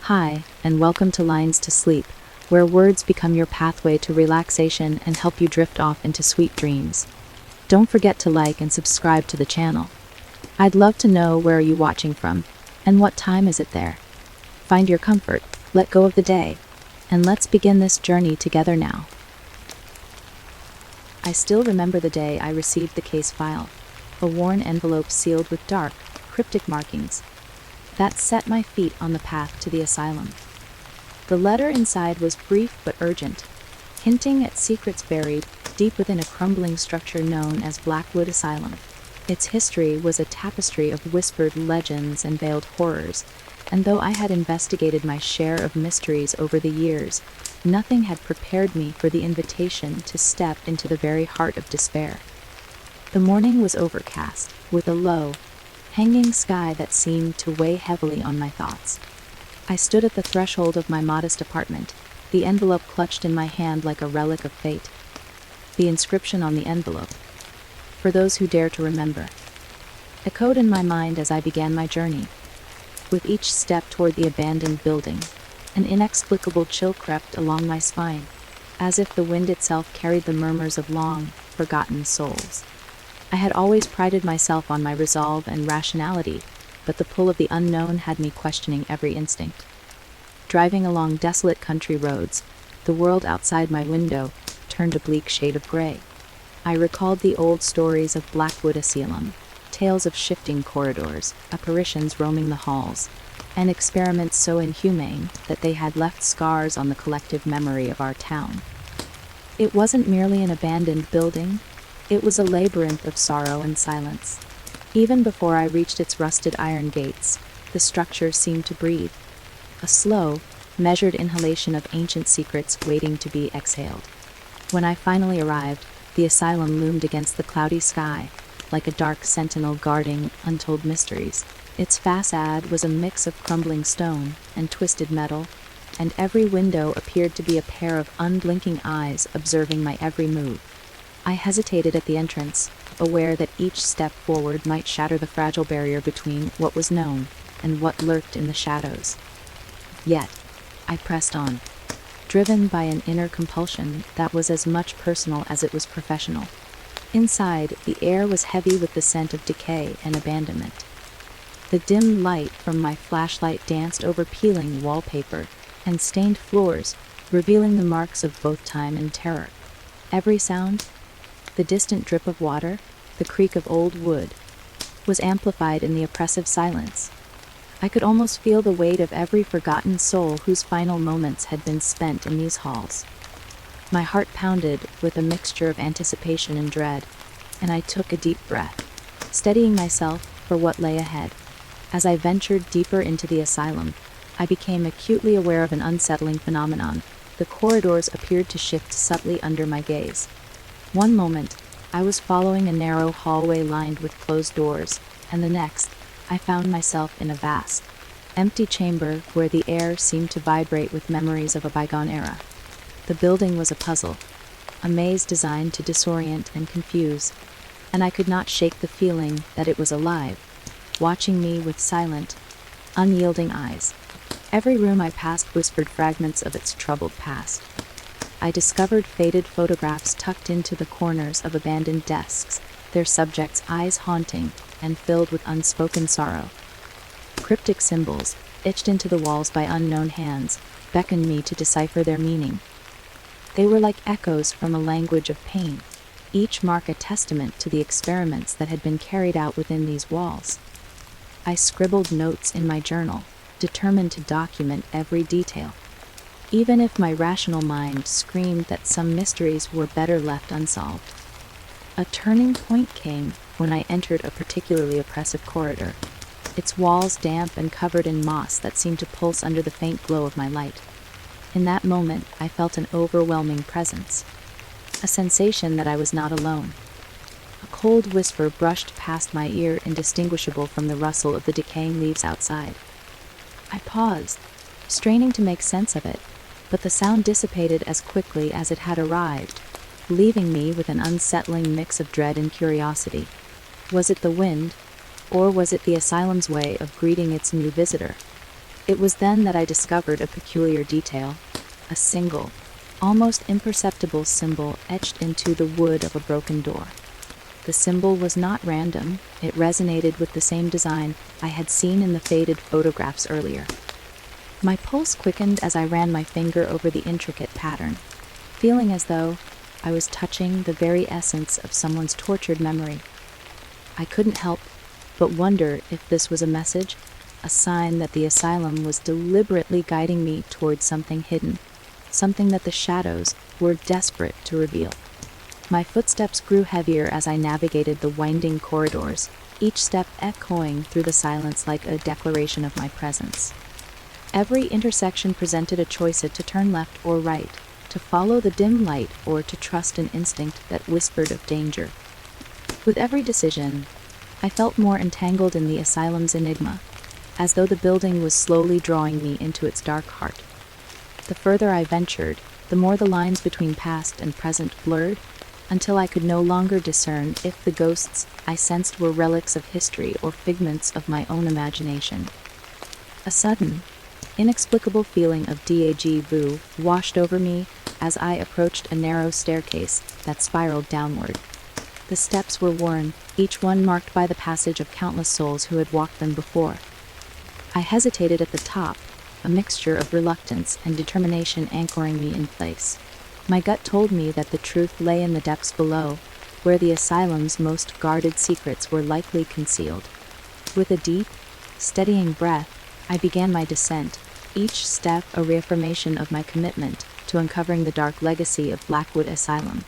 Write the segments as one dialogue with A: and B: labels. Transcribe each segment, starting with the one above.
A: Hi, and welcome to Lines to Sleep, where words become your pathway to relaxation and help you drift off into sweet dreams. Don't forget to like and subscribe to the channel. I'd love to know where are you watching from, and what time is it there. Find your comfort, let go of the day, and let's begin this journey together now. I still remember the day I received the case file, a worn envelope sealed with dark, cryptic markings. That set my feet on the path to the asylum. The letter inside was brief but urgent, hinting at secrets buried deep within a crumbling structure known as Blackwood Asylum. Its history was a tapestry of whispered legends and veiled horrors, and though I had investigated my share of mysteries over the years, nothing had prepared me for the invitation to step into the very heart of despair. The morning was overcast, with a low, hanging sky that seemed to weigh heavily on my thoughts. I stood at the threshold of my modest apartment, the envelope clutched in my hand like a relic of fate. The inscription on the envelope, "For those who dare to remember," echoed in my mind as I began my journey. With each step toward the abandoned building, an inexplicable chill crept along my spine, as if the wind itself carried the murmurs of long, forgotten souls. I had always prided myself on my resolve and rationality, but the pull of the unknown had me questioning every instinct. Driving along desolate country roads, the world outside my window turned a bleak shade of gray. I recalled the old stories of Blackwood Asylum, tales of shifting corridors, apparitions roaming the halls, and experiments so inhumane that they had left scars on the collective memory of our town. It wasn't merely an abandoned building. It was a labyrinth of sorrow and silence. Even before I reached its rusted iron gates, the structure seemed to breathe, a slow, measured inhalation of ancient secrets waiting to be exhaled. When I finally arrived, the asylum loomed against the cloudy sky, like a dark sentinel guarding untold mysteries. Its facade was a mix of crumbling stone and twisted metal, and every window appeared to be a pair of unblinking eyes observing my every move. I hesitated at the entrance, aware that each step forward might shatter the fragile barrier between what was known and what lurked in the shadows. Yet, I pressed on, driven by an inner compulsion that was as much personal as it was professional. Inside, the air was heavy with the scent of decay and abandonment. The dim light from my flashlight danced over peeling wallpaper and stained floors, revealing the marks of both time and terror. Every sound, the distant drip of water, the creak of old wood, was amplified in the oppressive silence. I could almost feel the weight of every forgotten soul whose final moments had been spent in these halls. My heart pounded with a mixture of anticipation and dread, and I took a deep breath, steadying myself for what lay ahead. As I ventured deeper into the asylum, I became acutely aware of an unsettling phenomenon. The corridors appeared to shift subtly under my gaze. One moment, I was following a narrow hallway lined with closed doors, and the next, I found myself in a vast, empty chamber where the air seemed to vibrate with memories of a bygone era. The building was a puzzle, a maze designed to disorient and confuse, and I could not shake the feeling that it was alive, watching me with silent, unyielding eyes. Every room I passed whispered fragments of its troubled past. I discovered faded photographs tucked into the corners of abandoned desks, their subjects' eyes haunting and filled with unspoken sorrow. Cryptic symbols, etched into the walls by unknown hands, beckoned me to decipher their meaning. They were like echoes from a language of pain, each mark a testament to the experiments that had been carried out within these walls. I scribbled notes in my journal, determined to document every detail, even if my rational mind screamed that some mysteries were better left unsolved. A turning point came when I entered a particularly oppressive corridor, its walls damp and covered in moss that seemed to pulse under the faint glow of my light. In that moment, I felt an overwhelming presence, a sensation that I was not alone. A cold whisper brushed past my ear, indistinguishable from the rustle of the decaying leaves outside. I paused, straining to make sense of it, but the sound dissipated as quickly as it had arrived, leaving me with an unsettling mix of dread and curiosity. Was it the wind, or was it the asylum's way of greeting its new visitor? It was then that I discovered a peculiar detail, a single, almost imperceptible symbol etched into the wood of a broken door. The symbol was not random, it resonated with the same design I had seen in the faded photographs earlier. My pulse quickened as I ran my finger over the intricate pattern, feeling as though I was touching the very essence of someone's tortured memory. I couldn't help but wonder if this was a message, a sign that the asylum was deliberately guiding me towards something hidden, something that the shadows were desperate to reveal. My footsteps grew heavier as I navigated the winding corridors, each step echoing through the silence like a declaration of my presence. Every intersection presented a choice to turn left or right, to follow the dim light or to trust an instinct that whispered of danger. With every decision, I felt more entangled in the asylum's enigma, as though the building was slowly drawing me into its dark heart. The further I ventured, the more the lines between past and present blurred, until I could no longer discern if the ghosts I sensed were relics of history or figments of my own imagination. A sudden, inexplicable feeling of déjà vu washed over me as I approached a narrow staircase that spiraled downward. The steps were worn, each one marked by the passage of countless souls who had walked them before. I hesitated at the top, a mixture of reluctance and determination anchoring me in place. My gut told me that the truth lay in the depths below, where the asylum's most guarded secrets were likely concealed. With a deep, steadying breath, I began my descent, each step a reaffirmation of my commitment to uncovering the dark legacy of Blackwood Asylum.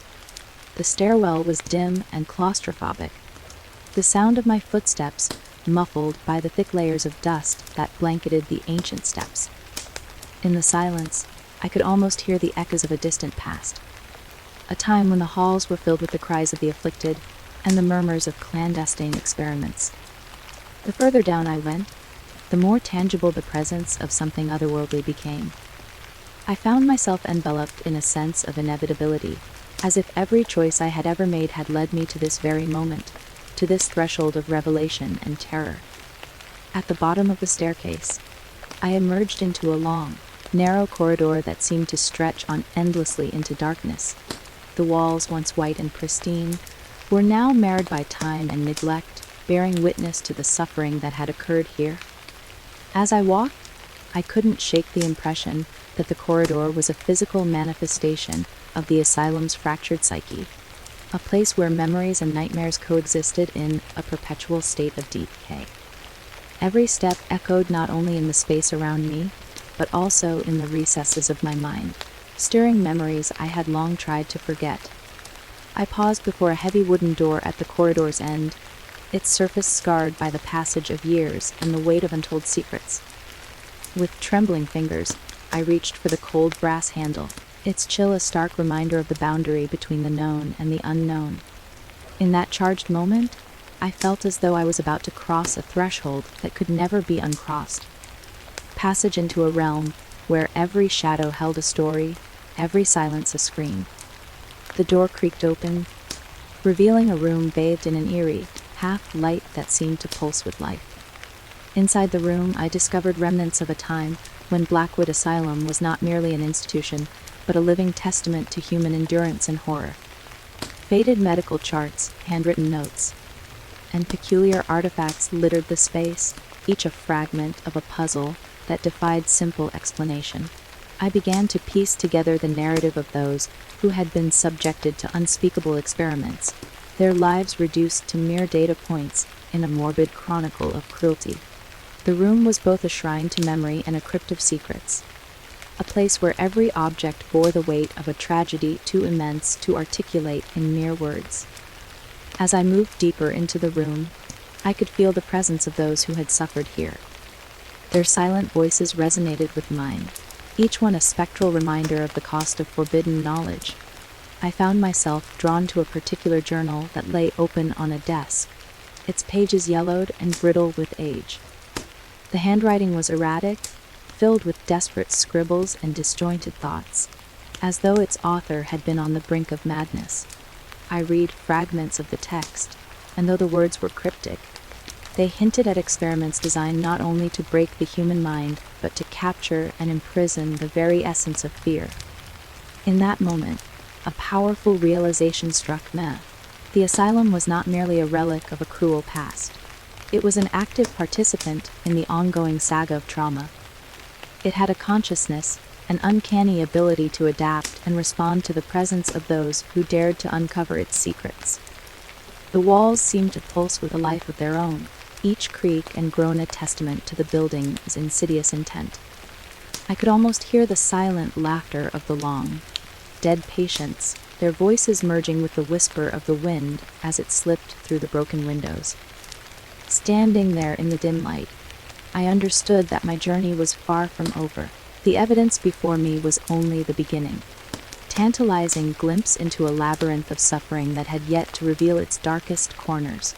A: The stairwell was dim and claustrophobic, the sound of my footsteps muffled by the thick layers of dust that blanketed the ancient steps. In the silence, I could almost hear the echoes of a distant past, a time when the halls were filled with the cries of the afflicted and the murmurs of clandestine experiments. The further down I went, the more tangible the presence of something otherworldly became. I found myself enveloped in a sense of inevitability, as if every choice I had ever made had led me to this very moment, to this threshold of revelation and terror. At the bottom of the staircase, I emerged into a long, narrow corridor that seemed to stretch on endlessly into darkness. The walls, once white and pristine, were now marred by time and neglect, bearing witness to the suffering that had occurred here. As I walked, I couldn't shake the impression that the corridor was a physical manifestation of the asylum's fractured psyche, a place where memories and nightmares coexisted in a perpetual state of decay. Every step echoed not only in the space around me, but also in the recesses of my mind, stirring memories I had long tried to forget. I paused before a heavy wooden door at the corridor's end, its surface scarred by the passage of years and the weight of untold secrets. With trembling fingers, I reached for the cold brass handle, its chill a stark reminder of the boundary between the known and the unknown. In that charged moment, I felt as though I was about to cross a threshold that could never be uncrossed. Passage into a realm where every shadow held a story, every silence a scream. The door creaked open, revealing a room bathed in an eerie, half-light that seemed to pulse with life. Inside the room, I discovered remnants of a time when Blackwood Asylum was not merely an institution, but a living testament to human endurance and horror. Faded medical charts, handwritten notes, and peculiar artifacts littered the space, each a fragment of a puzzle that defied simple explanation. I began to piece together the narrative of those who had been subjected to unspeakable experiments, their lives reduced to mere data points in a morbid chronicle of cruelty. The room was both a shrine to memory and a crypt of secrets, a place where every object bore the weight of a tragedy too immense to articulate in mere words. As I moved deeper into the room, I could feel the presence of those who had suffered here. Their silent voices resonated with mine, each one a spectral reminder of the cost of forbidden knowledge. I found myself drawn to a particular journal that lay open on a desk, its pages yellowed and brittle with age. The handwriting was erratic, filled with desperate scribbles and disjointed thoughts, as though its author had been on the brink of madness. I read fragments of the text, and though the words were cryptic, They hinted at experiments designed not only to break the human mind, but to capture and imprison the very essence of fear. In that moment, a powerful realization struck me. The asylum was not merely a relic of a cruel past. It was an active participant in the ongoing saga of trauma. It had a consciousness, an uncanny ability to adapt and respond to the presence of those who dared to uncover its secrets. The walls seemed to pulse with a life of their own, each creak and groan a testament to the building's insidious intent. I could almost hear the silent laughter of the long, dead patients, their voices merging with the whisper of the wind as it slipped through the broken windows. Standing there in the dim light, I understood that my journey was far from over. The evidence before me was only the beginning. Tantalizing glimpse into a labyrinth of suffering that had yet to reveal its darkest corners.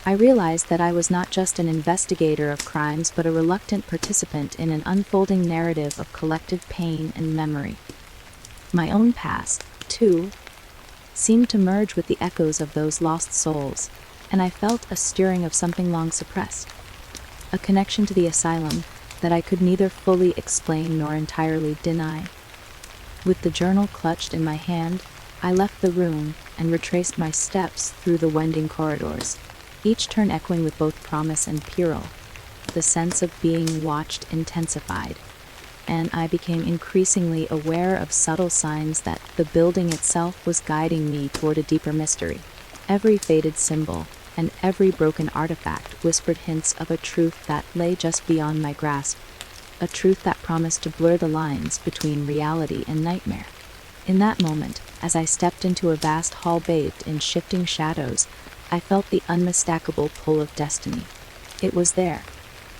A: I realized that I was not just an investigator of crimes but a reluctant participant in an unfolding narrative of collective pain and memory. My own past, too, seemed to merge with the echoes of those lost souls, and I felt a stirring of something long suppressed. A connection to the asylum that I could neither fully explain nor entirely deny. With the journal clutched in my hand, I left the room and retraced my steps through the winding corridors, each turn echoing with both promise and peril. The sense of being watched intensified, and I became increasingly aware of subtle signs that the building itself was guiding me toward a deeper mystery. Every faded symbol and every broken artifact whispered hints of a truth that lay just beyond my grasp, a truth that promised to blur the lines between reality and nightmare. In that moment, as I stepped into a vast hall bathed in shifting shadows, I felt the unmistakable pull of destiny. It was there,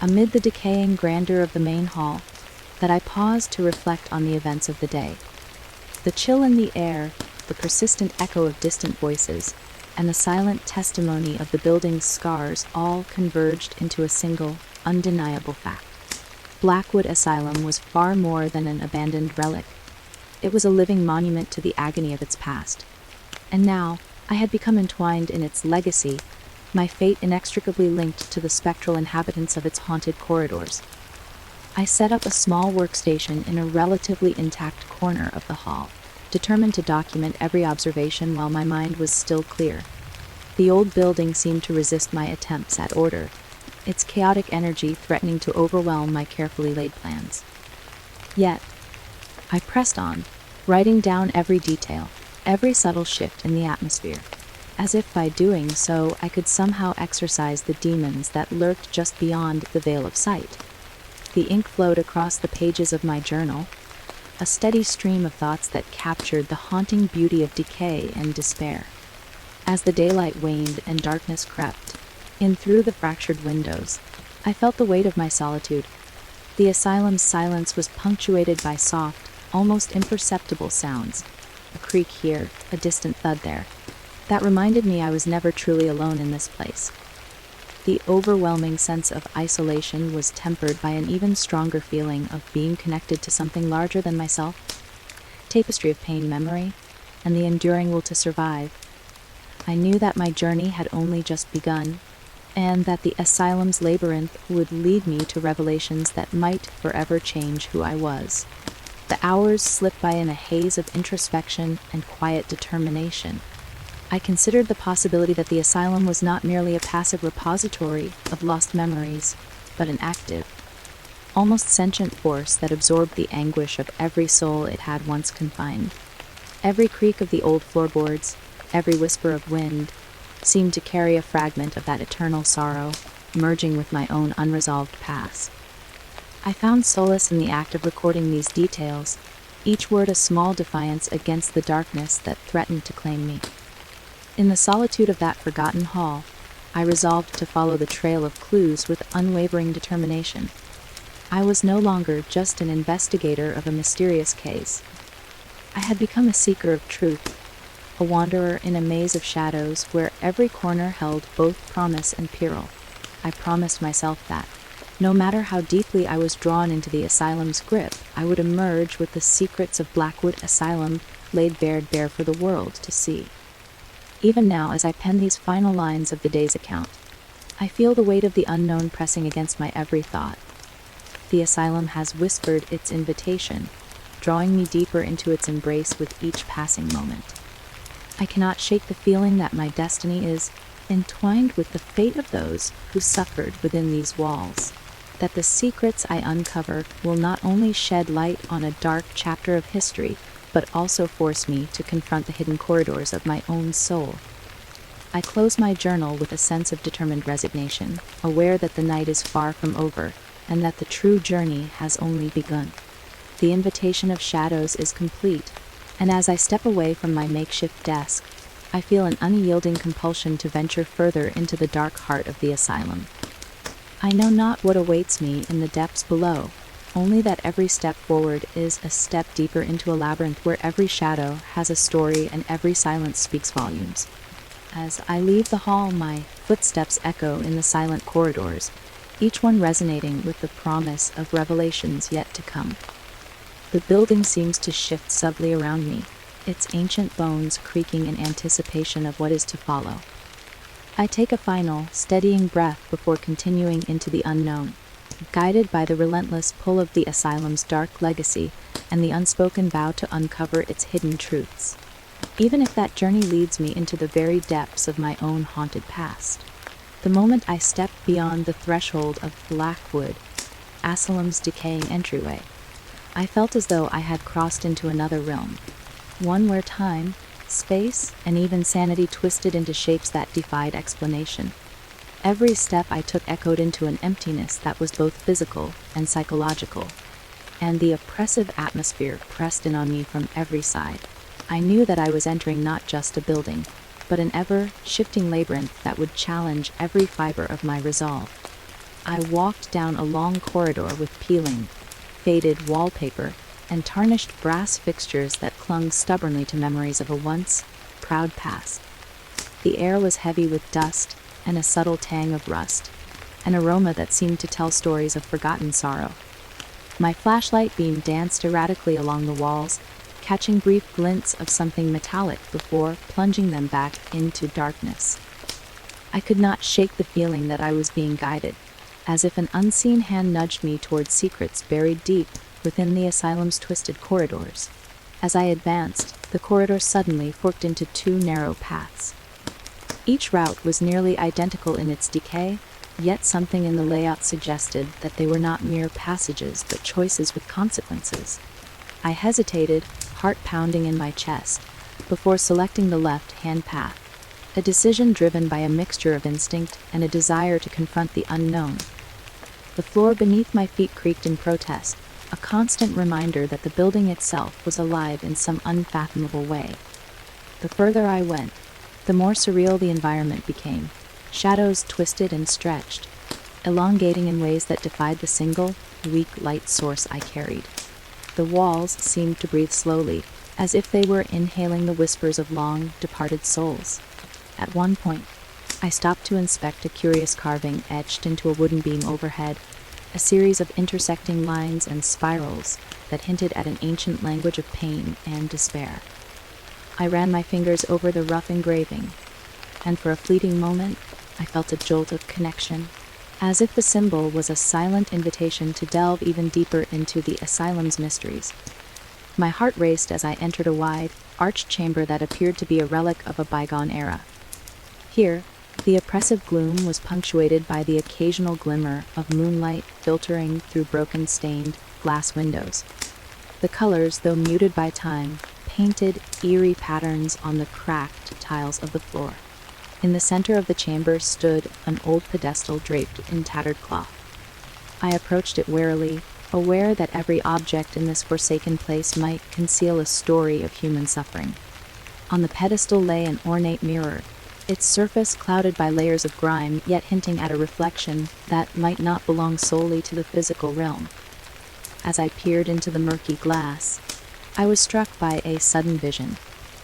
A: amid the decaying grandeur of the main hall, that I paused to reflect on the events of the day. The chill in the air, the persistent echo of distant voices, and the silent testimony of the building's scars all converged into a single, undeniable fact. Blackwood Asylum was far more than an abandoned relic. It was a living monument to the agony of its past. And now, I had become entwined in its legacy, my fate inextricably linked to the spectral inhabitants of its haunted corridors. I set up a small workstation in a relatively intact corner of the hall, determined to document every observation while my mind was still clear. The old building seemed to resist my attempts at order, its chaotic energy threatening to overwhelm my carefully laid plans. Yet, I pressed on, writing down every detail, every subtle shift in the atmosphere, as if by doing so I could somehow exorcise the demons that lurked just beyond the veil of sight. The ink flowed across the pages of my journal, a steady stream of thoughts that captured the haunting beauty of decay and despair. As the daylight waned and darkness crept in through the fractured windows, I felt the weight of my solitude. The asylum's silence was punctuated by soft, almost imperceptible sounds, a creak here, a distant thud there, that reminded me I was never truly alone in this place. The overwhelming sense of isolation was tempered by an even stronger feeling of being connected to something larger than myself, tapestry of pain, memory, and the enduring will to survive. I knew that my journey had only just begun, and that the asylum's labyrinth would lead me to revelations that might forever change who I was. The hours slipped by in a haze of introspection and quiet determination. I considered the possibility that the asylum was not merely a passive repository of lost memories, but an active, almost sentient force that absorbed the anguish of every soul it had once confined. Every creak of the old floorboards, every whisper of wind, seemed to carry a fragment of that eternal sorrow, merging with my own unresolved past. I found solace in the act of recording these details, each word a small defiance against the darkness that threatened to claim me. In the solitude of that forgotten hall, I resolved to follow the trail of clues with unwavering determination. I was no longer just an investigator of a mysterious case. I had become a seeker of truth, a wanderer in a maze of shadows where every corner held both promise and peril. I promised myself that, no matter how deeply I was drawn into the asylum's grip, I would emerge with the secrets of Blackwood Asylum laid bare for the world to see. Even now, as I pen these final lines of the day's account, I feel the weight of the unknown pressing against my every thought. The asylum has whispered its invitation, drawing me deeper into its embrace with each passing moment. I cannot shake the feeling that my destiny is entwined with the fate of those who suffered within these walls, that the secrets I uncover will not only shed light on a dark chapter of history, but also force me to confront the hidden corridors of my own soul. I close my journal with a sense of determined resignation, aware that the night is far from over, and that the true journey has only begun. The invitation of shadows is complete, and as I step away from my makeshift desk, I feel an unyielding compulsion to venture further into the dark heart of the asylum. I know not what awaits me in the depths below, only that every step forward is a step deeper into a labyrinth where every shadow has a story and every silence speaks volumes. As I leave the hall, my footsteps echo in the silent corridors, each one resonating with the promise of revelations yet to come. The building seems to shift subtly around me, its ancient bones creaking in anticipation of what is to follow. I take a final, steadying breath before continuing into the unknown, guided by the relentless pull of the asylum's dark legacy and the unspoken vow to uncover its hidden truths, even if that journey leads me into the very depths of my own haunted past. The moment I stepped beyond the threshold of Blackwood, Asylum's decaying entryway, I felt as though I had crossed into another realm, one where time, space, and even sanity twisted into shapes that defied explanation. Every step I took echoed into an emptiness that was both physical and psychological, and the oppressive atmosphere pressed in on me from every side. I knew that I was entering not just a building, but an ever-shifting labyrinth that would challenge every fiber of my resolve. I walked down a long corridor with peeling, faded wallpaper, and tarnished brass fixtures that clung stubbornly to memories of a once proud past. The air was heavy with dust and a subtle tang of rust, an aroma that seemed to tell stories of forgotten sorrow. My flashlight beam danced erratically along the walls, catching brief glints of something metallic before plunging them back into darkness. I could not shake the feeling that I was being guided, as if an unseen hand nudged me towards secrets buried deep within the asylum's twisted corridors. As I advanced, the corridor suddenly forked into two narrow paths. Each route was nearly identical in its decay, yet something in the layout suggested that they were not mere passages but choices with consequences. I hesitated, heart pounding in my chest, before selecting the left-hand path, a decision driven by a mixture of instinct and a desire to confront the unknown. The floor beneath my feet creaked in protest, a constant reminder that the building itself was alive in some unfathomable way. The further I went, the more surreal the environment became. Shadows twisted and stretched, elongating in ways that defied the single, weak light source I carried. The walls seemed to breathe slowly, as if they were inhaling the whispers of long-departed souls. At one point, I stopped to inspect a curious carving etched into a wooden beam overhead, a series of intersecting lines and spirals that hinted at an ancient language of pain and despair. I ran my fingers over the rough engraving, and for a fleeting moment, I felt a jolt of connection, as if the symbol was a silent invitation to delve even deeper into the asylum's mysteries. My heart raced as I entered a wide, arched chamber that appeared to be a relic of a bygone era. Here, the oppressive gloom was punctuated by the occasional glimmer of moonlight filtering through broken stained glass windows. The colors, though muted by time, painted eerie patterns on the cracked tiles of the floor. In the center of the chamber stood an old pedestal draped in tattered cloth. I approached it warily, aware that every object in this forsaken place might conceal a story of human suffering. On the pedestal lay an ornate mirror, its surface clouded by layers of grime, yet hinting at a reflection that might not belong solely to the physical realm. As I peered into the murky glass, I was struck by a sudden vision,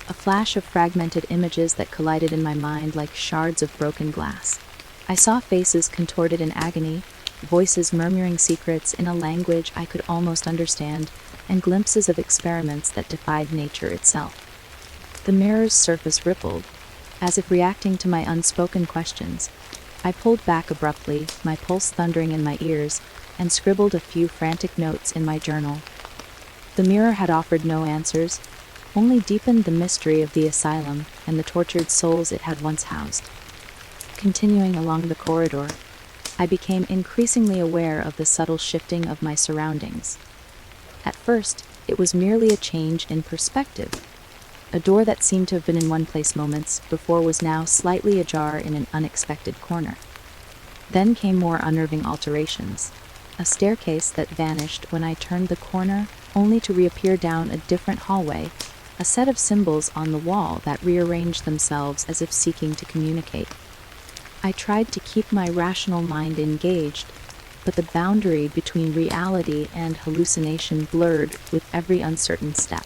A: a flash of fragmented images that collided in my mind like shards of broken glass. I saw faces contorted in agony, voices murmuring secrets in a language I could almost understand, and glimpses of experiments that defied nature itself. The mirror's surface rippled, as if reacting to my unspoken questions, I pulled back abruptly, my pulse thundering in my ears, and scribbled a few frantic notes in my journal. The mirror had offered no answers, only deepened the mystery of the asylum and the tortured souls it had once housed. Continuing along the corridor, I became increasingly aware of the subtle shifting of my surroundings. At first, it was merely a change in perspective. A door that seemed to have been in one place moments before was now slightly ajar in an unexpected corner. Then came more unnerving alterations. A staircase that vanished when I turned the corner, only to reappear down a different hallway, a set of symbols on the wall that rearranged themselves as if seeking to communicate. I tried to keep my rational mind engaged, but the boundary between reality and hallucination blurred with every uncertain step.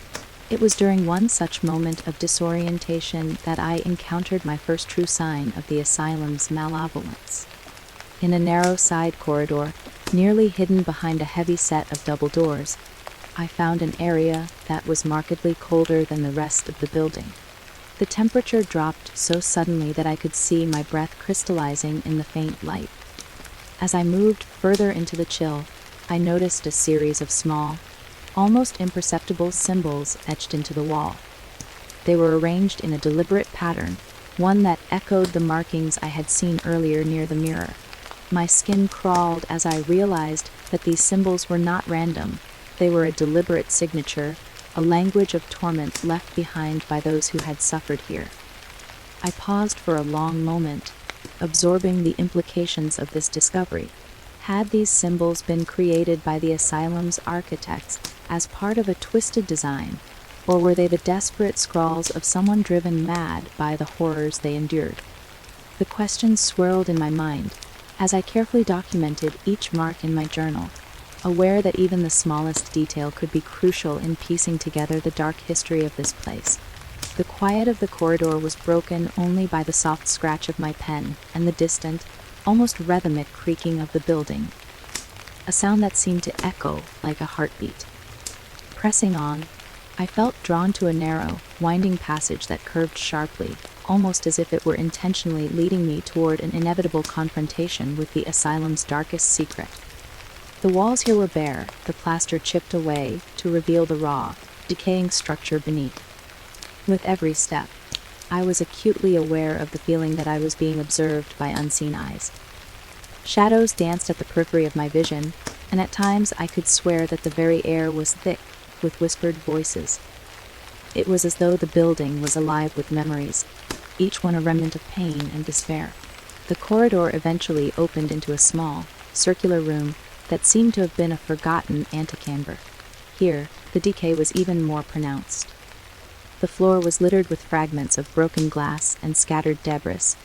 A: It was during one such moment of disorientation that I encountered my first true sign of the asylum's malevolence. In a narrow side corridor, nearly hidden behind a heavy set of double doors, I found an area that was markedly colder than the rest of the building. The temperature dropped so suddenly that I could see my breath crystallizing in the faint light. As I moved further into the chill, I noticed a series of small, almost imperceptible symbols etched into the wall. They were arranged in a deliberate pattern, one that echoed the markings I had seen earlier near the mirror. My skin crawled as I realized that these symbols were not random. They were a deliberate signature, a language of torment left behind by those who had suffered here. I paused for a long moment, absorbing the implications of this discovery. Had these symbols been created by the asylum's architects as part of a twisted design, or were they the desperate scrawls of someone driven mad by the horrors they endured? The questions swirled in my mind as I carefully documented each mark in my journal, aware that even the smallest detail could be crucial in piecing together the dark history of this place. The quiet of the corridor was broken only by the soft scratch of my pen and the distant, almost rhythmic creaking of the building, a sound that seemed to echo like a heartbeat. Pressing on, I felt drawn to a narrow, winding passage that curved sharply, almost as if it were intentionally leading me toward an inevitable confrontation with the asylum's darkest secret. The walls here were bare, the plaster chipped away to reveal the raw, decaying structure beneath. With every step, I was acutely aware of the feeling that I was being observed by unseen eyes. Shadows danced at the periphery of my vision, and at times I could swear that the very air was thick with whispered voices. It was as though the building was alive with memories, each one a remnant of pain and despair. The corridor eventually opened into a small, circular room that seemed to have been a forgotten antechamber. Here, the decay was even more pronounced. The floor was littered with fragments of broken glass and scattered debris,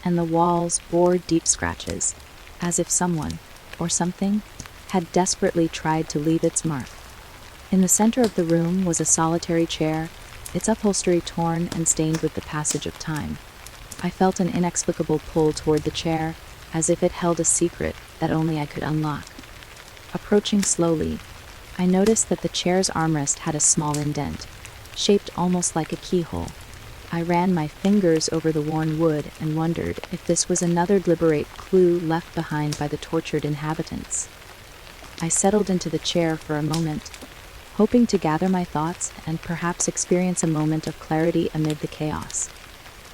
A: and the walls bore deep scratches, as if someone, or something, had desperately tried to leave its mark. In the center of the room was a solitary chair, its upholstery torn and stained with the passage of time. I felt an inexplicable pull toward the chair, as if it held a secret that only I could unlock. Approaching slowly, I noticed that the chair's armrest had a small indent, shaped almost like a keyhole. I ran my fingers over the worn wood and wondered if this was another deliberate clue left behind by the tortured inhabitants. I settled into the chair for a moment, hoping to gather my thoughts and perhaps experience a moment of clarity amid the chaos.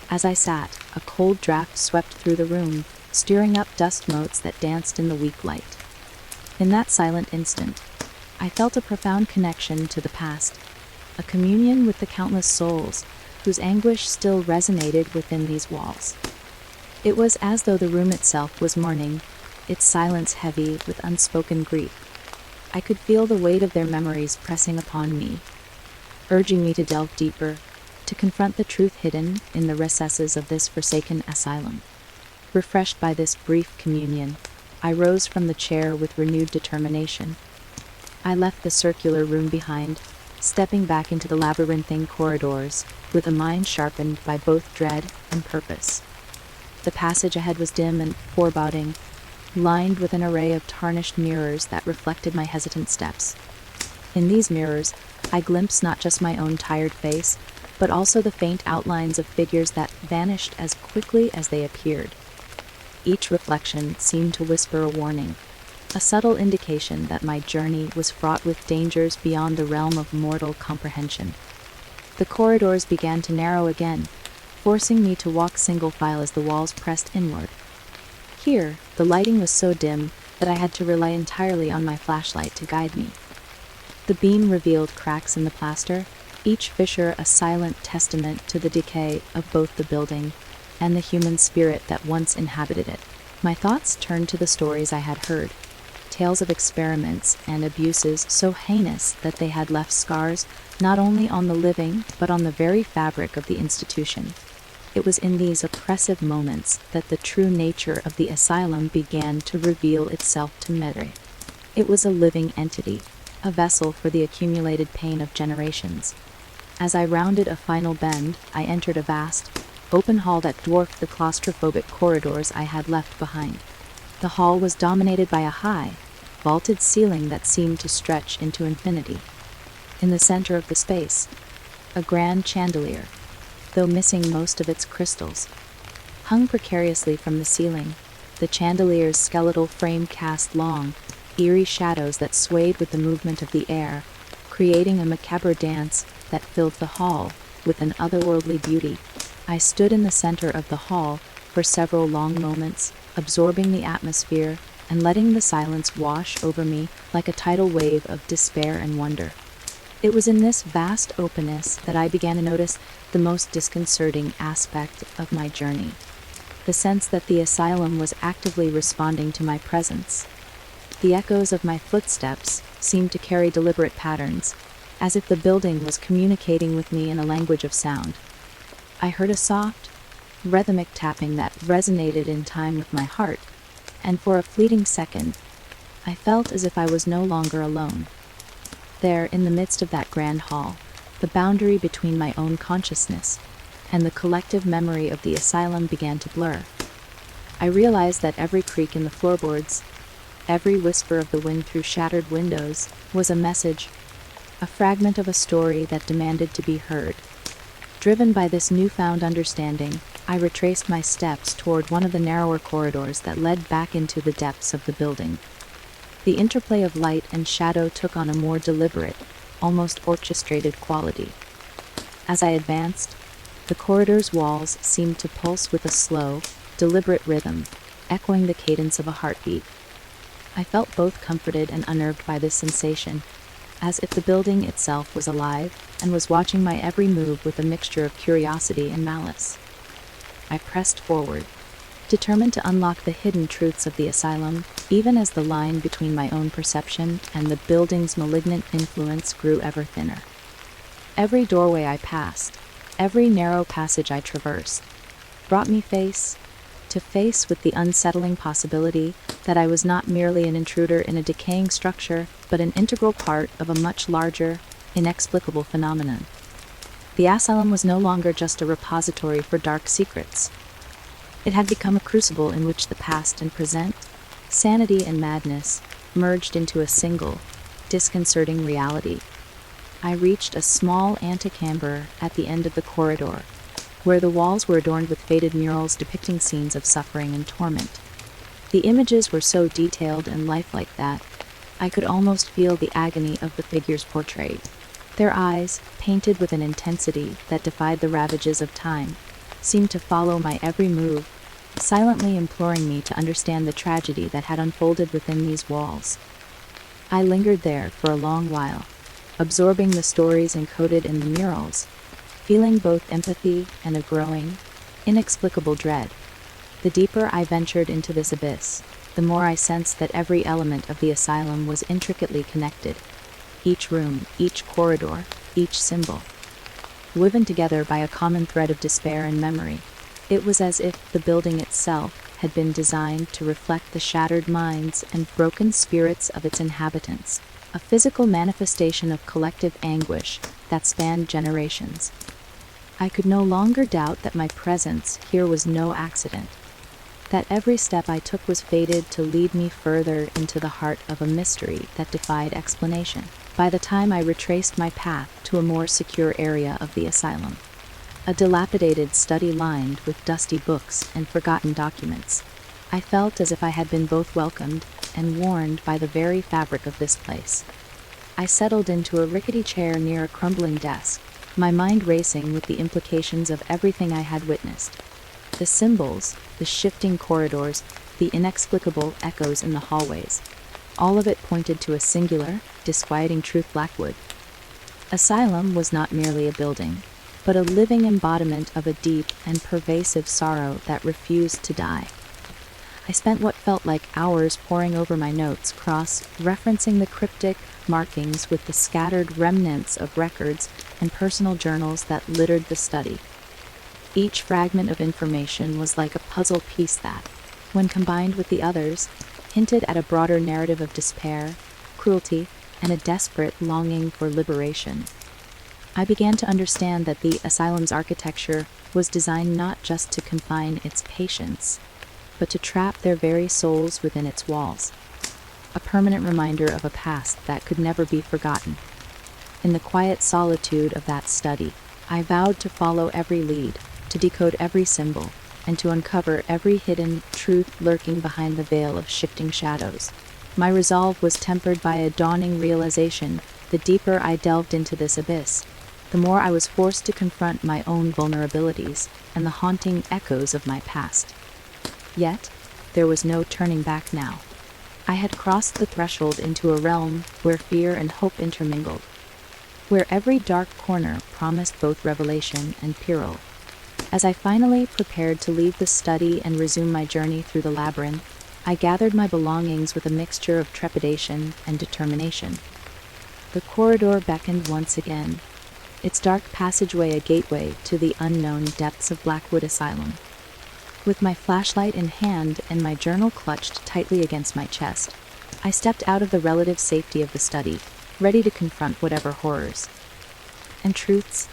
A: As I sat, a cold draft swept through the room, stirring up dust motes that danced in the weak light. In that silent instant, I felt a profound connection to the past, a communion with the countless souls whose anguish still resonated within these walls. It was as though the room itself was mourning, its silence heavy with unspoken grief. I could feel the weight of their memories pressing upon me, urging me to delve deeper, to confront the truth hidden in the recesses of this forsaken asylum. Refreshed by this brief communion, I rose from the chair with renewed determination. I left the circular room behind, stepping back into the labyrinthine corridors with a mind sharpened by both dread and purpose. The passage ahead was dim and foreboding, lined with an array of tarnished mirrors that reflected my hesitant steps. In these mirrors, I glimpsed not just my own tired face, but also the faint outlines of figures that vanished as quickly as they appeared. Each reflection seemed to whisper a warning, a subtle indication that my journey was fraught with dangers beyond the realm of mortal comprehension. The corridors began to narrow again, forcing me to walk single file as the walls pressed inward. Here, the lighting was so dim that I had to rely entirely on my flashlight to guide me. The beam revealed cracks in the plaster, each fissure a silent testament to the decay of both the building and the human spirit that once inhabited it. My thoughts turned to the stories I had heard, tales of experiments and abuses so heinous that they had left scars not only on the living but on the very fabric of the institution. It was in these oppressive moments that the true nature of the asylum began to reveal itself to me. It was a living entity, a vessel for the accumulated pain of generations. As I rounded a final bend, I entered a vast, open hall that dwarfed the claustrophobic corridors I had left behind. The hall was dominated by a high, vaulted ceiling that seemed to stretch into infinity. In the center of the space, a grand chandelier, though missing most of its crystals, hung precariously from the ceiling. The chandelier's skeletal frame cast long, eerie shadows that swayed with the movement of the air, creating a macabre dance that filled the hall with an otherworldly beauty. I stood in the center of the hall for several long moments, absorbing the atmosphere and letting the silence wash over me like a tidal wave of despair and wonder. It was in this vast openness that I began to notice the most disconcerting aspect of my journey, the sense that the asylum was actively responding to my presence. The echoes of my footsteps seemed to carry deliberate patterns, as if the building was communicating with me in a language of sound. I heard a soft, rhythmic tapping that resonated in time with my heart, and for a fleeting second, I felt as if I was no longer alone. There, in the midst of that grand hall, the boundary between my own consciousness and the collective memory of the asylum began to blur. I realized that every creak in the floorboards, every whisper of the wind through shattered windows, was a message, a fragment of a story that demanded to be heard. Driven by this newfound understanding, I retraced my steps toward one of the narrower corridors that led back into the depths of the building. The interplay of light and shadow took on a more deliberate, almost orchestrated quality. As I advanced, the corridor's walls seemed to pulse with a slow, deliberate rhythm, echoing the cadence of a heartbeat. I felt both comforted and unnerved by this sensation, as if the building itself was alive and was watching my every move with a mixture of curiosity and malice. I pressed forward, determined to unlock the hidden truths of the asylum, even as the line between my own perception and the building's malignant influence grew ever thinner. Every doorway I passed, every narrow passage I traversed, brought me face to face with the unsettling possibility that I was not merely an intruder in a decaying structure, but an integral part of a much larger, inexplicable phenomenon. The asylum was no longer just a repository for dark secrets. It had become a crucible in which the past and present, sanity and madness, merged into a single, disconcerting reality. I reached a small antechamber at the end of the corridor, where the walls were adorned with faded murals depicting scenes of suffering and torment. The images were so detailed and lifelike that I could almost feel the agony of the figures portrayed. Their eyes, painted with an intensity that defied the ravages of time, seemed to follow my every move, silently imploring me to understand the tragedy that had unfolded within these walls. I lingered there for a long while, absorbing the stories encoded in the murals, feeling both empathy and a growing, inexplicable dread. The deeper I ventured into this abyss, the more I sensed that every element of the asylum was intricately connected. Each room, each corridor, each symbol, woven together by a common thread of despair and memory. It was as if the building itself had been designed to reflect the shattered minds and broken spirits of its inhabitants, a physical manifestation of collective anguish that spanned generations. I could no longer doubt that my presence here was no accident, that every step I took was fated to lead me further into the heart of a mystery that defied explanation. By the time I retraced my path to a more secure area of the asylum, a dilapidated study lined with dusty books and forgotten documents, I felt as if I had been both welcomed and warned by the very fabric of this place. I settled into a rickety chair near a crumbling desk, my mind racing with the implications of everything I had witnessed. The symbols, the shifting corridors, the inexplicable echoes in the hallways. All of it pointed to a singular, disquieting truth: Blackwood. Asylum was not merely a building, but a living embodiment of a deep and pervasive sorrow that refused to die. I spent what felt like hours poring over my notes, cross-referencing the cryptic markings with the scattered remnants of records and personal journals that littered the study. Each fragment of information was like a puzzle piece that, when combined with the others, hinted at a broader narrative of despair, cruelty, and a desperate longing for liberation. I began to understand that the asylum's architecture was designed not just to confine its patients, but to trap their very souls within its walls, a permanent reminder of a past that could never be forgotten. In the quiet solitude of that study, I vowed to follow every lead, to decode every symbol, and to uncover every hidden truth lurking behind the veil of shifting shadows. My resolve was tempered by a dawning realization: the deeper I delved into this abyss, the more I was forced to confront my own vulnerabilities and the haunting echoes of my past. Yet, there was no turning back now. I had crossed the threshold into a realm where fear and hope intermingled, where every dark corner promised both revelation and peril. As I finally prepared to leave the study and resume my journey through the labyrinth, I gathered my belongings with a mixture of trepidation and determination. The corridor beckoned once again, its dark passageway a gateway to the unknown depths of Blackwood Asylum. With my flashlight in hand and my journal clutched tightly against my chest, I stepped out of the relative safety of the study, ready to confront whatever horrors and truths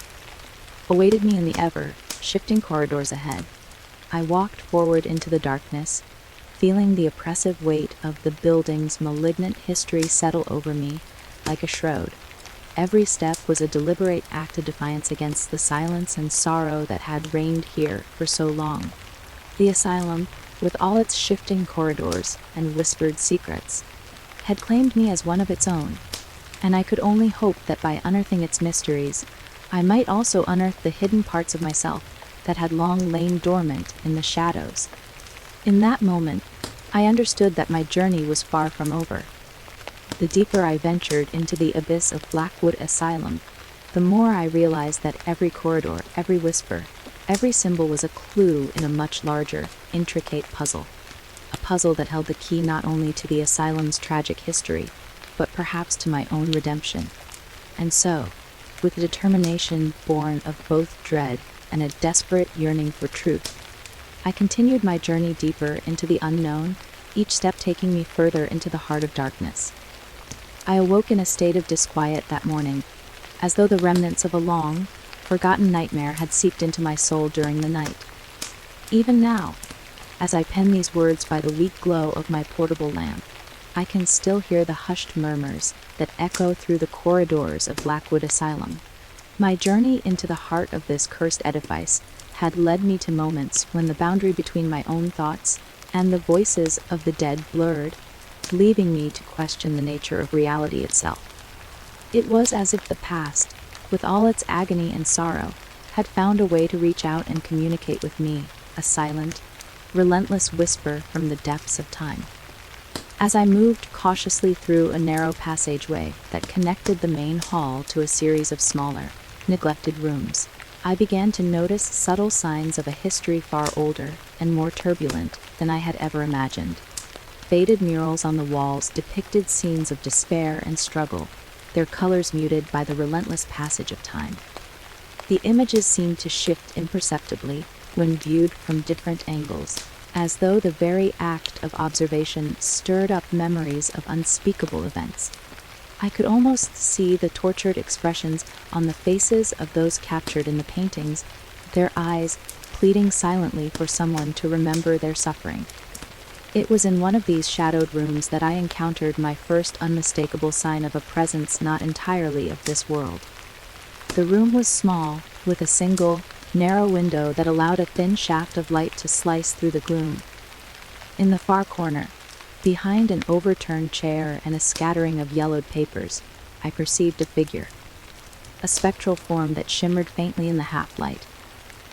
A: awaited me in the ever-shifting corridors ahead. I walked forward into the darkness, feeling the oppressive weight of the building's malignant history settle over me like a shroud. Every step was a deliberate act of defiance against the silence and sorrow that had reigned here for so long. The asylum, with all its shifting corridors and whispered secrets, had claimed me as one of its own, and I could only hope that by unearthing its mysteries, I might also unearth the hidden parts of myself that had long lain dormant in the shadows. In that moment, I understood that my journey was far from over. The deeper I ventured into the abyss of Blackwood Asylum, the more I realized that every corridor, every whisper, every symbol was a clue in a much larger, intricate puzzle. A puzzle that held the key not only to the asylum's tragic history, but perhaps to my own redemption. And so, with a determination born of both dread and a desperate yearning for truth, I continued my journey deeper into the unknown, each step taking me further into the heart of darkness. I awoke in a state of disquiet that morning, as though the remnants of a long, forgotten nightmare had seeped into my soul during the night. Even now, as I pen these words by the weak glow of my portable lamp, I can still hear the hushed murmurs that echo through the corridors of Blackwood Asylum. My journey into the heart of this cursed edifice had led me to moments when the boundary between my own thoughts and the voices of the dead blurred, leaving me to question the nature of reality itself. It was as if the past, with all its agony and sorrow, had found a way to reach out and communicate with me, a silent, relentless whisper from the depths of time. As I moved cautiously through a narrow passageway that connected the main hall to a series of smaller, neglected rooms, I began to notice subtle signs of a history far older and more turbulent than I had ever imagined. Faded murals on the walls depicted scenes of despair and struggle, their colors muted by the relentless passage of time. The images seemed to shift imperceptibly when viewed from different angles, as though the very act of observation stirred up memories of unspeakable events. I could almost see the tortured expressions on the faces of those captured in the paintings, their eyes pleading silently for someone to remember their suffering. It was in one of these shadowed rooms that I encountered my first unmistakable sign of a presence not entirely of this world. The room was small, with a single, narrow window that allowed a thin shaft of light to slice through the gloom. In the far corner, behind an overturned chair and a scattering of yellowed papers, I perceived a figure, a spectral form that shimmered faintly in the half-light.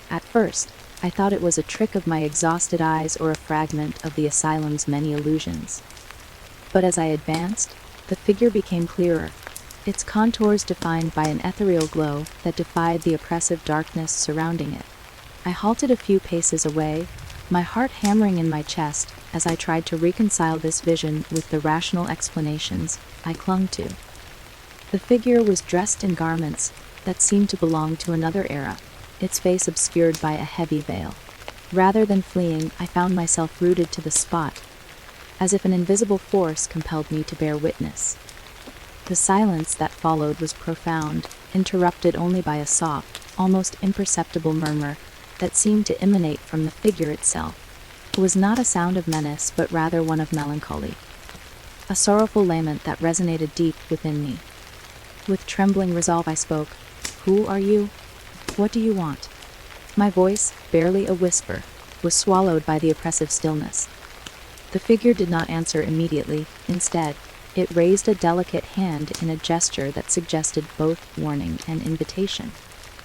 A: At first, I thought it was a trick of my exhausted eyes or a fragment of the asylum's many illusions. But as I advanced, the figure became clearer, its contours defined by an ethereal glow that defied the oppressive darkness surrounding it. I halted a few paces away, my heart hammering in my chest as I tried to reconcile this vision with the rational explanations I clung to. The figure was dressed in garments that seemed to belong to another era, its face obscured by a heavy veil. Rather than fleeing, I found myself rooted to the spot, as if an invisible force compelled me to bear witness. The silence that followed was profound, interrupted only by a soft, almost imperceptible murmur that seemed to emanate from the figure itself. It was not a sound of menace, but rather one of melancholy, a sorrowful lament that resonated deep within me. With trembling resolve I spoke. "Who are you? What do you want?" My voice, barely a whisper, was swallowed by the oppressive stillness. The figure did not answer immediately. Instead, it raised a delicate hand in a gesture that suggested both warning and invitation.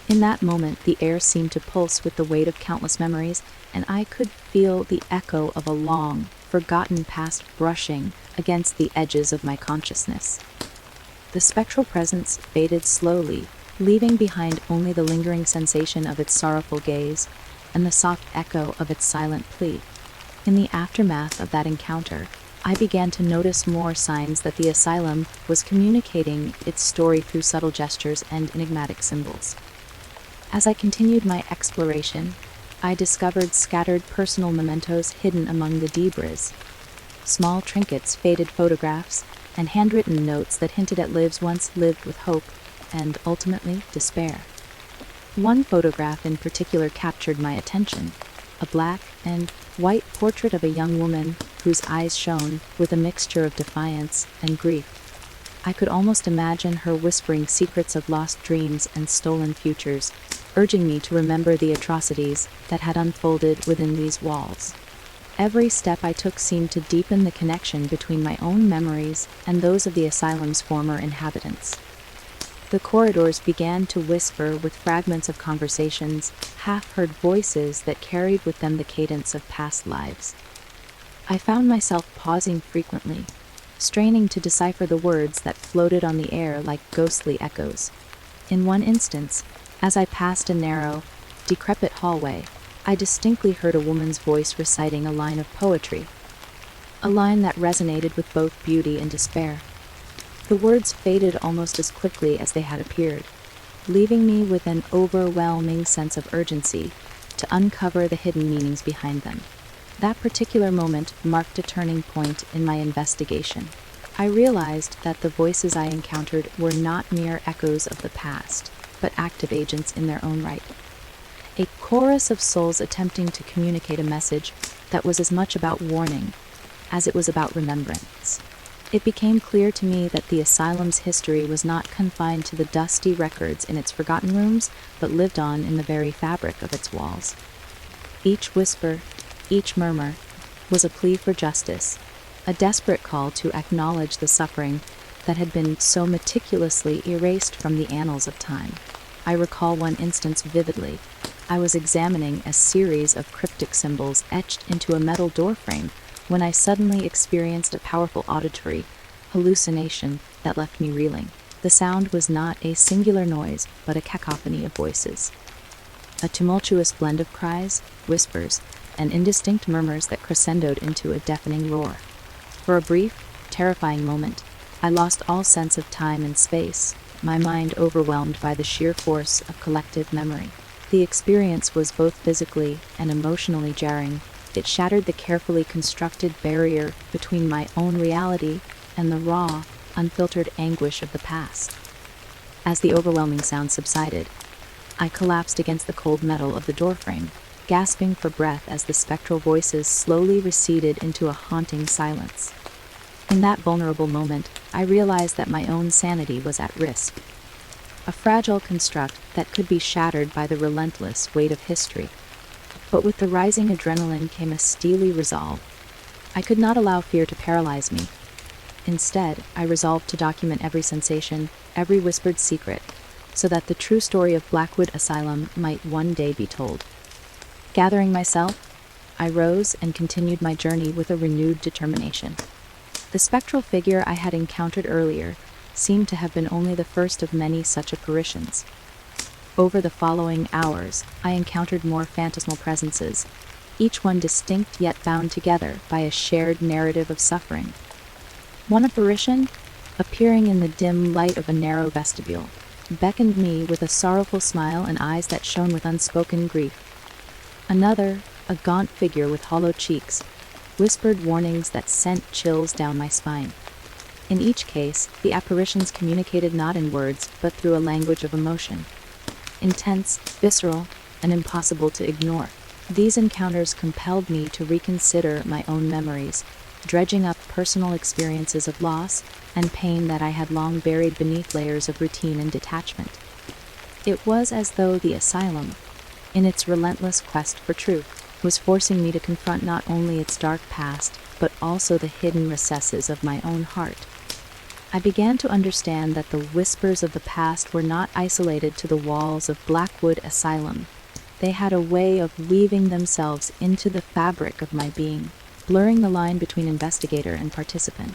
A: In that moment, the air seemed to pulse with the weight of countless memories, and I could feel the echo of a long, forgotten past brushing against the edges of my consciousness. The spectral presence faded slowly, leaving behind only the lingering sensation of its sorrowful gaze and the soft echo of its silent plea. In the aftermath of that encounter, I began to notice more signs that the asylum was communicating its story through subtle gestures and enigmatic symbols. As I continued my exploration, I discovered scattered personal mementos hidden among the debris, small trinkets, faded photographs, and handwritten notes that hinted at lives once lived with hope and, ultimately, despair. One photograph in particular captured my attention, a black and white portrait of a young woman whose eyes shone with a mixture of defiance and grief. I could almost imagine her whispering secrets of lost dreams and stolen futures, urging me to remember the atrocities that had unfolded within these walls. Every step I took seemed to deepen the connection between my own memories and those of the asylum's former inhabitants. The corridors began to whisper with fragments of conversations, half-heard voices that carried with them the cadence of past lives. I found myself pausing frequently, straining to decipher the words that floated on the air like ghostly echoes. In one instance, as I passed a narrow, decrepit hallway, I distinctly heard a woman's voice reciting a line of poetry, a line that resonated with both beauty and despair. The words faded almost as quickly as they had appeared, leaving me with an overwhelming sense of urgency to uncover the hidden meanings behind them. That particular moment marked a turning point in my investigation. I realized that the voices I encountered were not mere echoes of the past, but active agents in their own right. A chorus of souls attempting to communicate a message that was as much about warning as it was about remembrance. It became clear to me that the asylum's history was not confined to the dusty records in its forgotten rooms, but lived on in the very fabric of its walls. Each whisper, each murmur, was a plea for justice, a desperate call to acknowledge the suffering that had been so meticulously erased from the annals of time. I recall one instance vividly. I was examining a series of cryptic symbols etched into a metal doorframe when I suddenly experienced a powerful auditory hallucination that left me reeling. The sound was not a singular noise, but a cacophony of voices. A tumultuous blend of cries, whispers, and indistinct murmurs that crescendoed into a deafening roar. For a brief, terrifying moment, I lost all sense of time and space, my mind overwhelmed by the sheer force of collective memory. The experience was both physically and emotionally jarring. It shattered the carefully constructed barrier between my own reality and the raw, unfiltered anguish of the past. As the overwhelming sound subsided, I collapsed against the cold metal of the doorframe, gasping for breath as the spectral voices slowly receded into a haunting silence. In that vulnerable moment, I realized that my own sanity was at risk, a fragile construct that could be shattered by the relentless weight of history. But with the rising adrenaline came a steely resolve. I could not allow fear to paralyze me. Instead, I resolved to document every sensation, every whispered secret, so that the true story of Blackwood Asylum might one day be told. Gathering myself, I rose and continued my journey with a renewed determination. The spectral figure I had encountered earlier seemed to have been only the first of many such apparitions. Over the following hours, I encountered more phantasmal presences, each one distinct yet bound together by a shared narrative of suffering. One apparition, appearing in the dim light of a narrow vestibule, beckoned me with a sorrowful smile and eyes that shone with unspoken grief. Another, a gaunt figure with hollow cheeks, whispered warnings that sent chills down my spine. In each case, the apparitions communicated not in words, but through a language of emotion. Intense, visceral, and impossible to ignore. These encounters compelled me to reconsider my own memories, dredging up personal experiences of loss and pain that I had long buried beneath layers of routine and detachment. It was as though the asylum, in its relentless quest for truth, was forcing me to confront not only its dark past, but also the hidden recesses of my own heart. I began to understand that the whispers of the past were not isolated to the walls of Blackwood Asylum. They had a way of weaving themselves into the fabric of my being, blurring the line between investigator and participant.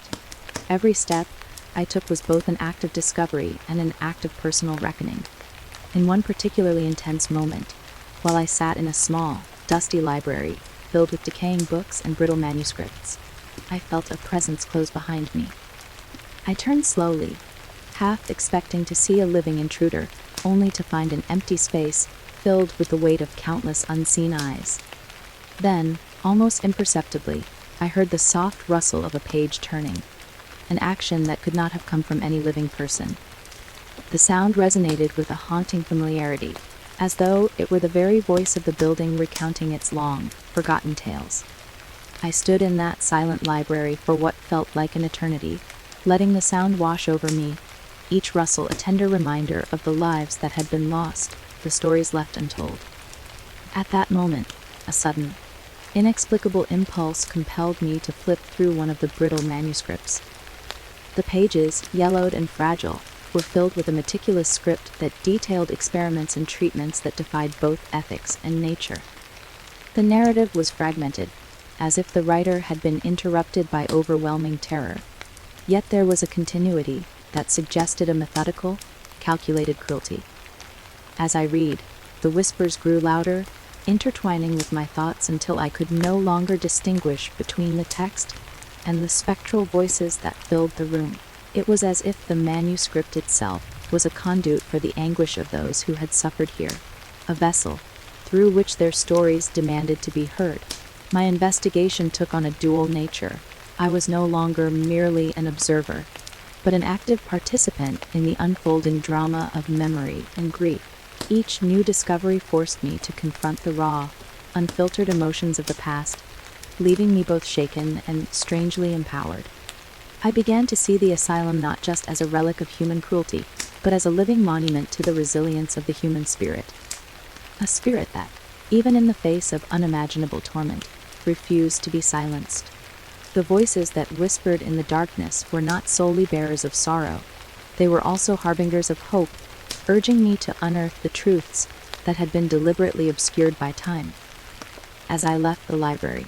A: Every step I took was both an act of discovery and an act of personal reckoning. In one particularly intense moment, while I sat in a small, dusty library filled with decaying books and brittle manuscripts, I felt a presence close behind me. I turned slowly, half expecting to see a living intruder, only to find an empty space filled with the weight of countless unseen eyes. Then, almost imperceptibly, I heard the soft rustle of a page turning, an action that could not have come from any living person. The sound resonated with a haunting familiarity, as though it were the very voice of the building recounting its long, forgotten tales. I stood in that silent library for what felt like an eternity, letting the sound wash over me, each rustle a tender reminder of the lives that had been lost, the stories left untold. At that moment, a sudden, inexplicable impulse compelled me to flip through one of the brittle manuscripts. The pages, yellowed and fragile, were filled with a meticulous script that detailed experiments and treatments that defied both ethics and nature. The narrative was fragmented, as if the writer had been interrupted by overwhelming terror. Yet there was a continuity that suggested a methodical, calculated cruelty. As I read, the whispers grew louder, intertwining with my thoughts until I could no longer distinguish between the text and the spectral voices that filled the room. It was as if the manuscript itself was a conduit for the anguish of those who had suffered here, a vessel through which their stories demanded to be heard. My investigation took on a dual nature. I was no longer merely an observer, but an active participant in the unfolding drama of memory and grief. Each new discovery forced me to confront the raw, unfiltered emotions of the past, leaving me both shaken and strangely empowered. I began to see the asylum not just as a relic of human cruelty, but as a living monument to the resilience of the human spirit. A spirit that, even in the face of unimaginable torment, refused to be silenced. The voices that whispered in the darkness were not solely bearers of sorrow. They were also harbingers of hope, urging me to unearth the truths that had been deliberately obscured by time. As I left the library,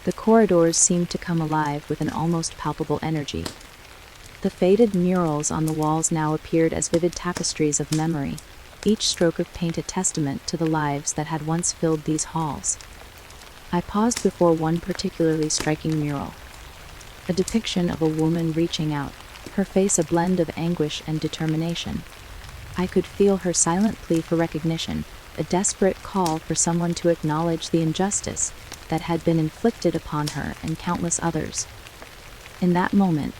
A: the corridors seemed to come alive with an almost palpable energy. The faded murals on the walls now appeared as vivid tapestries of memory, each stroke of paint a testament to the lives that had once filled these halls. I paused before one particularly striking mural, a depiction of a woman reaching out, her face a blend of anguish and determination. I could feel her silent plea for recognition, a desperate call for someone to acknowledge the injustice that had been inflicted upon her and countless others. In that moment,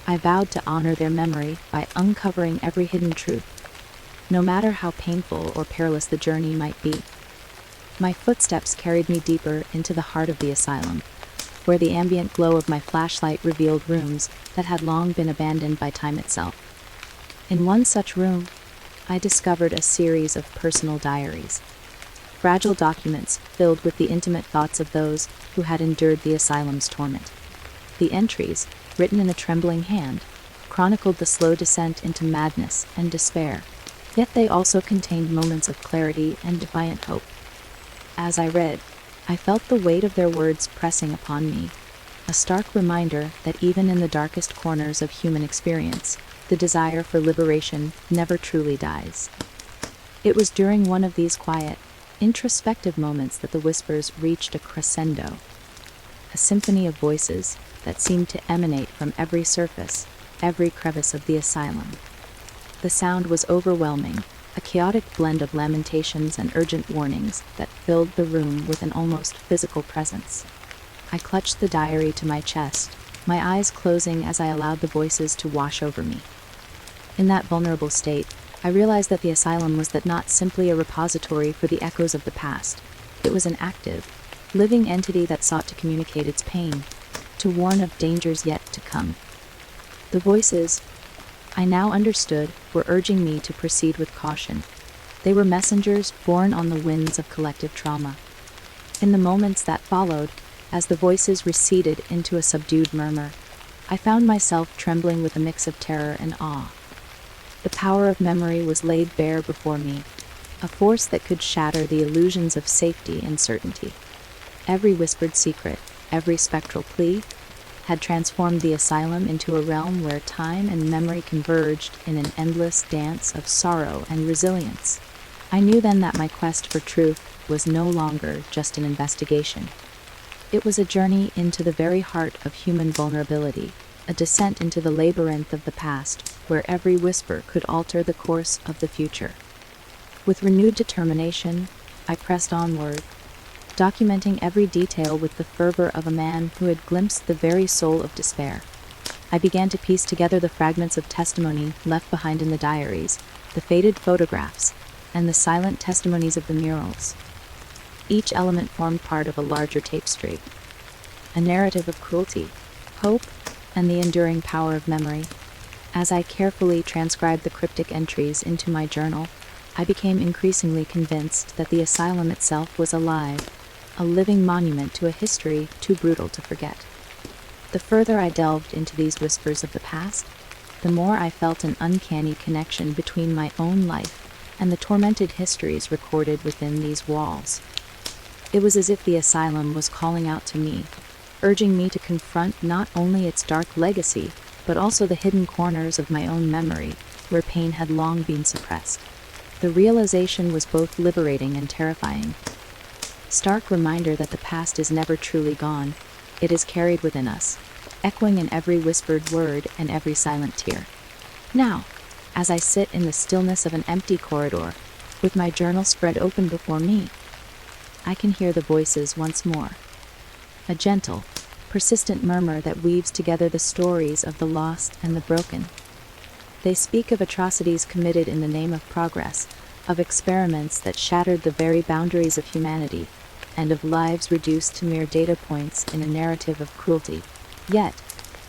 A: I vowed to honor their memory by uncovering every hidden truth, no matter how painful or perilous the journey might be. My footsteps carried me deeper into the heart of the asylum, where the ambient glow of my flashlight revealed rooms that had long been abandoned by time itself. In one such room, I discovered a series of personal diaries, fragile documents filled with the intimate thoughts of those who had endured the asylum's torment. The entries, written in a trembling hand, chronicled the slow descent into madness and despair, yet they also contained moments of clarity and defiant hope. As I read, I felt the weight of their words pressing upon me, a stark reminder that even in the darkest corners of human experience, the desire for liberation never truly dies. It was during one of these quiet, introspective moments that the whispers reached a crescendo, a symphony of voices that seemed to emanate from every surface, every crevice of the asylum. The sound was overwhelming, a chaotic blend of lamentations and urgent warnings that filled the room with an almost physical presence. I clutched the diary to my chest, my eyes closing as I allowed the voices to wash over me. In that vulnerable state, I realized that the asylum was not simply a repository for the echoes of the past. It was an active, living entity that sought to communicate its pain, to warn of dangers yet to come. The voices, I now understood, were urging me to proceed with caution. They were messengers borne on the winds of collective trauma. In the moments that followed, as the voices receded into a subdued murmur, I found myself trembling with a mix of terror and awe. The power of memory was laid bare before me, a force that could shatter the illusions of safety and certainty. Every whispered secret, every spectral plea, had transformed the asylum into a realm where time and memory converged in an endless dance of sorrow and resilience. I knew then that my quest for truth was no longer just an investigation. It was a journey into the very heart of human vulnerability, a descent into the labyrinth of the past, where every whisper could alter the course of the future. With renewed determination, I pressed onward, documenting every detail with the fervor of a man who had glimpsed the very soul of despair. I began to piece together the fragments of testimony left behind in the diaries, the faded photographs, and the silent testimonies of the murals. Each element formed part of a larger tapestry, a narrative of cruelty, hope, and the enduring power of memory. As I carefully transcribed the cryptic entries into my journal, I became increasingly convinced that the asylum itself was alive, a living monument to a history too brutal to forget. The further I delved into these whispers of the past, the more I felt an uncanny connection between my own life and the tormented histories recorded within these walls. It was as if the asylum was calling out to me, urging me to confront not only its dark legacy, but also the hidden corners of my own memory, where pain had long been suppressed. The realization was both liberating and terrifying. Stark reminder that the past is never truly gone. It is carried within us, echoing in every whispered word and every silent tear. Now, as I sit in the stillness of an empty corridor, with my journal spread open before me, I can hear the voices once more. A gentle, persistent murmur that weaves together the stories of the lost and the broken. They speak of atrocities committed in the name of progress, of experiments that shattered the very boundaries of humanity, and of lives reduced to mere data points in a narrative of cruelty. Yet,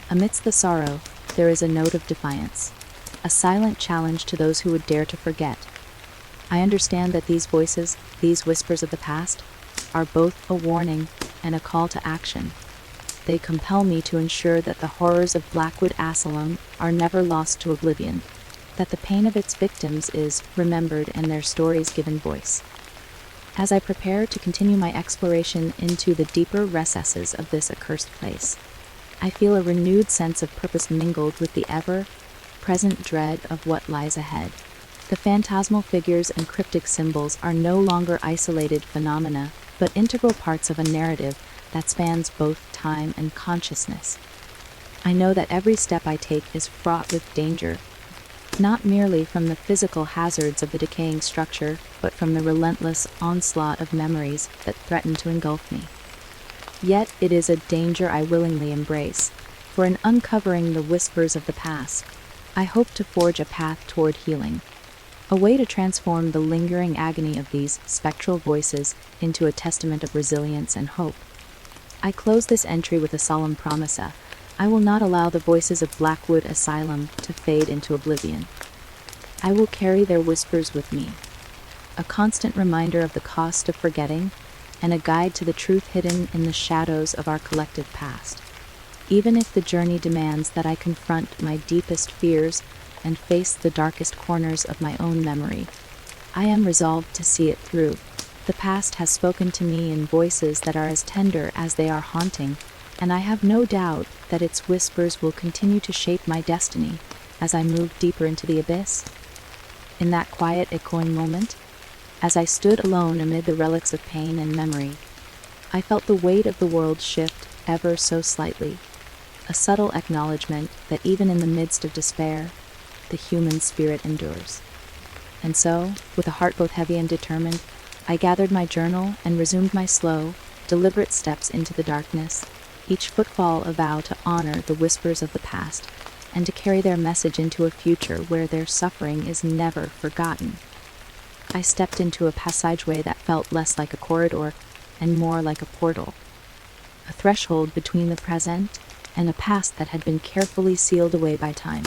A: amidst the sorrow, there is a note of defiance, a silent challenge to those who would dare to forget. I understand that these voices, these whispers of the past, are both a warning and a call to action. They compel me to ensure that the horrors of Blackwood Asylum are never lost to oblivion, that the pain of its victims is remembered and their stories given voice. As I prepare to continue my exploration into the deeper recesses of this accursed place, I feel a renewed sense of purpose mingled with the ever-present dread of what lies ahead. The phantasmal figures and cryptic symbols are no longer isolated phenomena, but integral parts of a narrative that spans both time and consciousness. I know that every step I take is fraught with danger, not merely from the physical hazards of the decaying structure, but from the relentless onslaught of memories that threaten to engulf me. Yet it is a danger I willingly embrace, for in uncovering the whispers of the past, I hope to forge a path toward healing, a way to transform the lingering agony of these spectral voices into a testament of resilience and hope. I close this entry with a solemn promise. I will not allow the voices of Blackwood Asylum to fade into oblivion. I will carry their whispers with me, a constant reminder of the cost of forgetting, and a guide to the truth hidden in the shadows of our collective past. Even if the journey demands that I confront my deepest fears and face the darkest corners of my own memory, I am resolved to see it through. The past has spoken to me in voices that are as tender as they are haunting, and I have no doubt that its whispers will continue to shape my destiny as I move deeper into the abyss. In that quiet, echoing moment, as I stood alone amid the relics of pain and memory, I felt the weight of the world shift ever so slightly, a subtle acknowledgement that even in the midst of despair, the human spirit endures. And so, with a heart both heavy and determined, I gathered my journal and resumed my slow, deliberate steps into the darkness, each footfall a vow to honor the whispers of the past and to carry their message into a future where their suffering is never forgotten. I stepped into a passageway that felt less like a corridor and more like a portal, a threshold between the present and a past that had been carefully sealed away by time.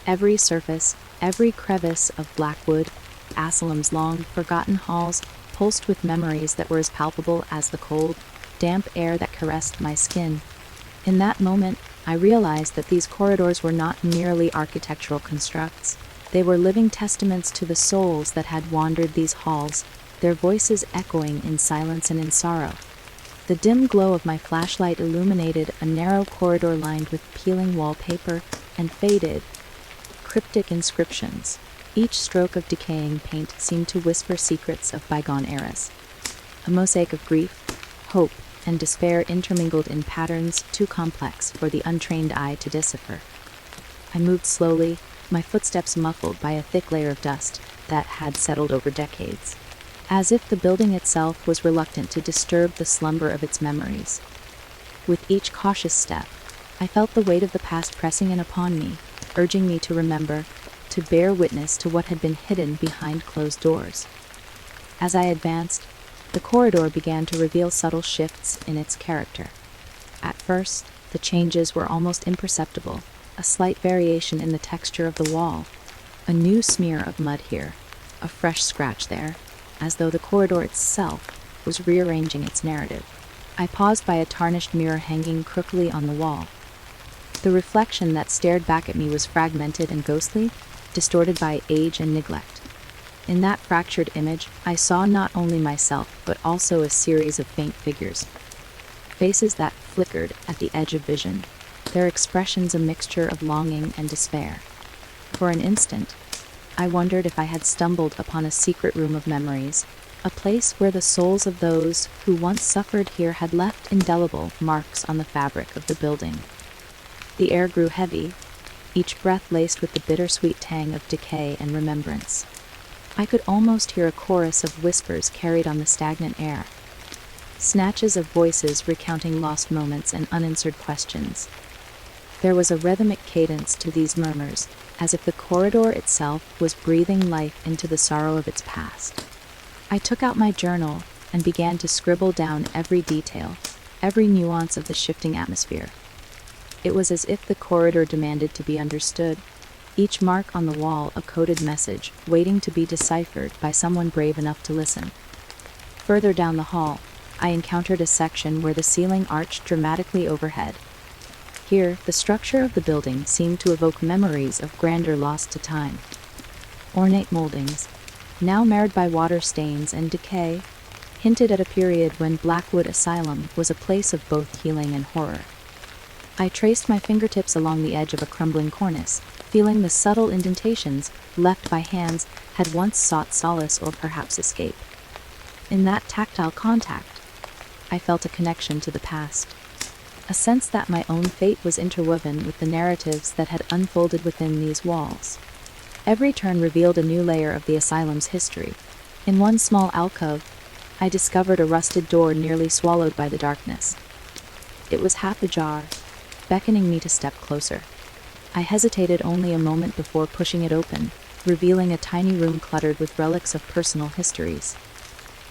A: Every surface, every crevice of Blackwood, Asylum's long-forgotten halls, pulsed with memories that were as palpable as the cold, damp air that caressed my skin. In that moment, I realized that these corridors were not merely architectural constructs. They were living testaments to the souls that had wandered these halls, their voices echoing in silence and in sorrow. The dim glow of my flashlight illuminated a narrow corridor lined with peeling wallpaper and faded, cryptic inscriptions. Each stroke of decaying paint seemed to whisper secrets of bygone eras. A mosaic of grief, hope, and despair intermingled in patterns too complex for the untrained eye to decipher. I moved slowly, my footsteps muffled by a thick layer of dust that had settled over decades, as if the building itself was reluctant to disturb the slumber of its memories. With each cautious step, I felt the weight of the past pressing in upon me, urging me to remember, to bear witness to what had been hidden behind closed doors. As I advanced, the corridor began to reveal subtle shifts in its character. At first, the changes were almost imperceptible, a slight variation in the texture of the wall, a new smear of mud here, a fresh scratch there, as though the corridor itself was rearranging its narrative. I paused by a tarnished mirror hanging crookedly on the wall. The reflection that stared back at me was fragmented and ghostly, distorted by age and neglect. In that fractured image, I saw not only myself, but also a series of faint figures. Faces that flickered at the edge of vision, their expressions a mixture of longing and despair. For an instant, I wondered if I had stumbled upon a secret room of memories, a place where the souls of those who once suffered here had left indelible marks on the fabric of the building. The air grew heavy, each breath laced with the bittersweet tang of decay and remembrance. I could almost hear a chorus of whispers carried on the stagnant air, snatches of voices recounting lost moments and unanswered questions. There was a rhythmic cadence to these murmurs, as if the corridor itself was breathing life into the sorrow of its past. I took out my journal and began to scribble down every detail, every nuance of the shifting atmosphere. It was as if the corridor demanded to be understood, each mark on the wall a coded message waiting to be deciphered by someone brave enough to listen. Further down the hall, I encountered a section where the ceiling arched dramatically overhead. Here, the structure of the building seemed to evoke memories of grandeur lost to time. Ornate moldings, now marred by water stains and decay, hinted at a period when Blackwood Asylum was a place of both healing and horror. I traced my fingertips along the edge of a crumbling cornice, feeling the subtle indentations left by hands had once sought solace or perhaps escape. In that tactile contact, I felt a connection to the past, a sense that my own fate was interwoven with the narratives that had unfolded within these walls. Every turn revealed a new layer of the asylum's history. In one small alcove, I discovered a rusted door nearly swallowed by the darkness. It was half ajar, beckoning me to step closer. I hesitated only a moment before pushing it open, revealing a tiny room cluttered with relics of personal histories.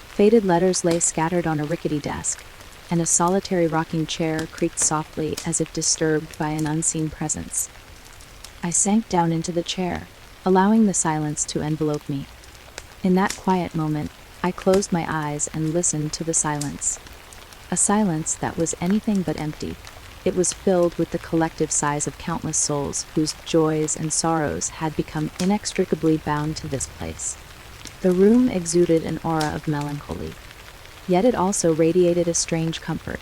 A: Faded letters lay scattered on a rickety desk, and a solitary rocking chair creaked softly as if disturbed by an unseen presence. I sank down into the chair, allowing the silence to envelope me. In that quiet moment, I closed my eyes and listened to the silence. A silence that was anything but empty, It was filled with the collective sighs of countless souls whose joys and sorrows had become inextricably bound to this place. The room exuded an aura of melancholy, yet it also radiated a strange comfort,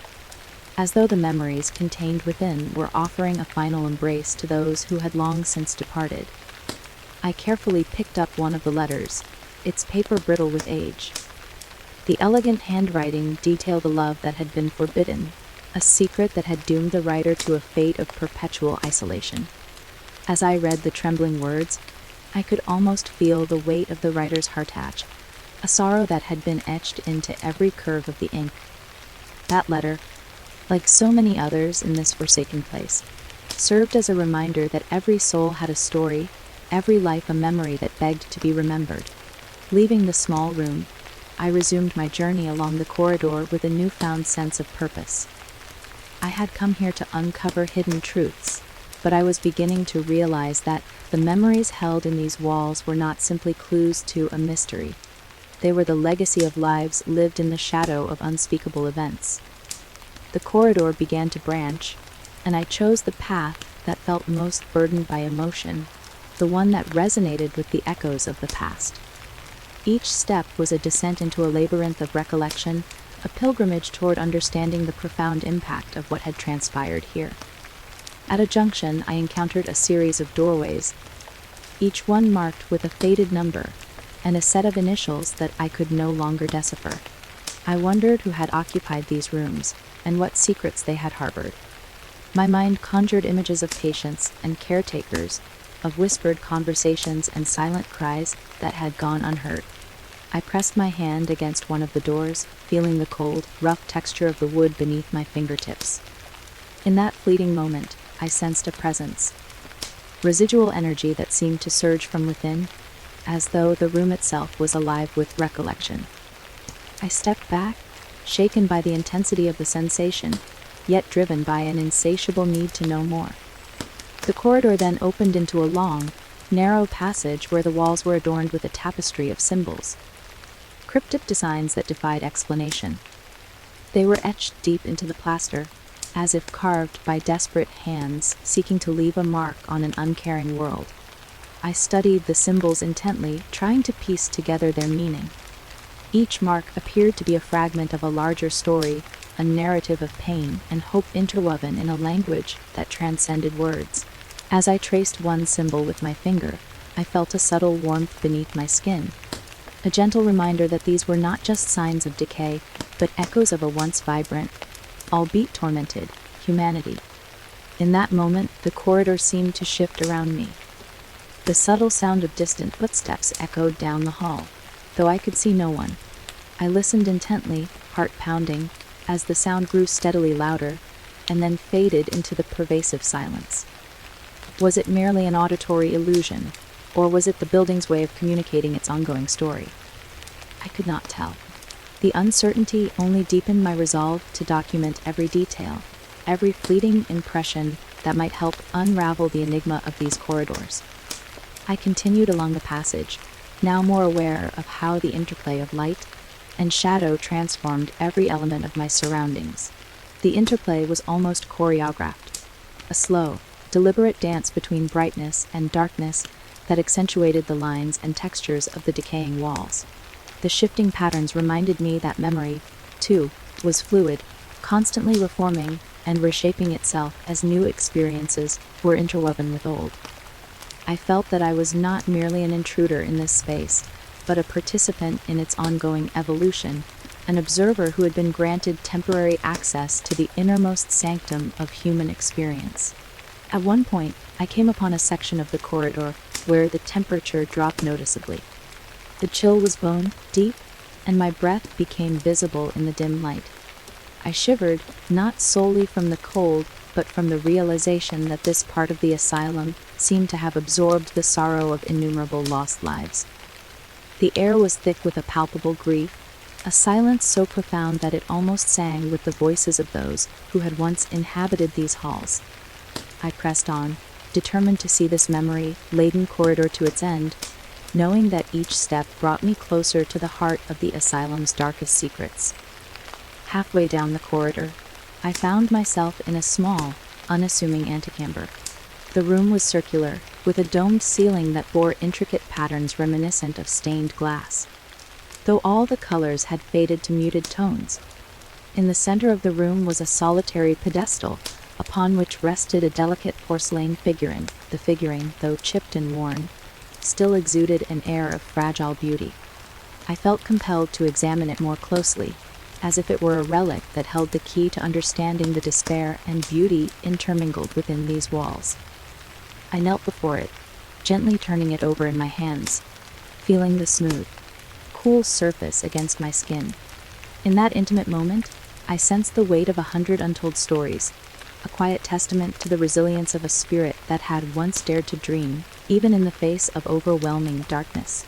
A: as though the memories contained within were offering a final embrace to those who had long since departed. I carefully picked up one of the letters, its paper brittle with age. The elegant handwriting detailed a love that had been forbidden, a secret that had doomed the writer to a fate of perpetual isolation. As I read the trembling words, I could almost feel the weight of the writer's heart-hatch, a sorrow that had been etched into every curve of the ink. That letter, like so many others in this forsaken place, served as a reminder that every soul had a story, every life a memory that begged to be remembered. Leaving the small room, I resumed my journey along the corridor with a newfound sense of purpose. I had come here to uncover hidden truths, but I was beginning to realize that the memories held in these walls were not simply clues to a mystery. They were the legacy of lives lived in the shadow of unspeakable events. The corridor began to branch, and I chose the path that felt most burdened by emotion, the one that resonated with the echoes of the past. Each step was a descent into a labyrinth of recollection, a pilgrimage toward understanding the profound impact of what had transpired here. At a junction, I encountered a series of doorways, each one marked with a faded number and a set of initials that I could no longer decipher. I wondered who had occupied these rooms and what secrets they had harbored. My mind conjured images of patients and caretakers, of whispered conversations and silent cries that had gone unheard. I pressed my hand against one of the doors, feeling the cold, rough texture of the wood beneath my fingertips. In that fleeting moment, I sensed a presence, residual energy that seemed to surge from within, as though the room itself was alive with recollection. I stepped back, shaken by the intensity of the sensation, yet driven by an insatiable need to know more. The corridor then opened into a long, narrow passage where the walls were adorned with a tapestry of symbols, cryptic designs that defied explanation. They were etched deep into the plaster, as if carved by desperate hands seeking to leave a mark on an uncaring world. I studied the symbols intently, trying to piece together their meaning. Each mark appeared to be a fragment of a larger story, a narrative of pain and hope interwoven in a language that transcended words. As I traced one symbol with my finger, I felt a subtle warmth beneath my skin, a gentle reminder that these were not just signs of decay, but echoes of a once vibrant, albeit tormented, humanity. In that moment, the corridor seemed to shift around me. The subtle sound of distant footsteps echoed down the hall, though I could see no one. I listened intently, heart pounding, as the sound grew steadily louder, and then faded into the pervasive silence. Was it merely an auditory illusion, or was it the building's way of communicating its ongoing story? I could not tell. The uncertainty only deepened my resolve to document every detail, every fleeting impression that might help unravel the enigma of these corridors. I continued along the passage, now more aware of how the interplay of light and shadow transformed every element of my surroundings. The interplay was almost choreographed, a slow, deliberate dance between brightness and darkness that accentuated the lines and textures of the decaying walls. The shifting patterns reminded me that memory, too, was fluid, constantly reforming and reshaping itself as new experiences were interwoven with old. I felt that I was not merely an intruder in this space, but a participant in its ongoing evolution, an observer who had been granted temporary access to the innermost sanctum of human experience. At one point, I came upon a section of the corridor where the temperature dropped noticeably. The chill was bone deep, and my breath became visible in the dim light. I shivered, not solely from the cold, but from the realization that this part of the asylum seemed to have absorbed the sorrow of innumerable lost lives. The air was thick with a palpable grief, a silence so profound that it almost sang with the voices of those who had once inhabited these halls. I pressed on, determined to see this memory-laden corridor to its end, knowing that each step brought me closer to the heart of the asylum's darkest secrets. Halfway down the corridor, I found myself in a small, unassuming antechamber. The room was circular, with a domed ceiling that bore intricate patterns reminiscent of stained glass, though all the colors had faded to muted tones. In the center of the room was a solitary pedestal, upon which rested a delicate porcelain figurine. The figurine, though chipped and worn, still exuded an air of fragile beauty. I felt compelled to examine it more closely, as if it were a relic that held the key to understanding the despair and beauty intermingled within these walls. I knelt before it, gently turning it over in my hands, feeling the smooth, cool surface against my skin. In that intimate moment, I sensed the weight of 100 untold stories, a quiet testament to the resilience of a spirit that had once dared to dream, even in the face of overwhelming darkness.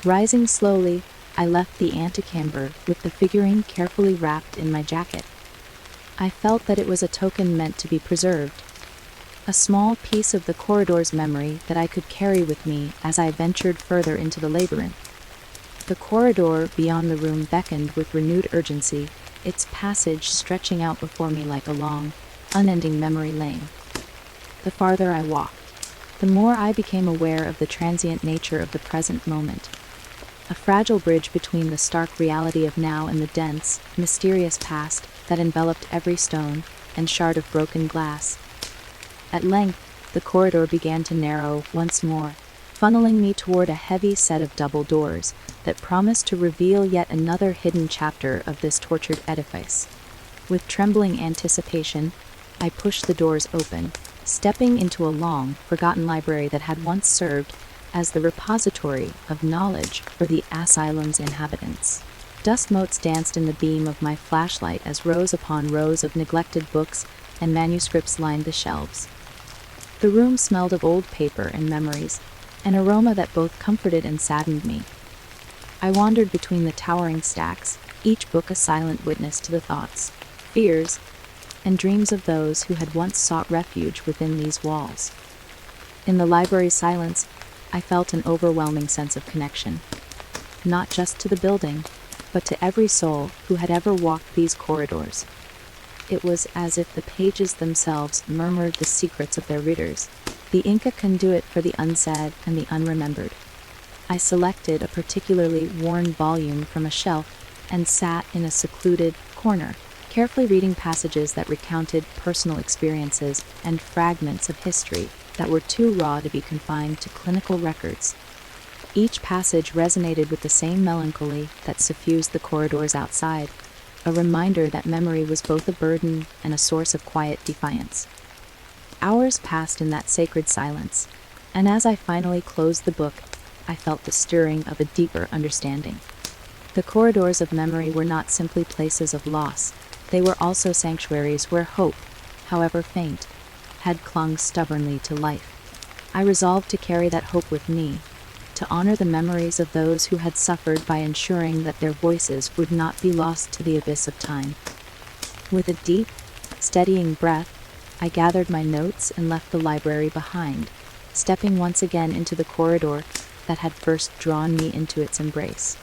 A: Rising slowly, I left the antechamber with the figurine carefully wrapped in my jacket. I felt that it was a token meant to be preserved, a small piece of the corridor's memory that I could carry with me as I ventured further into the labyrinth. The corridor beyond the room beckoned with renewed urgency, its passage stretching out before me like a long, unending memory lane. The farther I walked, the more I became aware of the transient nature of the present moment, a fragile bridge between the stark reality of now and the dense, mysterious past that enveloped every stone and shard of broken glass. At length, the corridor began to narrow once more, funneling me toward a heavy set of double doors that promised to reveal yet another hidden chapter of this tortured edifice. With trembling anticipation, I pushed the doors open, stepping into a long, forgotten library that had once served as the repository of knowledge for the asylum's inhabitants. Dust motes danced in the beam of my flashlight as rows upon rows of neglected books and manuscripts lined the shelves. The room smelled of old paper and memories, an aroma that both comforted and saddened me. I wandered between the towering stacks, each book a silent witness to the thoughts, fears, and dreams of those who had once sought refuge within these walls. In the library's silence, I felt an overwhelming sense of connection, not just to the building, but to every soul who had ever walked these corridors. It was as if the pages themselves murmured the secrets of their readers, the Inca conduit for the unsaid and the unremembered. I selected a particularly worn volume from a shelf and sat in a secluded corner, carefully reading passages that recounted personal experiences and fragments of history that were too raw to be confined to clinical records. Each passage resonated with the same melancholy that suffused the corridors outside, a reminder that memory was both a burden and a source of quiet defiance. Hours passed in that sacred silence, and as I finally closed the book, I felt the stirring of a deeper understanding. The corridors of memory were not simply places of loss, they were also sanctuaries where hope, however faint, had clung stubbornly to life. I resolved to carry that hope with me, to honor the memories of those who had suffered by ensuring that their voices would not be lost to the abyss of time. With a deep, steadying breath, I gathered my notes and left the library behind, stepping once again into the corridor that had first drawn me into its embrace.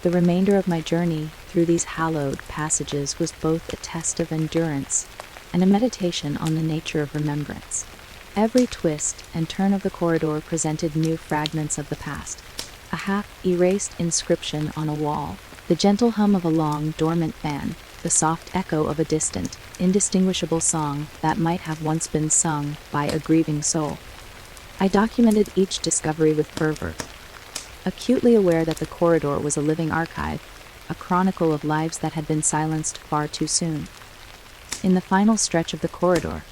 A: The remainder of my journey through these hallowed passages was both a test of endurance and a meditation on the nature of remembrance. Every twist and turn of the corridor presented new fragments of the past, a half-erased inscription on a wall, the gentle hum of a long, dormant fan, the soft echo of a distant, indistinguishable song that might have once been sung by a grieving soul. I documented each discovery with fervor, acutely aware that the corridor was a living archive, a chronicle of lives that had been silenced far too soon. In the final stretch of the corridor,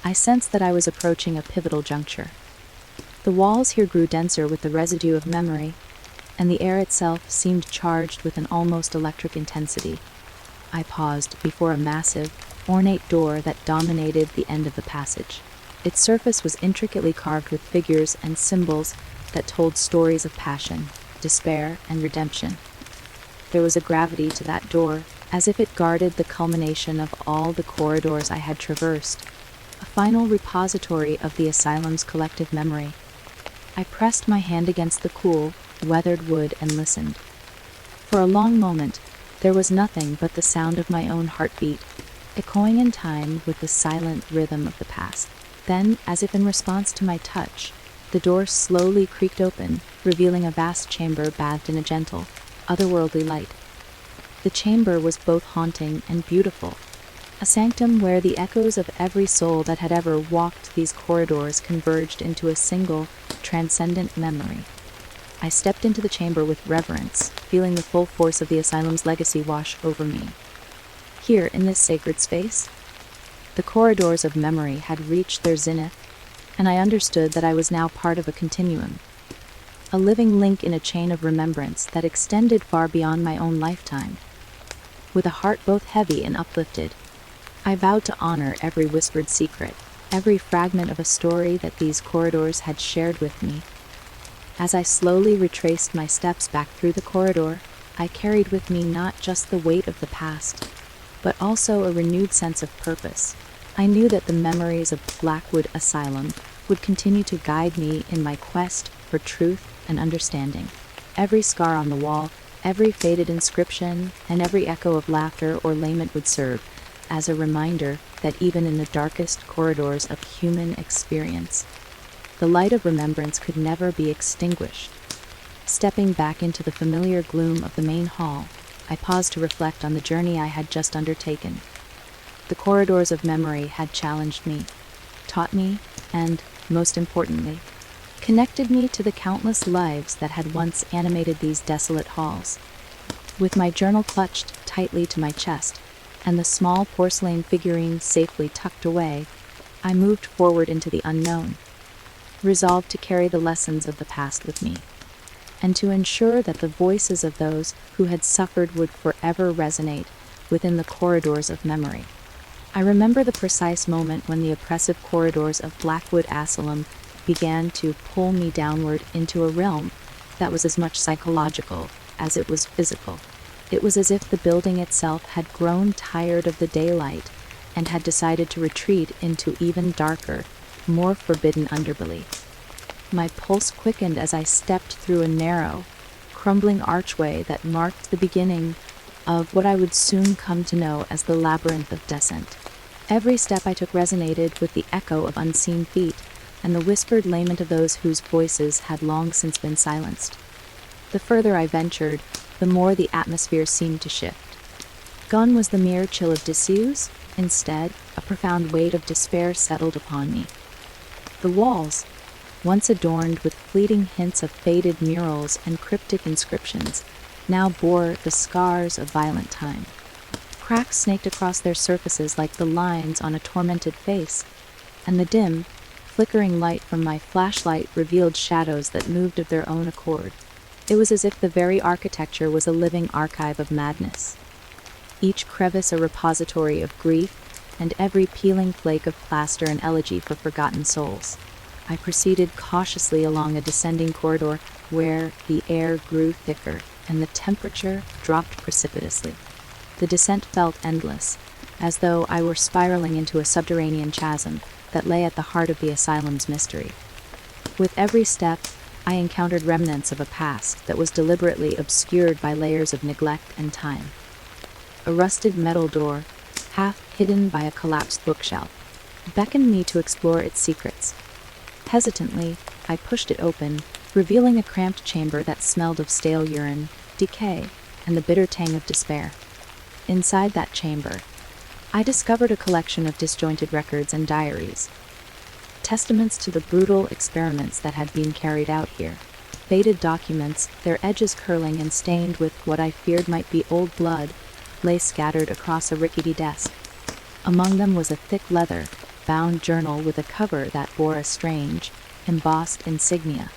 A: I sensed that I was approaching a pivotal juncture. The walls here grew denser with the residue of memory, and the air itself seemed charged with an almost electric intensity. I paused before a massive, ornate door that dominated the end of the passage. Its surface was intricately carved with figures and symbols that told stories of passion, despair, and redemption. There was a gravity to that door, as if it guarded the culmination of all the corridors I had traversed, a final repository of the asylum's collective memory. I pressed my hand against the cool, weathered wood and listened. For a long moment, there was nothing but the sound of my own heartbeat, echoing in time with the silent rhythm of the past. Then, as if in response to my touch, the door slowly creaked open, revealing a vast chamber bathed in a gentle, otherworldly light. The chamber was both haunting and beautiful, a sanctum where the echoes of every soul that had ever walked these corridors converged into a single, transcendent memory. I stepped into the chamber with reverence, feeling the full force of the asylum's legacy wash over me. Here, in this sacred space, the corridors of memory had reached their zenith, and I understood that I was now part of a continuum, a living link in a chain of remembrance that extended far beyond my own lifetime. With a heart both heavy and uplifted, I vowed to honor every whispered secret, every fragment of a story that these corridors had shared with me. As I slowly retraced my steps back through the corridor, I carried with me not just the weight of the past, but also a renewed sense of purpose. I knew that the memories of Blackwood Asylum would continue to guide me in my quest for truth and understanding. Every scar on the wall, every faded inscription, and every echo of laughter or lament would serve as a reminder that even in the darkest corridors of human experience, the light of remembrance could never be extinguished. Stepping back into the familiar gloom of the main hall, I paused to reflect on the journey I had just undertaken. The corridors of memory had challenged me, taught me, and, most importantly, connected me to the countless lives that had once animated these desolate halls. With my journal clutched tightly to my chest, and the small porcelain figurine safely tucked away, I moved forward into the unknown, resolved to carry the lessons of the past with me, and to ensure that the voices of those who had suffered would forever resonate within the corridors of memory. I remember the precise moment when the oppressive corridors of Blackwood Asylum began to pull me downward into a realm that was as much psychological as it was physical. It was as if the building itself had grown tired of the daylight and had decided to retreat into even darker, more forbidden underbelly. My pulse quickened as I stepped through a narrow, crumbling archway that marked the beginning of what I would soon come to know as the labyrinth of descent. Every step I took resonated with the echo of unseen feet and the whispered lament of those whose voices had long since been silenced. The further I ventured, the more the atmosphere seemed to shift. Gone was the mere chill of disuse. Instead, a profound weight of despair settled upon me. The walls, once adorned with fleeting hints of faded murals and cryptic inscriptions, now bore the scars of violent time. Cracks snaked across their surfaces like the lines on a tormented face, and the dim, flickering light from my flashlight revealed shadows that moved of their own accord. It was as if the very architecture was a living archive of madness, each crevice a repository of grief, and every peeling flake of plaster an elegy for forgotten souls. I proceeded cautiously along a descending corridor where the air grew thicker and the temperature dropped precipitously. The descent felt endless, as though I were spiraling into a subterranean chasm that lay at the heart of the asylum's mystery. With every step, I encountered remnants of a past that was deliberately obscured by layers of neglect and time. A rusted metal door, half hidden by a collapsed bookshelf, beckoned me to explore its secrets. Hesitantly, I pushed it open, revealing a cramped chamber that smelled of stale urine, decay, and the bitter tang of despair. Inside that chamber, I discovered a collection of disjointed records and diaries, testaments to the brutal experiments that had been carried out here. Faded documents, their edges curling and stained with what I feared might be old blood, lay scattered across a rickety desk. Among them was a thick leather-bound journal with a cover that bore a strange, embossed insignia.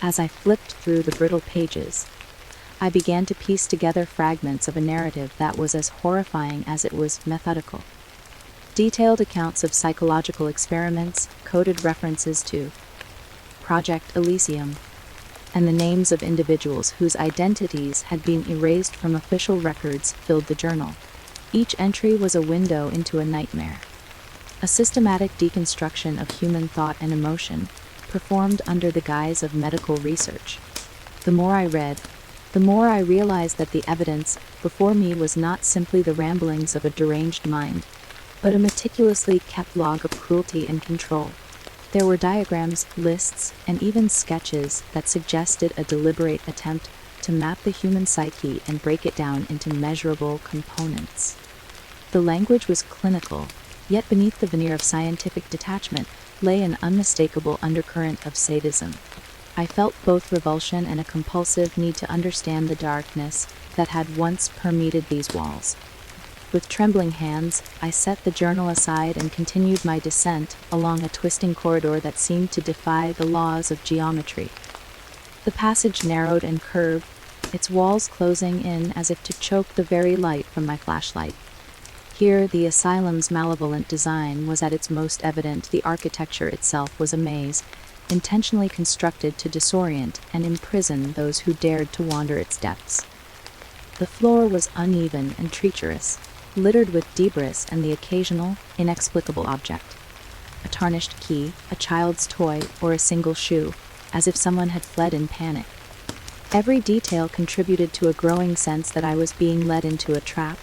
A: As I flipped through the brittle pages, I began to piece together fragments of a narrative that was as horrifying as it was methodical. Detailed accounts of psychological experiments, coded references to Project Elysium, and the names of individuals whose identities had been erased from official records filled the journal. Each entry was a window into a nightmare, a systematic deconstruction of human thought and emotion, performed under the guise of medical research. The more I read, the more I realized that the evidence before me was not simply the ramblings of a deranged mind, but a meticulously kept log of cruelty and control. There were diagrams, lists, and even sketches that suggested a deliberate attempt to map the human psyche and break it down into measurable components. The language was clinical, yet beneath the veneer of scientific detachment lay an unmistakable undercurrent of sadism. I felt both revulsion and a compulsive need to understand the darkness that had once permeated these walls. With trembling hands, I set the journal aside and continued my descent along a twisting corridor that seemed to defy the laws of geometry. The passage narrowed and curved, its walls closing in as if to choke the very light from my flashlight. Here, the asylum's malevolent design was at its most evident. The architecture itself was a maze, intentionally constructed to disorient and imprison those who dared to wander its depths. The floor was uneven and treacherous, littered with debris and the occasional, inexplicable object. A tarnished key, a child's toy, or a single shoe, as if someone had fled in panic. Every detail contributed to a growing sense that I was being led into a trap,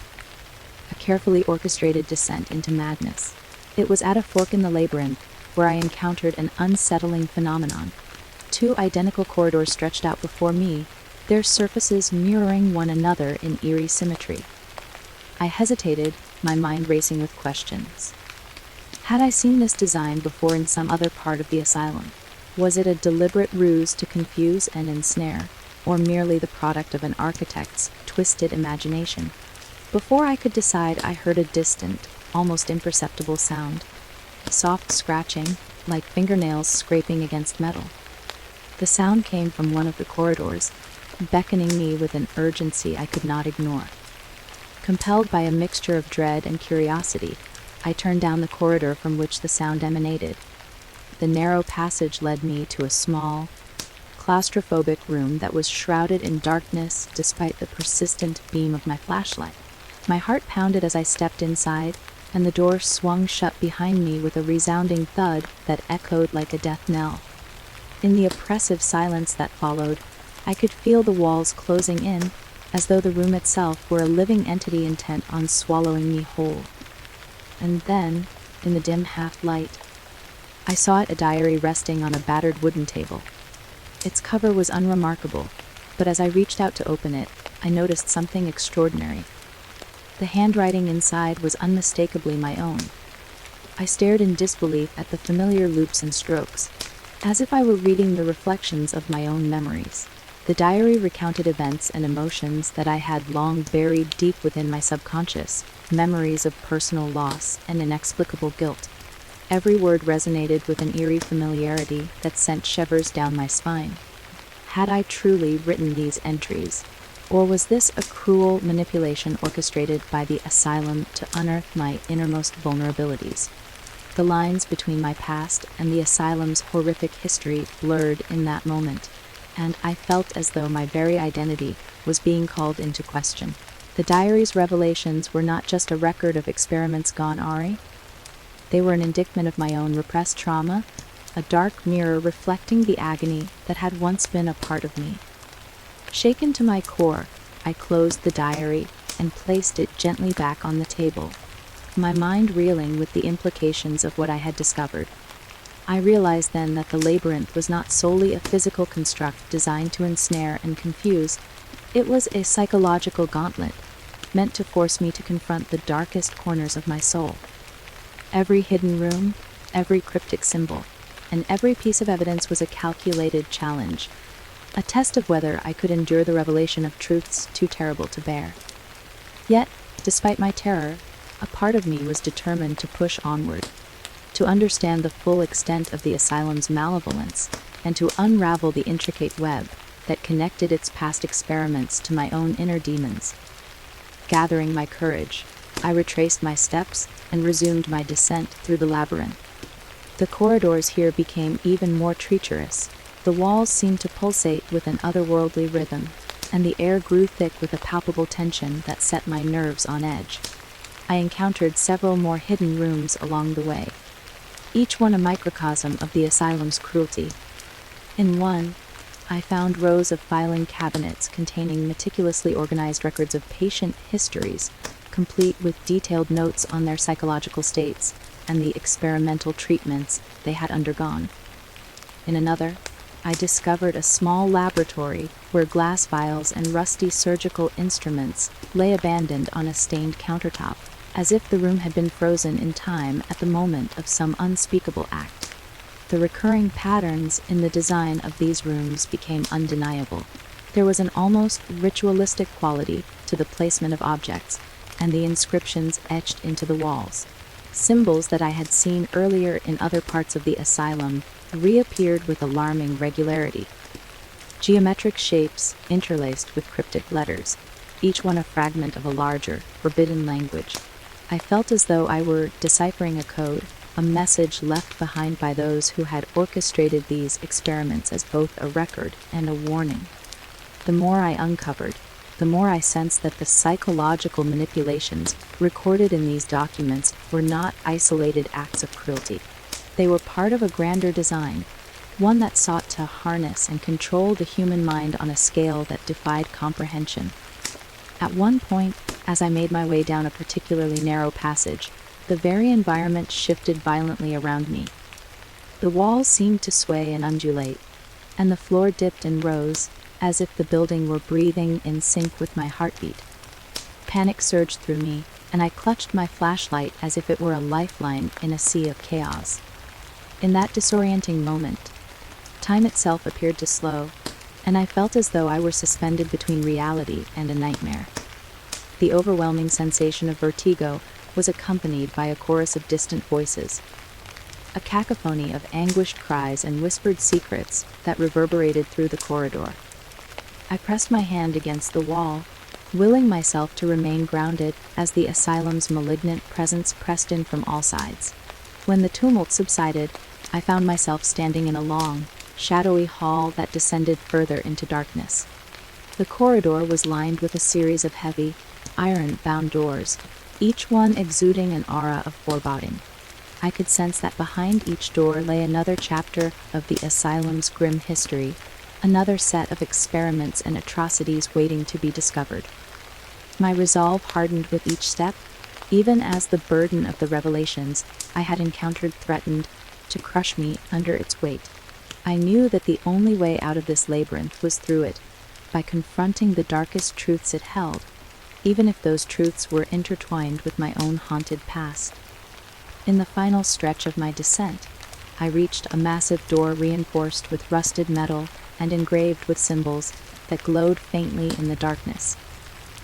A: a carefully orchestrated descent into madness. It was at a fork in the labyrinth where I encountered an unsettling phenomenon. Two identical corridors stretched out before me, their surfaces mirroring one another in eerie symmetry. I hesitated, my mind racing with questions. Had I seen this design before in some other part of the asylum? Was it a deliberate ruse to confuse and ensnare, or merely the product of an architect's twisted imagination? Before I could decide, I heard a distant, almost imperceptible sound. Soft scratching, like fingernails scraping against metal. The sound came from one of the corridors, beckoning me with an urgency I could not ignore. Compelled by a mixture of dread and curiosity, I turned down the corridor from which the sound emanated. The narrow passage led me to a small, claustrophobic room that was shrouded in darkness despite the persistent beam of my flashlight. My heart pounded as I stepped inside, and the door swung shut behind me with a resounding thud that echoed like a death knell. In the oppressive silence that followed, I could feel the walls closing in, as though the room itself were a living entity intent on swallowing me whole. And then, in the dim half-light, I saw a diary resting on a battered wooden table. Its cover was unremarkable, but as I reached out to open it, I noticed something extraordinary. The handwriting inside was unmistakably my own. I stared in disbelief at the familiar loops and strokes, as if I were reading the reflections of my own memories. The diary recounted events and emotions that I had long buried deep within my subconscious, memories of personal loss and inexplicable guilt. Every word resonated with an eerie familiarity that sent shivers down my spine. Had I truly written these entries? Or was this a cruel manipulation orchestrated by the asylum to unearth my innermost vulnerabilities? The lines between my past and the asylum's horrific history blurred in that moment, and I felt as though my very identity was being called into question. The diary's revelations were not just a record of experiments gone awry. They were an indictment of my own repressed trauma, a dark mirror reflecting the agony that had once been a part of me. Shaken to my core, I closed the diary and placed it gently back on the table, my mind reeling with the implications of what I had discovered. I realized then that the labyrinth was not solely a physical construct designed to ensnare and confuse. It was a psychological gauntlet, meant to force me to confront the darkest corners of my soul. Every hidden room, every cryptic symbol, and every piece of evidence was a calculated challenge, a test of whether I could endure the revelation of truths too terrible to bear. Yet, despite my terror, a part of me was determined to push onward, to understand the full extent of the asylum's malevolence, and to unravel the intricate web that connected its past experiments to my own inner demons. Gathering my courage, I retraced my steps and resumed my descent through the labyrinth. The corridors here became even more treacherous. The walls seemed to pulsate with an otherworldly rhythm, and the air grew thick with a palpable tension that set my nerves on edge. I encountered several more hidden rooms along the way, each one a microcosm of the asylum's cruelty. In one, I found rows of filing cabinets containing meticulously organized records of patient histories, complete with detailed notes on their psychological states and the experimental treatments they had undergone. In another, I discovered a small laboratory where glass vials and rusty surgical instruments lay abandoned on a stained countertop, as if the room had been frozen in time at the moment of some unspeakable act. The recurring patterns in the design of these rooms became undeniable. There was an almost ritualistic quality to the placement of objects and the inscriptions etched into the walls. Symbols that I had seen earlier in other parts of the asylum reappeared with alarming regularity. Geometric shapes interlaced with cryptic letters, each one a fragment of a larger, forbidden language. I felt as though I were deciphering a code, a message left behind by those who had orchestrated these experiments as both a record and a warning. The more I uncovered, the more I sensed that the psychological manipulations recorded in these documents were not isolated acts of cruelty. They were part of a grander design, one that sought to harness and control the human mind on a scale that defied comprehension. At one point, as I made my way down a particularly narrow passage, the very environment shifted violently around me. The walls seemed to sway and undulate, and the floor dipped and rose, as if the building were breathing in sync with my heartbeat. Panic surged through me, and I clutched my flashlight as if it were a lifeline in a sea of chaos. In that disorienting moment, time itself appeared to slow, and I felt as though I were suspended between reality and a nightmare. The overwhelming sensation of vertigo was accompanied by a chorus of distant voices, a cacophony of anguished cries and whispered secrets that reverberated through the corridor. I pressed my hand against the wall, willing myself to remain grounded as the asylum's malignant presence pressed in from all sides. When the tumult subsided, I found myself standing in a long, shadowy hall that descended further into darkness. The corridor was lined with a series of heavy, iron-bound doors, each one exuding an aura of foreboding. I could sense that behind each door lay another chapter of the asylum's grim history, another set of experiments and atrocities waiting to be discovered. My resolve hardened with each step, even as the burden of the revelations I had encountered threatened to crush me under its weight. I knew that the only way out of this labyrinth was through it, by confronting the darkest truths it held, even if those truths were intertwined with my own haunted past. In the final stretch of my descent, I reached a massive door reinforced with rusted metal and engraved with symbols that glowed faintly in the darkness.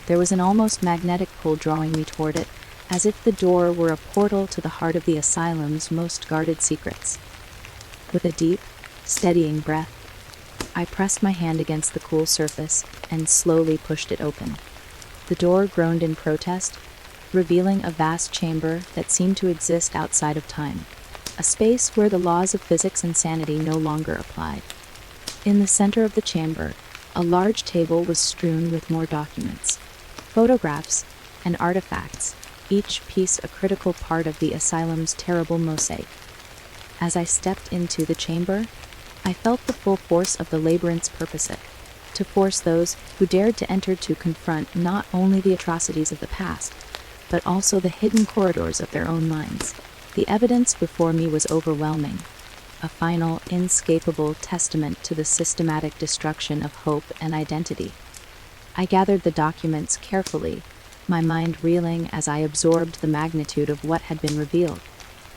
A: There was an almost magnetic pull drawing me toward it, as if the door were a portal to the heart of the asylum's most guarded secrets. With a deep, steadying breath, I pressed my hand against the cool surface and slowly pushed it open. The door groaned in protest, revealing a vast chamber that seemed to exist outside of time, a space where the laws of physics and sanity no longer applied. In the center of the chamber, a large table was strewn with more documents, photographs, and artifacts, each piece a critical part of the asylum's terrible mosaic. As I stepped into the chamber, I felt the full force of the labyrinth's purpose, to force those who dared to enter to confront not only the atrocities of the past, but also the hidden corridors of their own minds. The evidence before me was overwhelming, a final, inescapable testament to the systematic destruction of hope and identity. I gathered the documents carefully, my mind reeling as I absorbed the magnitude of what had been revealed.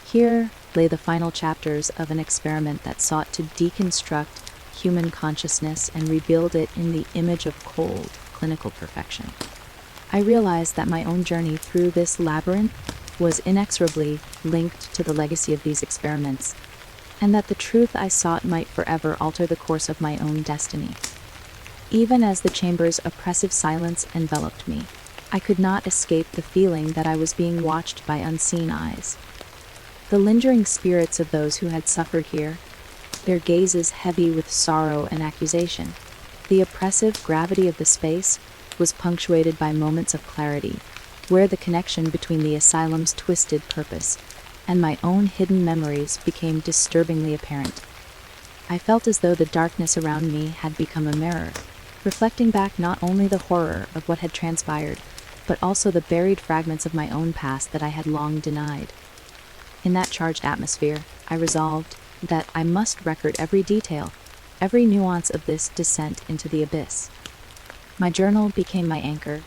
A: Here lay the final chapters of an experiment that sought to deconstruct human consciousness and rebuild it in the image of cold, clinical perfection. I realized that my own journey through this labyrinth was inexorably linked to the legacy of these experiments, and that the truth I sought might forever alter the course of my own destiny. Even as the chamber's oppressive silence enveloped me, I could not escape the feeling that I was being watched by unseen eyes. The lingering spirits of those who had suffered here, their gazes heavy with sorrow and accusation. The oppressive gravity of the space was punctuated by moments of clarity, where the connection between the asylum's twisted purpose and my own hidden memories became disturbingly apparent. I felt as though the darkness around me had become a mirror, reflecting back not only the horror of what had transpired, but also the buried fragments of my own past that I had long denied. In that charged atmosphere, I resolved that I must record every detail, every nuance of this descent into the abyss. My journal became my anchor,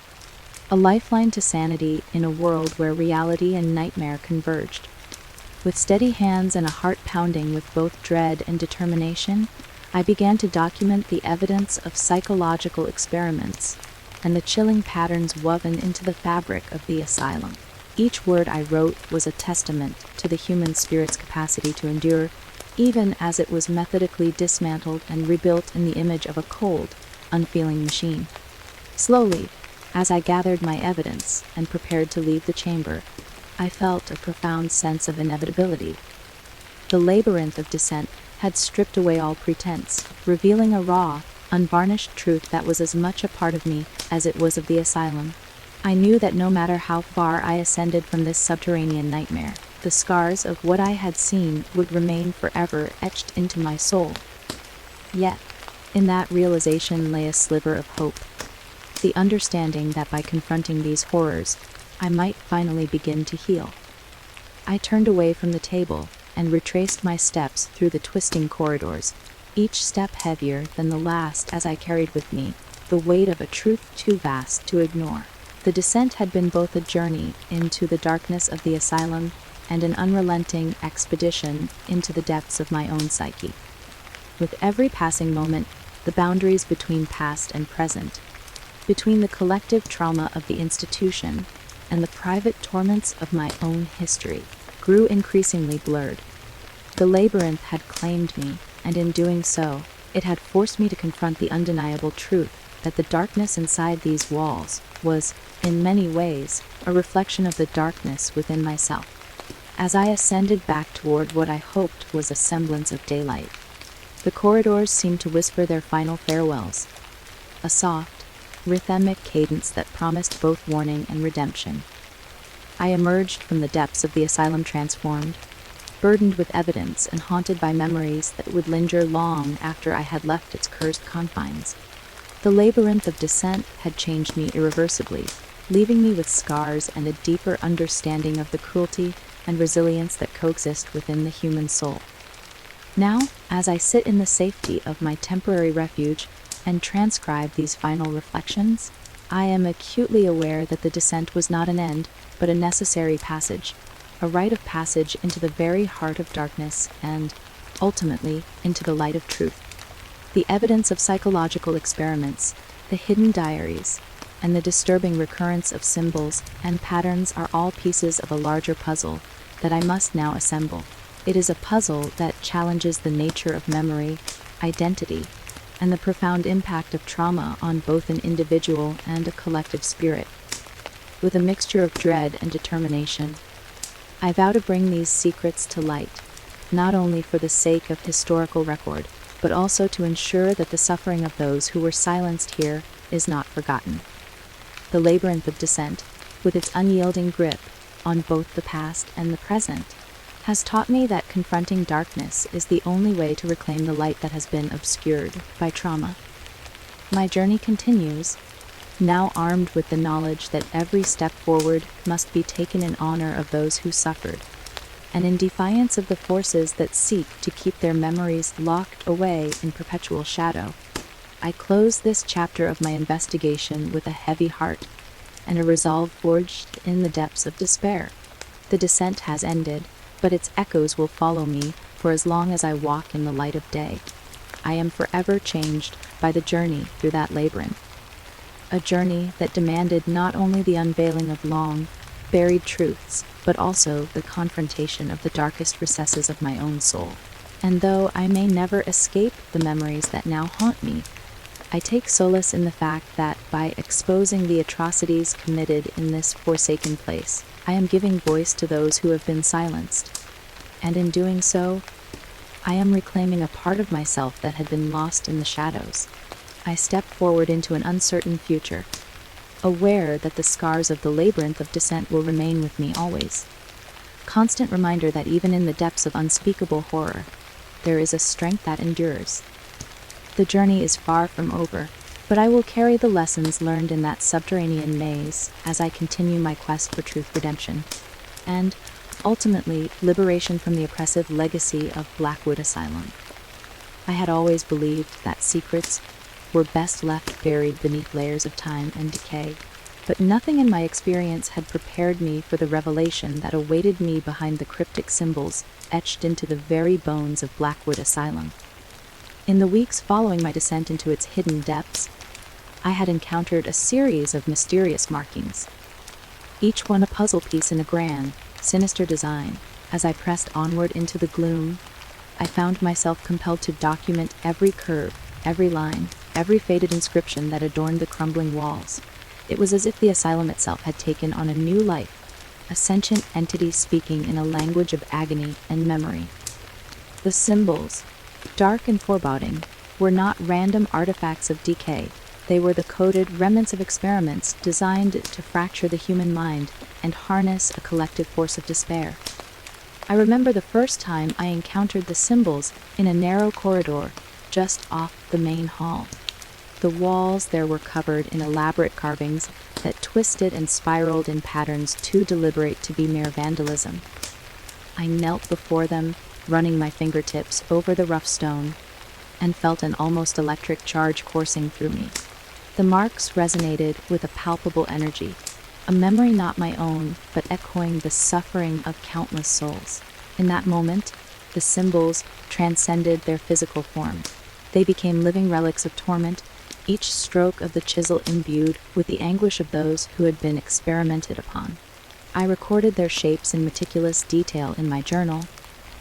A: a lifeline to sanity in a world where reality and nightmare converged. With steady hands and a heart pounding with both dread and determination, I began to document the evidence of psychological experiments and the chilling patterns woven into the fabric of the asylum. Each word I wrote was a testament to the human spirit's capacity to endure, even as it was methodically dismantled and rebuilt in the image of a cold, unfeeling machine. Slowly, as I gathered my evidence and prepared to leave the chamber, I felt a profound sense of inevitability. The labyrinth of dissent had stripped away all pretense, revealing a raw, unvarnished truth that was as much a part of me as it was of the asylum. I knew that no matter how far I ascended from this subterranean nightmare, the scars of what I had seen would remain forever etched into my soul. Yet, in that realization lay a sliver of hope, the understanding that by confronting these horrors, I might finally begin to heal. I turned away from the table and retraced my steps through the twisting corridors, each step heavier than the last as I carried with me the weight of a truth too vast to ignore. The descent had been both a journey into the darkness of the asylum and an unrelenting expedition into the depths of my own psyche. With every passing moment, the boundaries between past and present, between the collective trauma of the institution and the private torments of my own history, grew increasingly blurred. The labyrinth had claimed me, and in doing so, it had forced me to confront the undeniable truth that the darkness inside these walls was, in many ways, a reflection of the darkness within myself. As I ascended back toward what I hoped was a semblance of daylight, the corridors seemed to whisper their final farewells, a soft, rhythmic cadence that promised both warning and redemption. I emerged from the depths of the asylum transformed, burdened with evidence and haunted by memories that would linger long after I had left its cursed confines. The labyrinth of dissent had changed me irreversibly, leaving me with scars and a deeper understanding of the cruelty and resilience that coexist within the human soul. Now, as I sit in the safety of my temporary refuge and transcribe these final reflections, I am acutely aware that the descent was not an end, but a necessary passage, a rite of passage into the very heart of darkness and, ultimately, into the light of truth. The evidence of psychological experiments, the hidden diaries, and the disturbing recurrence of symbols and patterns are all pieces of a larger puzzle that I must now assemble. It is a puzzle that challenges the nature of memory, identity, and the profound impact of trauma on both an individual and a collective spirit. With a mixture of dread and determination, I vow to bring these secrets to light, not only for the sake of historical record, but also to ensure that the suffering of those who were silenced here is not forgotten. The labyrinth of dissent, with its unyielding grip on both the past and the present, has taught me that confronting darkness is the only way to reclaim the light that has been obscured by trauma. My journey continues, now armed with the knowledge that every step forward must be taken in honor of those who suffered, and in defiance of the forces that seek to keep their memories locked away in perpetual shadow. I close this chapter of my investigation with a heavy heart and a resolve forged in the depths of despair. The descent has ended, but its echoes will follow me for as long as I walk in the light of day. I am forever changed by the journey through that labyrinth, a journey that demanded not only the unveiling of long, buried truths, but also the confrontation of the darkest recesses of my own soul. And though I may never escape the memories that now haunt me, I take solace in the fact that by exposing the atrocities committed in this forsaken place, I am giving voice to those who have been silenced. And in doing so, I am reclaiming a part of myself that had been lost in the shadows. I step forward into an uncertain future, aware that the scars of the labyrinth of dissent will remain with me always. Constant reminder that even in the depths of unspeakable horror, there is a strength that endures. The journey is far from over, but I will carry the lessons learned in that subterranean maze as I continue my quest for truth redemption, and, ultimately, liberation from the oppressive legacy of Blackwood Asylum. I had always believed that secrets were best left buried beneath layers of time and decay, but nothing in my experience had prepared me for the revelation that awaited me behind the cryptic symbols etched into the very bones of Blackwood Asylum. In the weeks following my descent into its hidden depths, I had encountered a series of mysterious markings, each one a puzzle piece in a grand, sinister design. As I pressed onward into the gloom, I found myself compelled to document every curve, every line, every faded inscription that adorned the crumbling walls. It was as if the asylum itself had taken on a new life, a sentient entity speaking in a language of agony and memory. The symbols, dark and foreboding, were not random artifacts of decay. They were the coded remnants of experiments designed to fracture the human mind and harness a collective force of despair. I remember the first time I encountered the symbols in a narrow corridor just off the main hall. The walls there were covered in elaborate carvings that twisted and spiraled in patterns too deliberate to be mere vandalism. I knelt before them, running my fingertips over the rough stone, and felt an almost electric charge coursing through me. The marks resonated with a palpable energy, a memory not my own, but echoing the suffering of countless souls. In that moment, the symbols transcended their physical form. They became living relics of torment, each stroke of the chisel imbued with the anguish of those who had been experimented upon. I recorded their shapes in meticulous detail in my journal,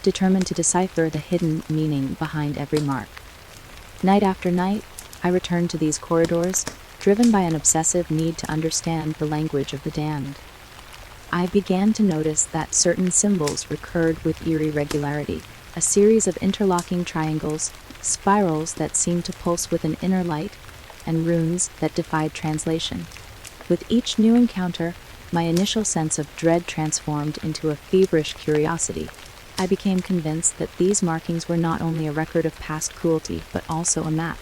A: determined to decipher the hidden meaning behind every mark. Night after night, I returned to these corridors, driven by an obsessive need to understand the language of the damned. I began to notice that certain symbols recurred with eerie regularity, a series of interlocking triangles, spirals that seemed to pulse with an inner light, and runes that defied translation. With each new encounter, my initial sense of dread transformed into a feverish curiosity. I became convinced that these markings were not only a record of past cruelty, but also a map,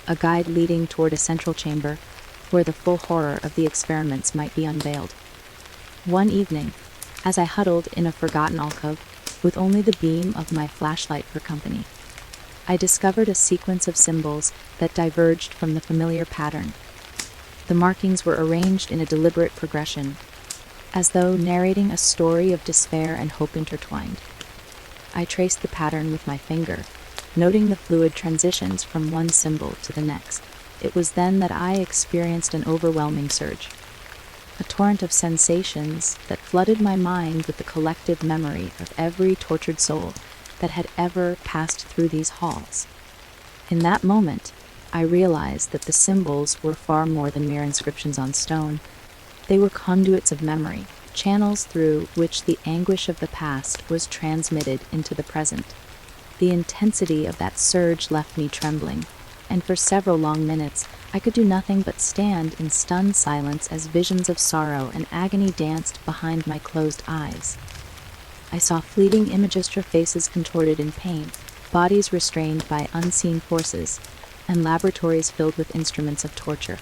A: a guide leading toward a central chamber where the full horror of the experiments might be unveiled. One evening, as I huddled in a forgotten alcove with only the beam of my flashlight for company, I discovered a sequence of symbols that diverged from the familiar pattern. The markings were arranged in a deliberate progression, as though narrating a story of despair and hope intertwined. I traced the pattern with my finger, noting the fluid transitions from one symbol to the next. It was then that I experienced an overwhelming surge, a torrent of sensations that flooded my mind with the collective memory of every tortured soul that had ever passed through these halls. In that moment, I realized that the symbols were far more than mere inscriptions on stone. They were conduits of memory, channels through which the anguish of the past was transmitted into the present. The intensity of that surge left me trembling, and for several long minutes I could do nothing but stand in stunned silence as visions of sorrow and agony danced behind my closed eyes. I saw fleeting images of faces contorted in pain, bodies restrained by unseen forces, and laboratories filled with instruments of torture.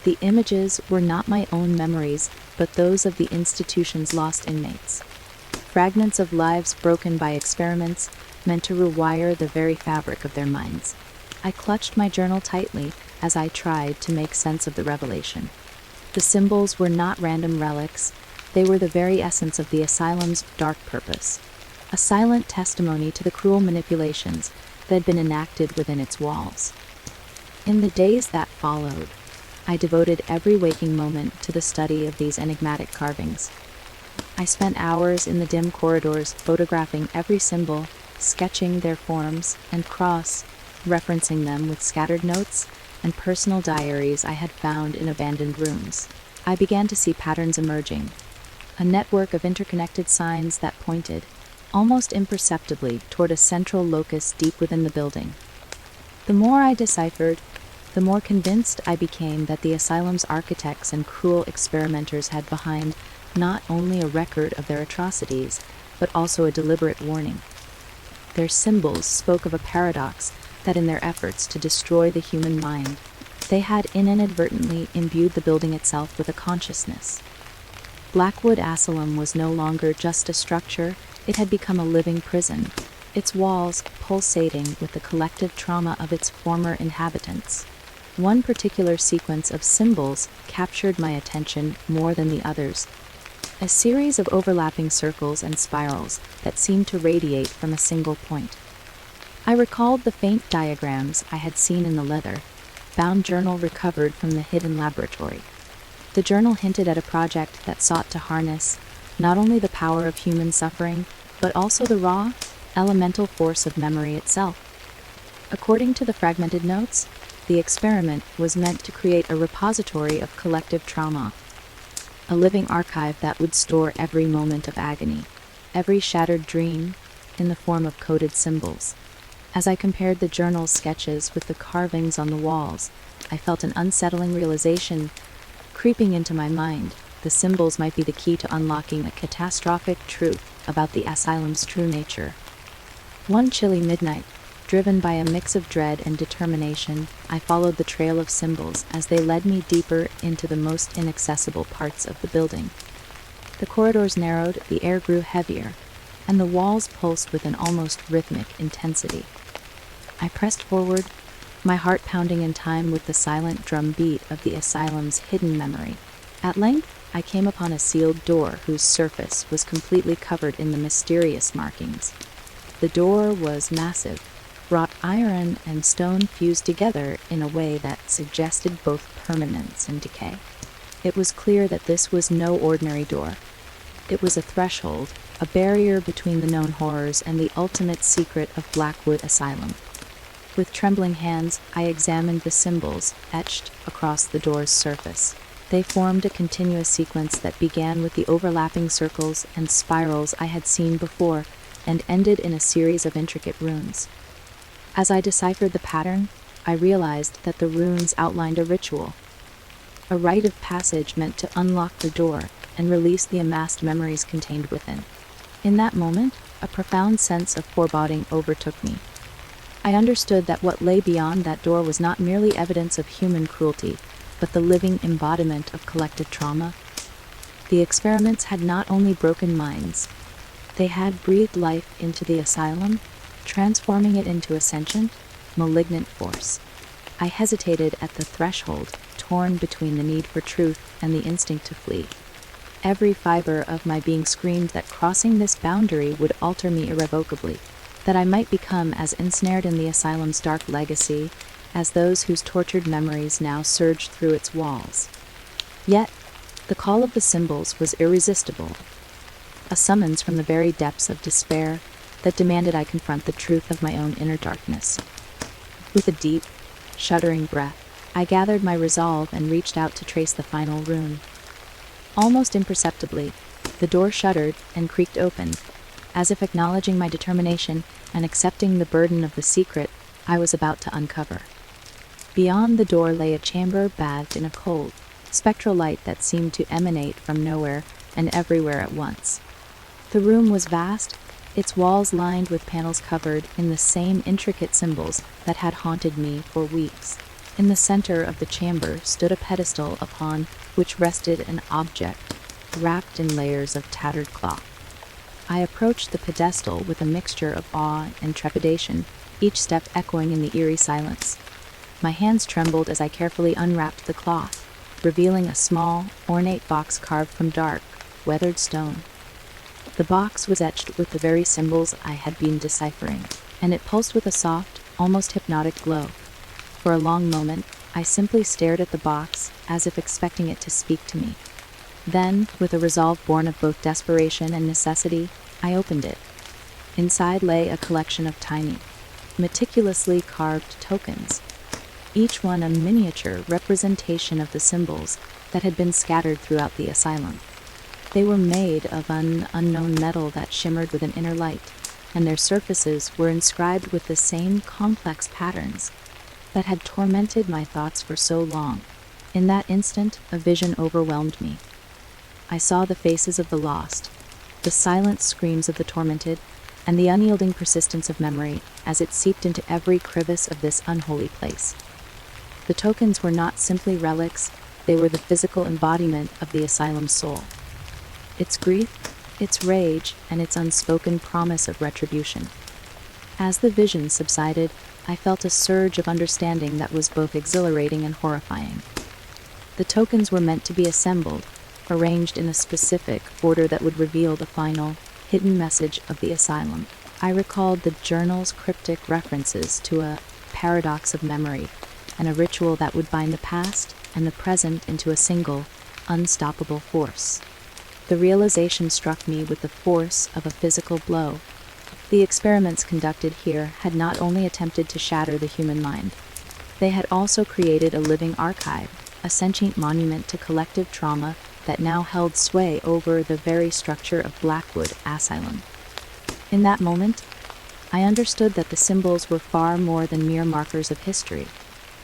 A: The images were not my own memories, but those of the institution's lost inmates. Fragments of lives broken by experiments meant to rewire the very fabric of their minds. I clutched my journal tightly as I tried to make sense of the revelation. The symbols were not random relics. They were the very essence of the asylum's dark purpose, a silent testimony to the cruel manipulations that had been enacted within its walls. In the days that followed, I devoted every waking moment to the study of these enigmatic carvings. I spent hours in the dim corridors photographing every symbol, sketching their forms, and cross-referencing them with scattered notes and personal diaries I had found in abandoned rooms. I began to see patterns emerging, a network of interconnected signs that pointed, almost imperceptibly, toward a central locus deep within the building. The more I deciphered, the more convinced I became that the asylum's architects and cruel experimenters had behind not only a record of their atrocities, but also a deliberate warning. Their symbols spoke of a paradox that in their efforts to destroy the human mind, They had inadvertently imbued the building itself with a consciousness. Blackwood Asylum was no longer just a structure, it had become a living prison, its walls pulsating with the collective trauma of its former inhabitants. One particular sequence of symbols captured my attention more than the others, a series of overlapping circles and spirals that seemed to radiate from a single point. I recalled the faint diagrams I had seen in the leather-bound journal recovered from the hidden laboratory. The journal hinted at a project that sought to harness not only the power of human suffering, but also the raw, elemental force of memory itself. According to the fragmented notes, the experiment was meant to create a repository of collective trauma, a living archive that would store every moment of agony, every shattered dream, in the form of coded symbols. As I compared the journal's sketches with the carvings on the walls, I felt an unsettling realization creeping into my mind. The symbols might be the key to unlocking a catastrophic truth about the asylum's true nature. One chilly midnight, driven by a mix of dread and determination, I followed the trail of symbols as they led me deeper into the most inaccessible parts of the building. The corridors narrowed, the air grew heavier, and the walls pulsed with an almost rhythmic intensity. I pressed forward, my heart pounding in time with the silent drumbeat of the asylum's hidden memory. At length, I came upon a sealed door whose surface was completely covered in the mysterious markings. The door was massive, wrought iron and stone fused together in a way that suggested both permanence and decay. It was clear that this was no ordinary door. It was a threshold, a barrier between the known horrors and the ultimate secret of Blackwood Asylum. With trembling hands, I examined the symbols etched across the door's surface. They formed a continuous sequence that began with the overlapping circles and spirals I had seen before and ended in a series of intricate runes. As I deciphered the pattern, I realized that the runes outlined a ritual, a rite of passage meant to unlock the door and release the amassed memories contained within. In that moment, a profound sense of foreboding overtook me. I understood that what lay beyond that door was not merely evidence of human cruelty, but the living embodiment of collective trauma. The experiments had not only broken minds, they had breathed life into the asylum, transforming it into a sentient, malignant force. I hesitated at the threshold, torn between the need for truth and the instinct to flee. Every fiber of my being screamed that crossing this boundary would alter me irrevocably, that I might become as ensnared in the asylum's dark legacy as those whose tortured memories now surged through its walls. Yet, the call of the symbols was irresistible, a summons from the very depths of despair that demanded I confront the truth of my own inner darkness. With a deep, shuddering breath, I gathered my resolve and reached out to trace the final rune. Almost imperceptibly, the door shuddered and creaked open, as if acknowledging my determination and accepting the burden of the secret I was about to uncover. Beyond the door lay a chamber bathed in a cold, spectral light that seemed to emanate from nowhere and everywhere at once. The room was vast, its walls lined with panels covered in the same intricate symbols that had haunted me for weeks. In the center of the chamber stood a pedestal upon which rested an object wrapped in layers of tattered cloth. I approached the pedestal with a mixture of awe and trepidation, each step echoing in the eerie silence. My hands trembled as I carefully unwrapped the cloth, revealing a small, ornate box carved from dark, weathered stone. The box was etched with the very symbols I had been deciphering, and it pulsed with a soft, almost hypnotic glow. For a long moment, I simply stared at the box, as if expecting it to speak to me. Then, with a resolve born of both desperation and necessity, I opened it. Inside lay a collection of tiny, meticulously carved tokens, each one a miniature representation of the symbols that had been scattered throughout the asylum. They were made of an unknown metal that shimmered with an inner light, and their surfaces were inscribed with the same complex patterns that had tormented my thoughts for so long. In that instant, a vision overwhelmed me. I saw the faces of the lost, the silent screams of the tormented, and the unyielding persistence of memory as it seeped into every crevice of this unholy place. The tokens were not simply relics, they were the physical embodiment of the Asylum's soul. Its grief, its rage, and its unspoken promise of retribution. As the vision subsided, I felt a surge of understanding that was both exhilarating and horrifying. The tokens were meant to be assembled, arranged in a specific order that would reveal the final, hidden message of the Asylum. I recalled the journal's cryptic references to a paradox of memory, and a ritual that would bind the past and the present into a single, unstoppable force. The realization struck me with the force of a physical blow. The experiments conducted here had not only attempted to shatter the human mind, they had also created a living archive, a sentient monument to collective trauma that now held sway over the very structure of Blackwood Asylum. In that moment, I understood that the symbols were far more than mere markers of history.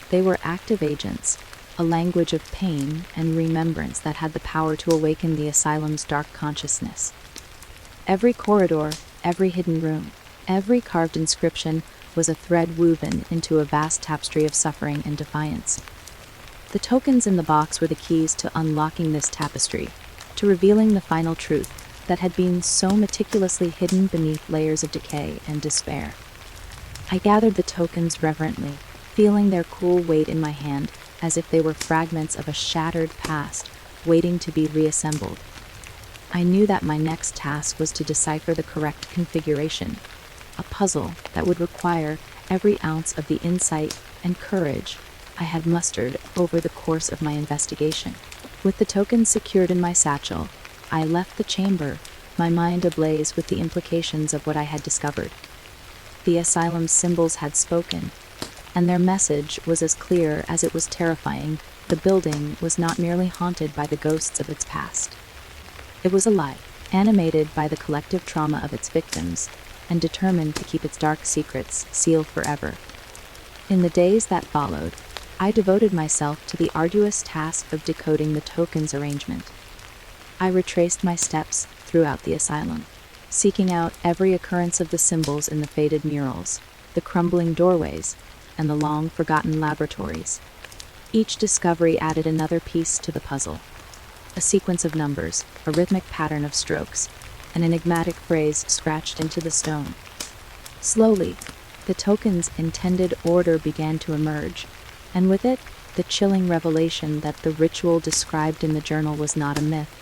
A: They were active agents, a language of pain and remembrance that had the power to awaken the Asylum's dark consciousness. Every corridor, every hidden room, every carved inscription was a thread woven into a vast tapestry of suffering and defiance. The tokens in the box were the keys to unlocking this tapestry, to revealing the final truth that had been so meticulously hidden beneath layers of decay and despair. I gathered the tokens reverently, feeling their cool weight in my hand as if they were fragments of a shattered past waiting to be reassembled. I knew that my next task was to decipher the correct configuration, a puzzle that would require every ounce of the insight and courage I had mustered over the course of my investigation. With the tokens secured in my satchel, I left the chamber, my mind ablaze with the implications of what I had discovered. The Asylum's symbols had spoken, and their message was as clear as it was terrifying. The building was not merely haunted by the ghosts of its past. It was alive, animated by the collective trauma of its victims, and determined to keep its dark secrets sealed forever. In the days that followed, I devoted myself to the arduous task of decoding the tokens arrangement. I retraced my steps throughout the Asylum, seeking out every occurrence of the symbols in the faded murals, the crumbling doorways, and the long-forgotten laboratories. Each discovery added another piece to the puzzle. A sequence of numbers, a rhythmic pattern of strokes, an enigmatic phrase scratched into the stone. Slowly, the token's intended order began to emerge, and with it, the chilling revelation that the ritual described in the journal was not a myth,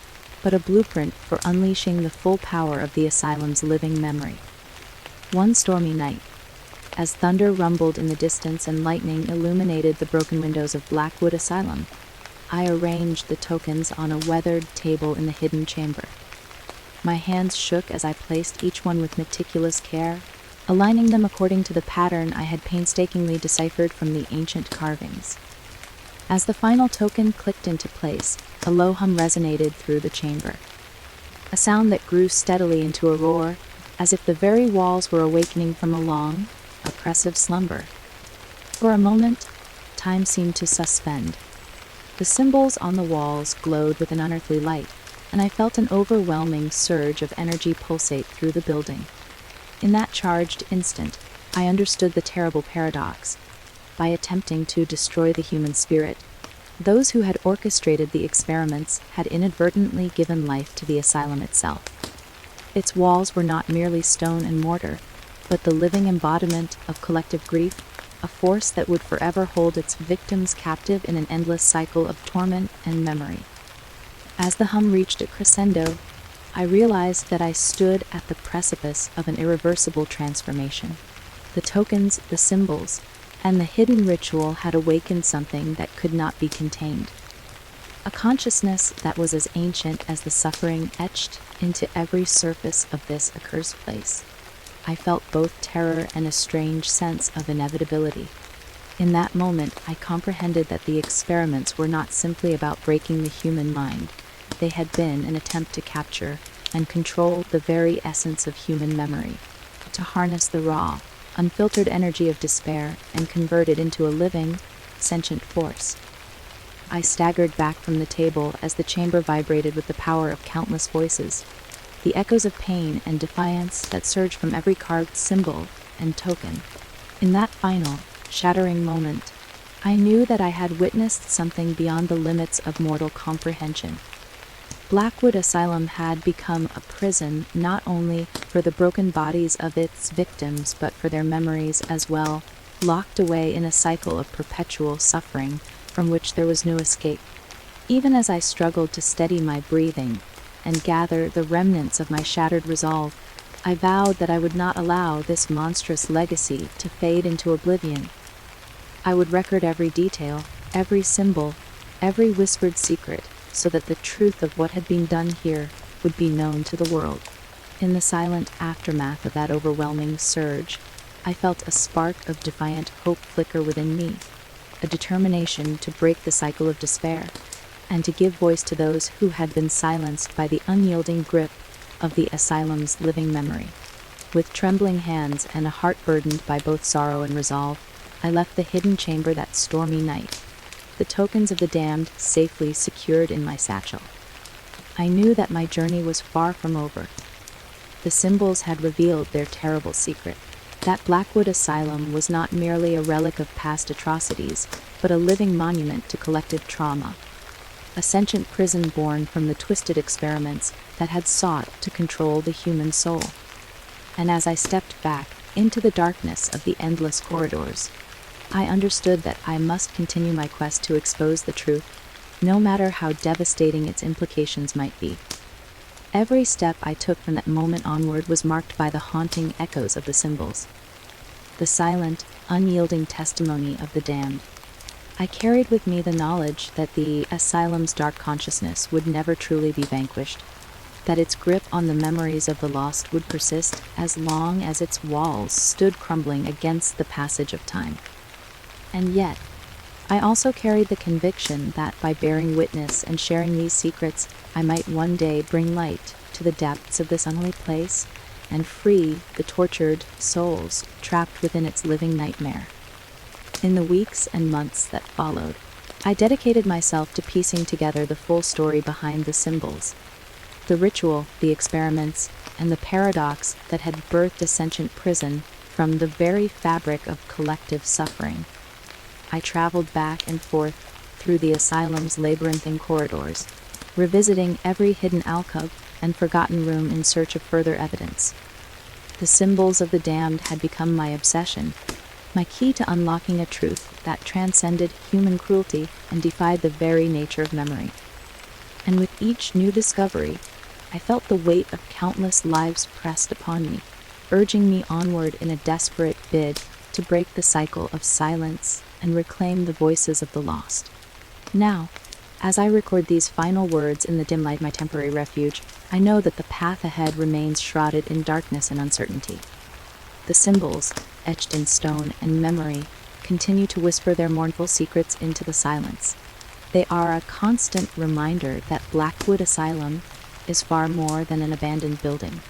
A: but a blueprint for unleashing the full power of the Asylum's living memory. One stormy night, as thunder rumbled in the distance and lightning illuminated the broken windows of Blackwood Asylum, I arranged the tokens on a weathered table in the hidden chamber. My hands shook as I placed each one with meticulous care, aligning them according to the pattern I had painstakingly deciphered from the ancient carvings. As the final token clicked into place, a low hum resonated through the chamber, a sound that grew steadily into a roar, as if the very walls were awakening from a long, oppressive slumber. For a moment, time seemed to suspend. The symbols on the walls glowed with an unearthly light, and I felt an overwhelming surge of energy pulsate through the building. In that charged instant, I understood the terrible paradox. By attempting to destroy the human spirit, those who had orchestrated the experiments had inadvertently given life to the Asylum itself. Its walls were not merely stone and mortar, but the living embodiment of collective grief, a force that would forever hold its victims captive in an endless cycle of torment and memory. As the hum reached a crescendo, I realized that I stood at the precipice of an irreversible transformation. The tokens, the symbols, and the hidden ritual had awakened something that could not be contained. A consciousness that was as ancient as the suffering etched into every surface of this accursed place. I felt both terror and a strange sense of inevitability. In that moment, I comprehended that the experiments were not simply about breaking the human mind. They had been an attempt to capture and control the very essence of human memory, to harness the raw, unfiltered energy of despair and convert it into a living, sentient force. I staggered back from the table as the chamber vibrated with the power of countless voices, the echoes of pain and defiance that surged from every carved symbol and token. In that final, shattering moment, I knew that I had witnessed something beyond the limits of mortal comprehension. Blackwood Asylum had become a prison not only for the broken bodies of its victims but for their memories as well, locked away in a cycle of perpetual suffering from which there was no escape. Even as I struggled to steady my breathing and gather the remnants of my shattered resolve, I vowed that I would not allow this monstrous legacy to fade into oblivion. I would record every detail, every symbol, every whispered secret, so that the truth of what had been done here would be known to the world. In the silent aftermath of that overwhelming surge, I felt a spark of defiant hope flicker within me, a determination to break the cycle of despair, and to give voice to those who had been silenced by the unyielding grip of the asylum's living memory. With trembling hands and a heart burdened by both sorrow and resolve, I left the hidden chamber that stormy night, the tokens of the damned safely secured in my satchel. I knew that my journey was far from over. The symbols had revealed their terrible secret. That Blackwood Asylum was not merely a relic of past atrocities, but a living monument to collective trauma. A sentient prison born from the twisted experiments that had sought to control the human soul. And as I stepped back into the darkness of the endless corridors, I understood that I must continue my quest to expose the truth, no matter how devastating its implications might be. Every step I took from that moment onward was marked by the haunting echoes of the symbols, the silent, unyielding testimony of the damned. I carried with me the knowledge that the asylum's dark consciousness would never truly be vanquished, that its grip on the memories of the lost would persist as long as its walls stood crumbling against the passage of time. And yet, I also carried the conviction that by bearing witness and sharing these secrets, I might one day bring light to the depths of this unholy place and free the tortured souls trapped within its living nightmare. In the weeks and months that followed, I dedicated myself to piecing together the full story behind the symbols, the ritual, the experiments, and the paradox that had birthed a sentient prison from the very fabric of collective suffering. I traveled back and forth through the asylum's labyrinthine corridors, revisiting every hidden alcove and forgotten room in search of further evidence. The symbols of the damned had become my obsession, my key to unlocking a truth that transcended human cruelty and defied the very nature of memory. And with each new discovery, I felt the weight of countless lives pressed upon me, urging me onward in a desperate bid to break the cycle of silence and reclaim the voices of the lost. Now, as I record these final words in the dim light of my temporary refuge, I know that the path ahead remains shrouded in darkness and uncertainty. The symbols, etched in stone and memory, continue to whisper their mournful secrets into the silence. They are a constant reminder that Blackwood Asylum is far more than an abandoned building.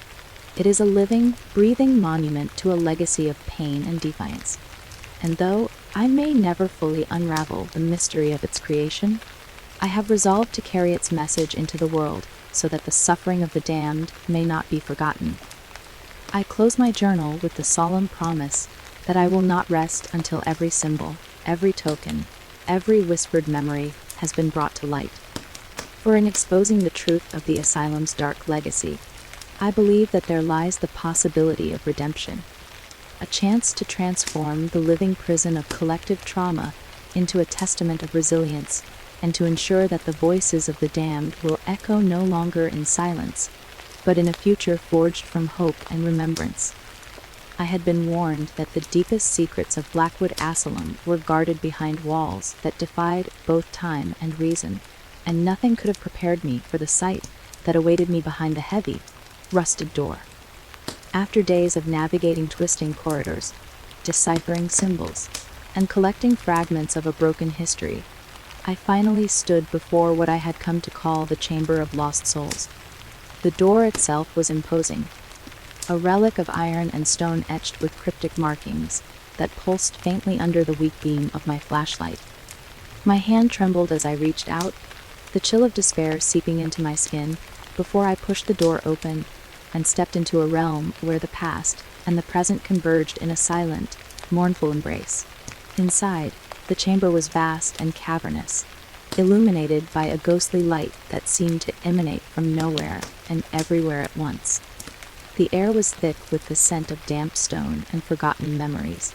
A: It is a living, breathing monument to a legacy of pain and defiance. And though I may never fully unravel the mystery of its creation, I have resolved to carry its message into the world so that the suffering of the damned may not be forgotten. I close my journal with the solemn promise that I will not rest until every symbol, every token, every whispered memory has been brought to light. For in exposing the truth of the asylum's dark legacy, I believe that there lies the possibility of redemption, a chance to transform the living prison of collective trauma into a testament of resilience, and to ensure that the voices of the damned will echo no longer in silence, but in a future forged from hope and remembrance. I had been warned that the deepest secrets of Blackwood Asylum were guarded behind walls that defied both time and reason, and nothing could have prepared me for the sight that awaited me behind the heavy, rusted door. After days of navigating twisting corridors, deciphering symbols, and collecting fragments of a broken history, I finally stood before what I had come to call the Chamber of Lost Souls. The door itself was imposing, a relic of iron and stone etched with cryptic markings that pulsed faintly under the weak beam of my flashlight. My hand trembled as I reached out, the chill of despair seeping into my skin, before I pushed the door open and stepped into a realm where the past and the present converged in a silent, mournful embrace. Inside, The chamber was vast and cavernous, illuminated by a ghostly light that seemed to emanate from nowhere and everywhere at once. The air was thick with the scent of damp stone and forgotten memories.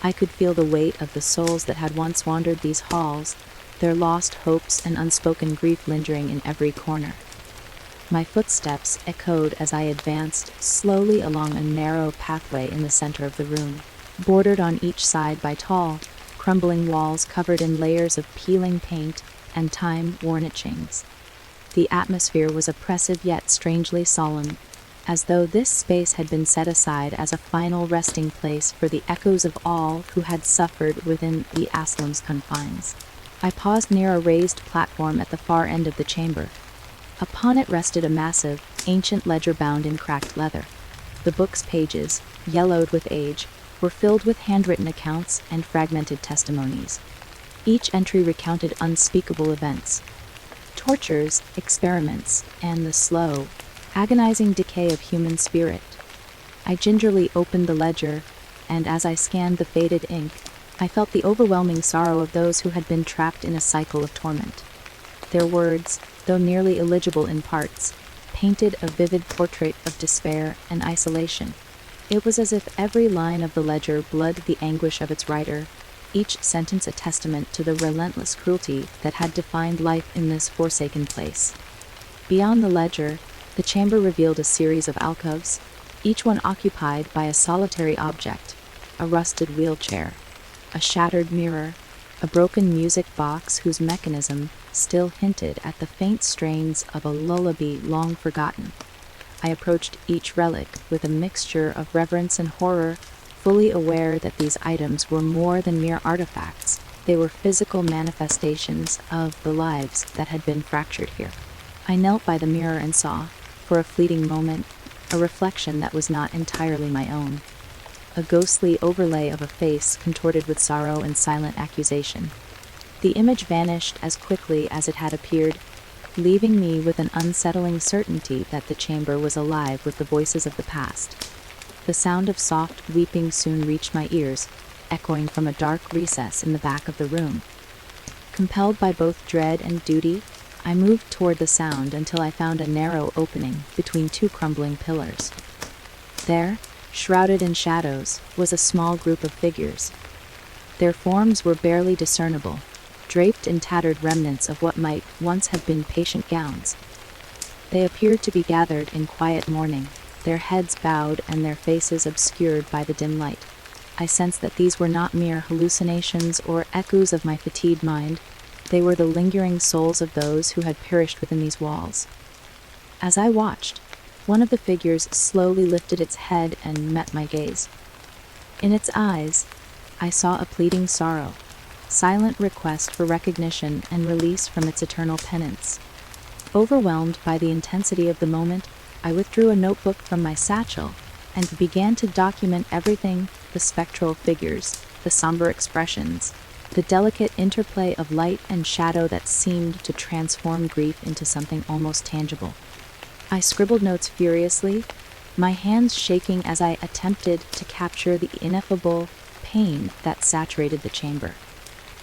A: I could feel the weight of the souls that had once wandered these halls, their lost hopes and unspoken grief lingering in every corner. My footsteps echoed as I advanced slowly along a narrow pathway in the center of the room, bordered on each side by tall, crumbling walls covered in layers of peeling paint and time-worn etchings. The atmosphere was oppressive yet strangely solemn, as though this space had been set aside as a final resting place for the echoes of all who had suffered within the Asylum's confines. I paused near a raised platform at the far end of the chamber. Upon it rested a massive, ancient ledger bound in cracked leather. The book's pages, yellowed with age, were filled with handwritten accounts and fragmented testimonies. Each entry recounted unspeakable events, tortures, experiments, and the slow, agonizing decay of human spirit. I gingerly opened the ledger, and as I scanned the faded ink, I felt the overwhelming sorrow of those who had been trapped in a cycle of torment. Their words, though nearly illegible in parts, painted a vivid portrait of despair and isolation. It was as if every line of the ledger bled the anguish of its writer, each sentence a testament to the relentless cruelty that had defined life in this forsaken place. Beyond the ledger, the chamber revealed a series of alcoves, each one occupied by a solitary object: a rusted wheelchair, a shattered mirror, a broken music box whose mechanism still hinted at the faint strains of a lullaby long forgotten. I approached each relic with a mixture of reverence and horror, fully aware that these items were more than mere artifacts. They were physical manifestations of the lives that had been fractured here. I knelt by the mirror and saw, for a fleeting moment, a reflection that was not entirely my own. A ghostly overlay of a face contorted with sorrow and silent accusation. The image vanished as quickly as it had appeared, leaving me with an unsettling certainty that the chamber was alive with the voices of the past. The sound of soft weeping soon reached my ears, echoing from a dark recess in the back of the room. Compelled by both dread and duty, I moved toward the sound until I found a narrow opening between two crumbling pillars. There, shrouded in shadows, was a small group of figures. Their forms were barely discernible, draped in tattered remnants of what might once have been patient gowns. They appeared to be gathered in quiet mourning, their heads bowed and their faces obscured by the dim light. I sensed that these were not mere hallucinations or echoes of my fatigued mind. They were the lingering souls of those who had perished within these walls. As I watched, one of the figures slowly lifted its head and met my gaze. In its eyes, I saw a pleading sorrow, silent request for recognition and release from its eternal penance. Overwhelmed by the intensity of the moment, I withdrew a notebook from my satchel and began to document everything: the spectral figures, the somber expressions, the delicate interplay of light and shadow that seemed to transform grief into something almost tangible. I scribbled notes furiously, my hands shaking as I attempted to capture the ineffable pain that saturated the chamber.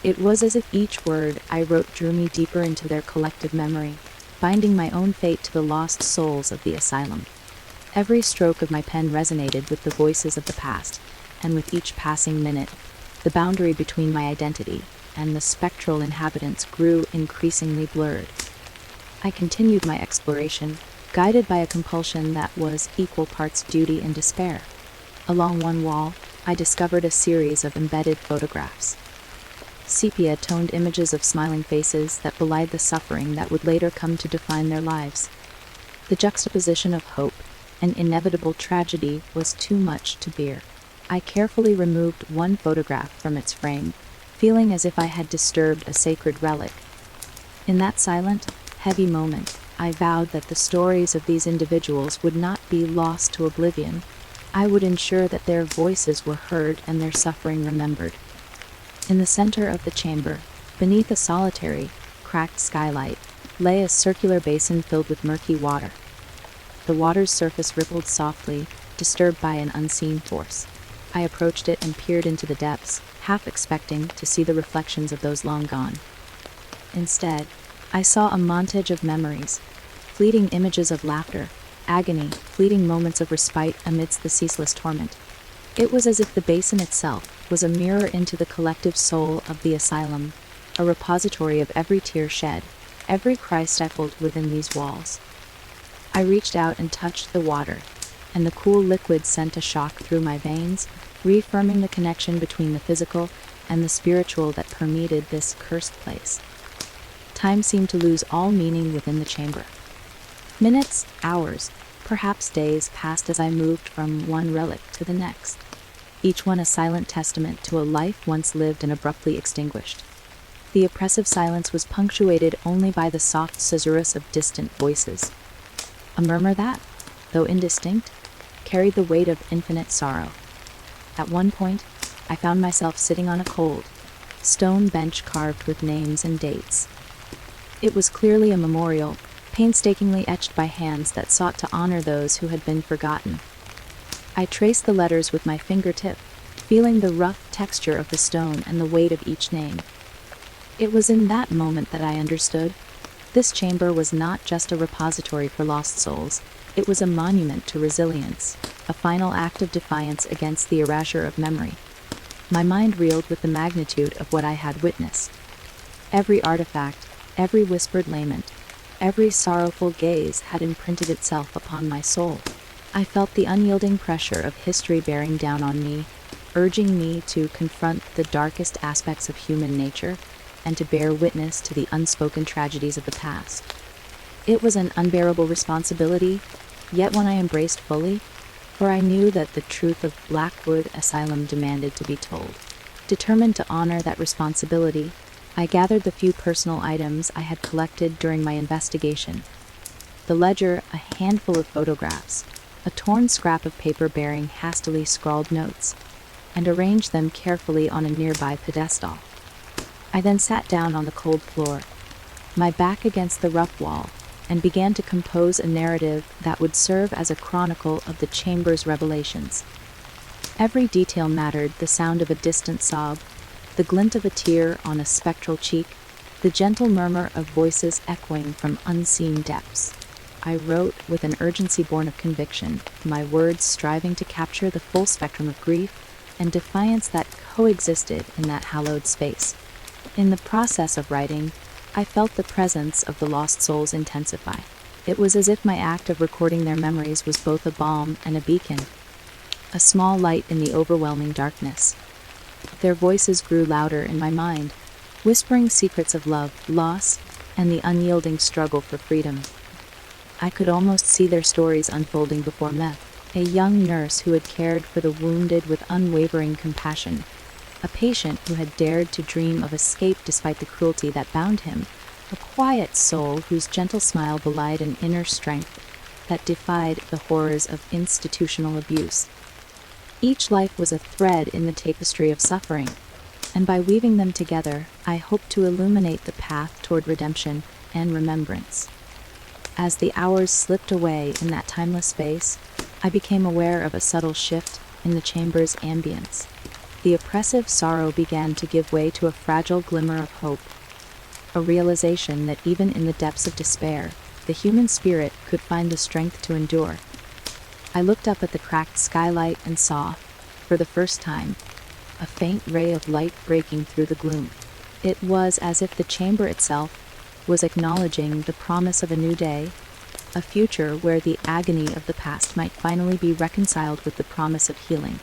A: It was as if each word I wrote drew me deeper into their collective memory, binding my own fate to the lost souls of the asylum. Every stroke of my pen resonated with the voices of the past, and with each passing minute, the boundary between my identity and the spectral inhabitants grew increasingly blurred. I continued my exploration, guided by a compulsion that was equal parts duty and despair. Along one wall, I discovered a series of embedded photographs. Sepia-toned images of smiling faces that belied the suffering that would later come to define their lives. The juxtaposition of hope and inevitable tragedy was too much to bear. I carefully removed one photograph from its frame, feeling as if I had disturbed a sacred relic. In that silent, heavy moment, I vowed that the stories of these individuals would not be lost to oblivion. I would ensure that their voices were heard and their suffering remembered. In the center of the chamber, beneath a solitary, cracked skylight, lay a circular basin filled with murky water. The water's surface rippled softly, disturbed by an unseen force. I approached it and peered into the depths, half expecting to see the reflections of those long gone. Instead, I saw a montage of memories, fleeting images of laughter, agony, fleeting moments of respite amidst the ceaseless torment. It was as if the basin itself was a mirror into the collective soul of the asylum, a repository of every tear shed, every cry stifled within these walls. I reached out and touched the water, and the cool liquid sent a shock through my veins, reaffirming the connection between the physical and the spiritual that permeated this cursed place. Time seemed to lose all meaning within the chamber. Minutes, hours, perhaps days passed as I moved from one relic to the next, each one a silent testament to a life once lived and abruptly extinguished. The oppressive silence was punctuated only by the soft susurrus of distant voices, a murmur that, though indistinct, carried the weight of infinite sorrow. At one point, I found myself sitting on a cold, stone bench carved with names and dates. It was clearly a memorial, painstakingly etched by hands that sought to honor those who had been forgotten. I traced the letters with my fingertip, feeling the rough texture of the stone and the weight of each name. It was in that moment that I understood. This chamber was not just a repository for lost souls, it was a monument to resilience, a final act of defiance against the erasure of memory. My mind reeled with the magnitude of what I had witnessed. Every artifact, every whispered lament, every sorrowful gaze had imprinted itself upon my soul. I felt the unyielding pressure of history bearing down on me, urging me to confront the darkest aspects of human nature and to bear witness to the unspoken tragedies of the past. It was an unbearable responsibility, yet one I embraced fully, for I knew that the truth of Blackwood Asylum demanded to be told. Determined to honor that responsibility, I gathered the few personal items I had collected during my investigation. The ledger, a handful of photographs, a torn scrap of paper bearing hastily scrawled notes, and arranged them carefully on a nearby pedestal. I then sat down on the cold floor, my back against the rough wall, and began to compose a narrative that would serve as a chronicle of the chamber's revelations. Every detail mattered: the sound of a distant sob, the glint of a tear on a spectral cheek, the gentle murmur of voices echoing from unseen depths. I wrote with an urgency born of conviction, my words striving to capture the full spectrum of grief and defiance that coexisted in that hallowed space. In the process of writing, I felt the presence of the lost souls intensify. It was as if my act of recording their memories was both a balm and a beacon, a small light in the overwhelming darkness. Their voices grew louder in my mind, whispering secrets of love, loss, and the unyielding struggle for freedom. I could almost see their stories unfolding before me. A young nurse who had cared for the wounded with unwavering compassion, a patient who had dared to dream of escape despite the cruelty that bound him, a quiet soul whose gentle smile belied an inner strength that defied the horrors of institutional abuse. Each life was a thread in the tapestry of suffering, and by weaving them together, I hoped to illuminate the path toward redemption and remembrance. As the hours slipped away in that timeless space, I became aware of a subtle shift in the chamber's ambience. The oppressive sorrow began to give way to a fragile glimmer of hope, a realization that even in the depths of despair, the human spirit could find the strength to endure. I looked up at the cracked skylight and saw, for the first time, a faint ray of light breaking through the gloom. It was as if the chamber itself was acknowledging the promise of a new day, a future where the agony of the past might finally be reconciled with the promise of healing.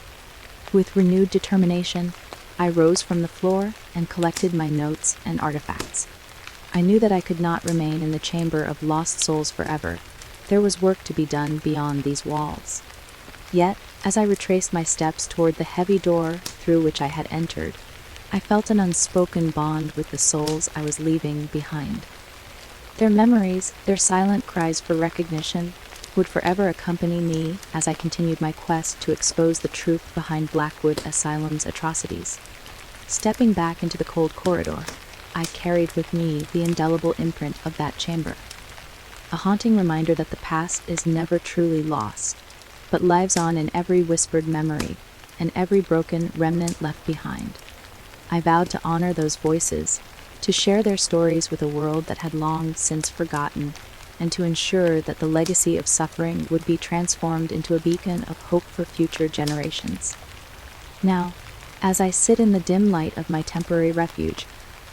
A: With renewed determination, I rose from the floor and collected my notes and artifacts. I knew that I could not remain in the chamber of lost souls forever. There was work to be done beyond these walls. Yet, as I retraced my steps toward the heavy door through which I had entered, I felt an unspoken bond with the souls I was leaving behind. Their memories, their silent cries for recognition, would forever accompany me as I continued my quest to expose the truth behind Blackwood Asylum's atrocities. Stepping back into the cold corridor, I carried with me the indelible imprint of that chamber, a haunting reminder that the past is never truly lost, but lives on in every whispered memory and every broken remnant left behind. I vowed to honor those voices, to share their stories with a world that had long since forgotten, and to ensure that the legacy of suffering would be transformed into a beacon of hope for future generations. Now, as I sit in the dim light of my temporary refuge,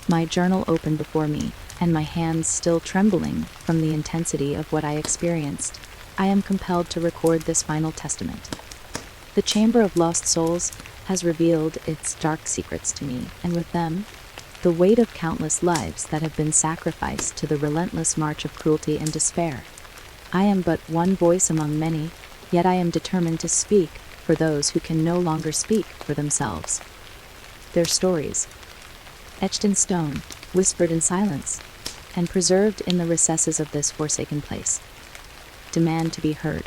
A: my journal open before me, and my hands still trembling from the intensity of what I experienced, I am compelled to record this final testament. The Chamber of Lost Souls has revealed its dark secrets to me, and with them, the weight of countless lives that have been sacrificed to the relentless march of cruelty and despair. I am but one voice among many, yet I am determined to speak for those who can no longer speak for themselves. Their stories, etched in stone, whispered in silence, and preserved in the recesses of this forsaken place, demand to be heard.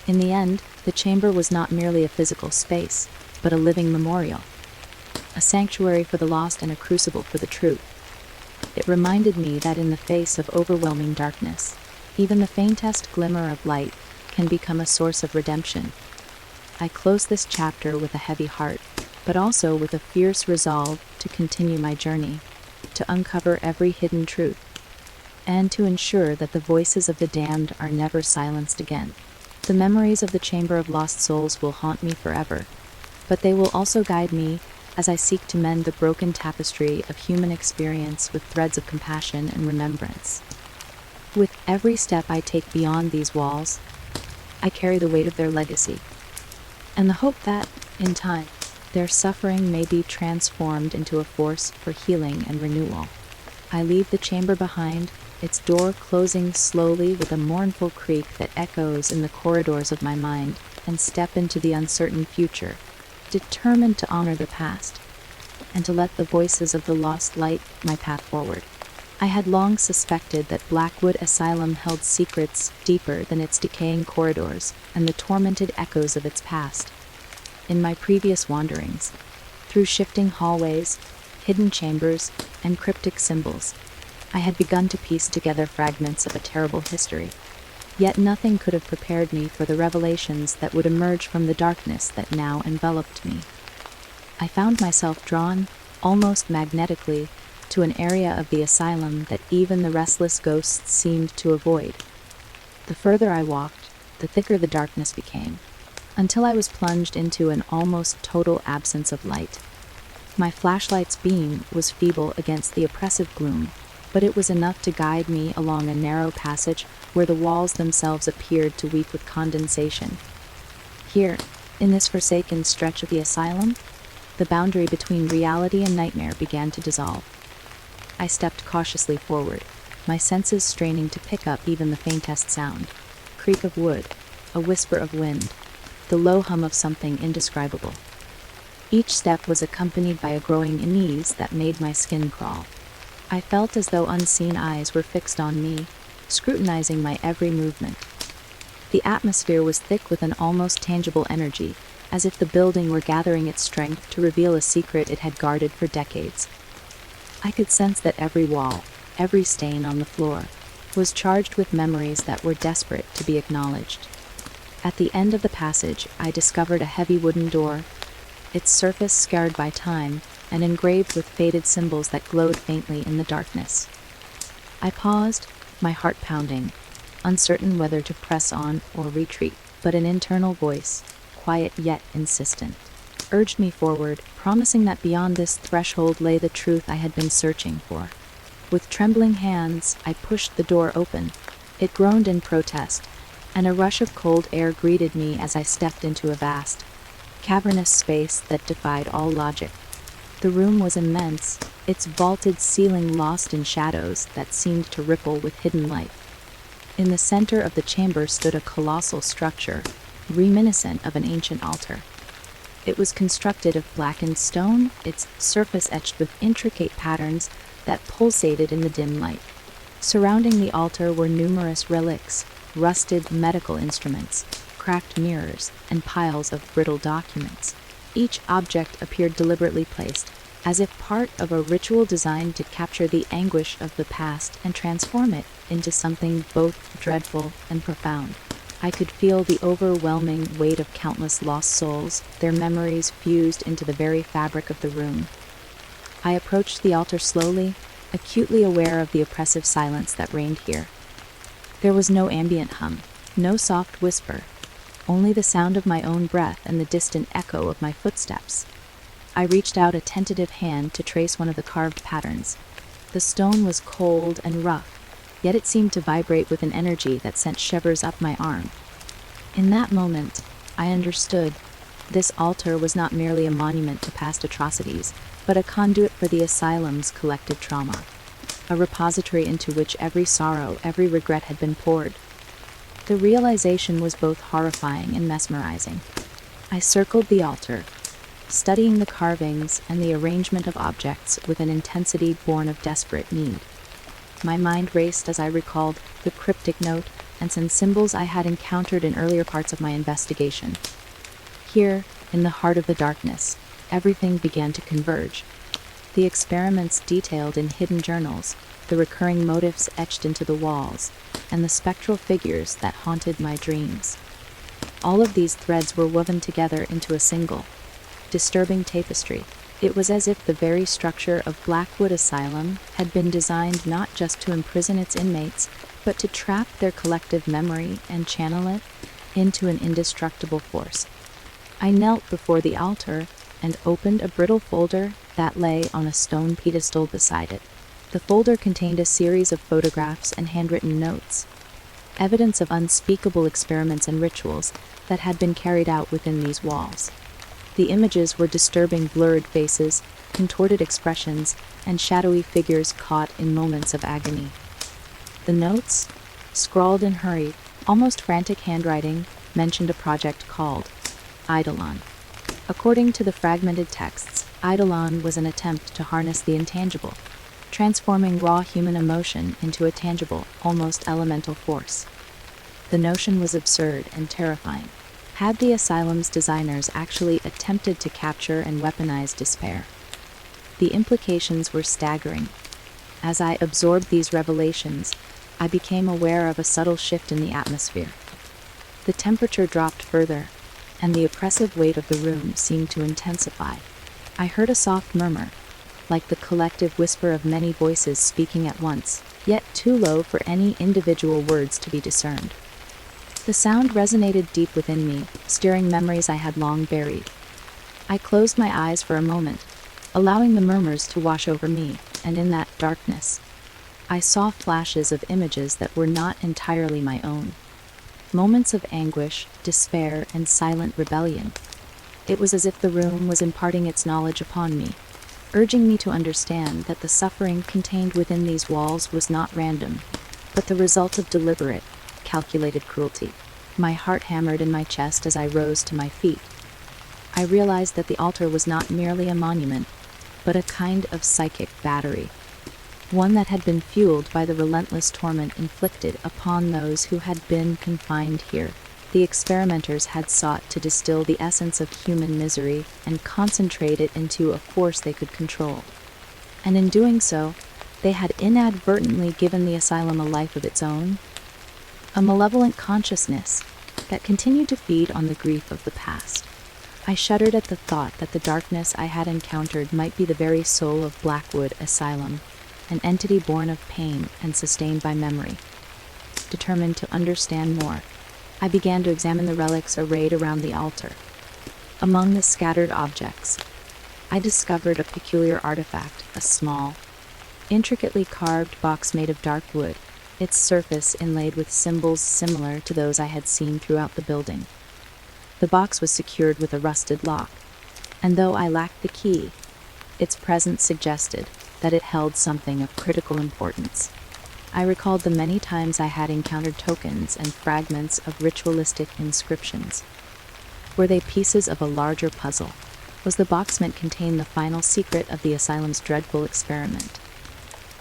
A: In the end, the chamber was not merely a physical space, but a living memorial, a sanctuary for the lost and a crucible for the true. It reminded me that in the face of overwhelming darkness, even the faintest glimmer of light can become a source of redemption. I close this chapter with a heavy heart, but also with a fierce resolve to continue my journey, to uncover every hidden truth, and to ensure that the voices of the damned are never silenced again. The memories of the Chamber of Lost Souls will haunt me forever, but they will also guide me as I seek to mend the broken tapestry of human experience with threads of compassion and remembrance. With every step I take beyond these walls, I carry the weight of their legacy, and the hope that, in time, their suffering may be transformed into a force for healing and renewal. I leave the chamber behind, its door closing slowly with a mournful creak that echoes in the corridors of my mind, and step into the uncertain future, determined to honor the past, and to let the voices of the lost light my path forward. I had long suspected that Blackwood Asylum held secrets deeper than its decaying corridors and the tormented echoes of its past. In my previous wanderings, through shifting hallways, hidden chambers, and cryptic symbols, I had begun to piece together fragments of a terrible history. Yet nothing could have prepared me for the revelations that would emerge from the darkness that now enveloped me. I found myself drawn, almost magnetically, to an area of the asylum that even the restless ghosts seemed to avoid. The further I walked, the thicker the darkness became, until I was plunged into an almost total absence of light. My flashlight's beam was feeble against the oppressive gloom, but it was enough to guide me along a narrow passage where the walls themselves appeared to weep with condensation. Here, in this forsaken stretch of the asylum, the boundary between reality and nightmare began to dissolve. I stepped cautiously forward, my senses straining to pick up even the faintest sound: creak of wood, a whisper of wind, the low hum of something indescribable. Each step was accompanied by a growing unease that made my skin crawl. I felt as though unseen eyes were fixed on me, scrutinizing my every movement. The atmosphere was thick with an almost tangible energy, as if the building were gathering its strength to reveal a secret it had guarded for decades. I could sense that every wall, every stain on the floor, was charged with memories that were desperate to be acknowledged. At the end of the passage, I discovered a heavy wooden door, its surface scarred by time and engraved with faded symbols that glowed faintly in the darkness. I paused, my heart pounding, uncertain whether to press on or retreat, but an internal voice, quiet yet insistent, urged me forward, promising that beyond this threshold lay the truth I had been searching for. With trembling hands, I pushed the door open. It groaned in protest, and a rush of cold air greeted me as I stepped into a vast, cavernous space that defied all logic. The room was immense, its vaulted ceiling lost in shadows that seemed to ripple with hidden life. In the center of the chamber stood a colossal structure, reminiscent of an ancient altar. It was constructed of blackened stone, its surface etched with intricate patterns that pulsated in the dim light. Surrounding the altar were numerous relics, rusted medical instruments, cracked mirrors, and piles of brittle documents. Each object appeared deliberately placed, as if part of a ritual designed to capture the anguish of the past and transform it into something both dreadful and profound. I could feel the overwhelming weight of countless lost souls, their memories fused into the very fabric of the room. I approached the altar slowly, acutely aware of the oppressive silence that reigned here. There was no ambient hum, no soft whisper, only the sound of my own breath and the distant echo of my footsteps. I reached out a tentative hand to trace one of the carved patterns. The stone was cold and rough, yet it seemed to vibrate with an energy that sent shivers up my arm. In that moment, I understood. This altar was not merely a monument to past atrocities, but a conduit for the asylum's collective trauma, a repository into which every sorrow, every regret had been poured. The realization was both horrifying and mesmerizing. I circled the altar, studying the carvings and the arrangement of objects with an intensity born of desperate need. My mind raced as I recalled the cryptic note and some symbols I had encountered in earlier parts of my investigation. Here, in the heart of the darkness, everything began to converge. The experiments detailed in hidden journals, the recurring motifs etched into the walls, and the spectral figures that haunted my dreams. All of these threads were woven together into a single, disturbing tapestry. It was as if the very structure of Blackwood Asylum had been designed not just to imprison its inmates, but to trap their collective memory and channel it into an indestructible force. I knelt before the altar and opened a brittle folder that lay on a stone pedestal beside it. The folder contained a series of photographs and handwritten notes, evidence of unspeakable experiments and rituals that had been carried out within these walls. The images were disturbing blurred faces, contorted expressions, and shadowy figures caught in moments of agony. The notes, scrawled in hurried, almost frantic handwriting, mentioned a project called Eidolon. According to the fragmented texts, Eidolon was an attempt to harness the intangible, transforming raw human emotion into a tangible, almost elemental force. The notion was absurd and terrifying. Had the asylum's designers actually attempted to capture and weaponize despair? The implications were staggering. As I absorbed these revelations, I became aware of a subtle shift in the atmosphere. The temperature dropped further, and the oppressive weight of the room seemed to intensify. I heard a soft murmur, like the collective whisper of many voices speaking at once, yet too low for any individual words to be discerned. The sound resonated deep within me, stirring memories I had long buried. I closed my eyes for a moment, allowing the murmurs to wash over me, and in that darkness, I saw flashes of images that were not entirely my own. Moments of anguish, despair, and silent rebellion. It was as if the room was imparting its knowledge upon me, urging me to understand that the suffering contained within these walls was not random, but the result of deliberate, calculated cruelty. My heart hammered in my chest as I rose to my feet. I realized that the altar was not merely a monument, but a kind of psychic battery, one that had been fueled by the relentless torment inflicted upon those who had been confined here. The experimenters had sought to distill the essence of human misery and concentrate it into a force they could control. And in doing so, they had inadvertently given the asylum a life of its own, a malevolent consciousness that continued to feed on the grief of the past. I shuddered at the thought that the darkness I had encountered might be the very soul of Blackwood Asylum, an entity born of pain and sustained by memory. Determined to understand more, I began to examine the relics arrayed around the altar. Among the scattered objects, I discovered a peculiar artifact, a small, intricately carved box made of dark wood, its surface inlaid with symbols similar to those I had seen throughout the building. The box was secured with a rusted lock, and though I lacked the key, its presence suggested that it held something of critical importance. I recalled the many times I had encountered tokens and fragments of ritualistic inscriptions. Were they pieces of a larger puzzle? Was the box meant to contain the final secret of the asylum's dreadful experiment?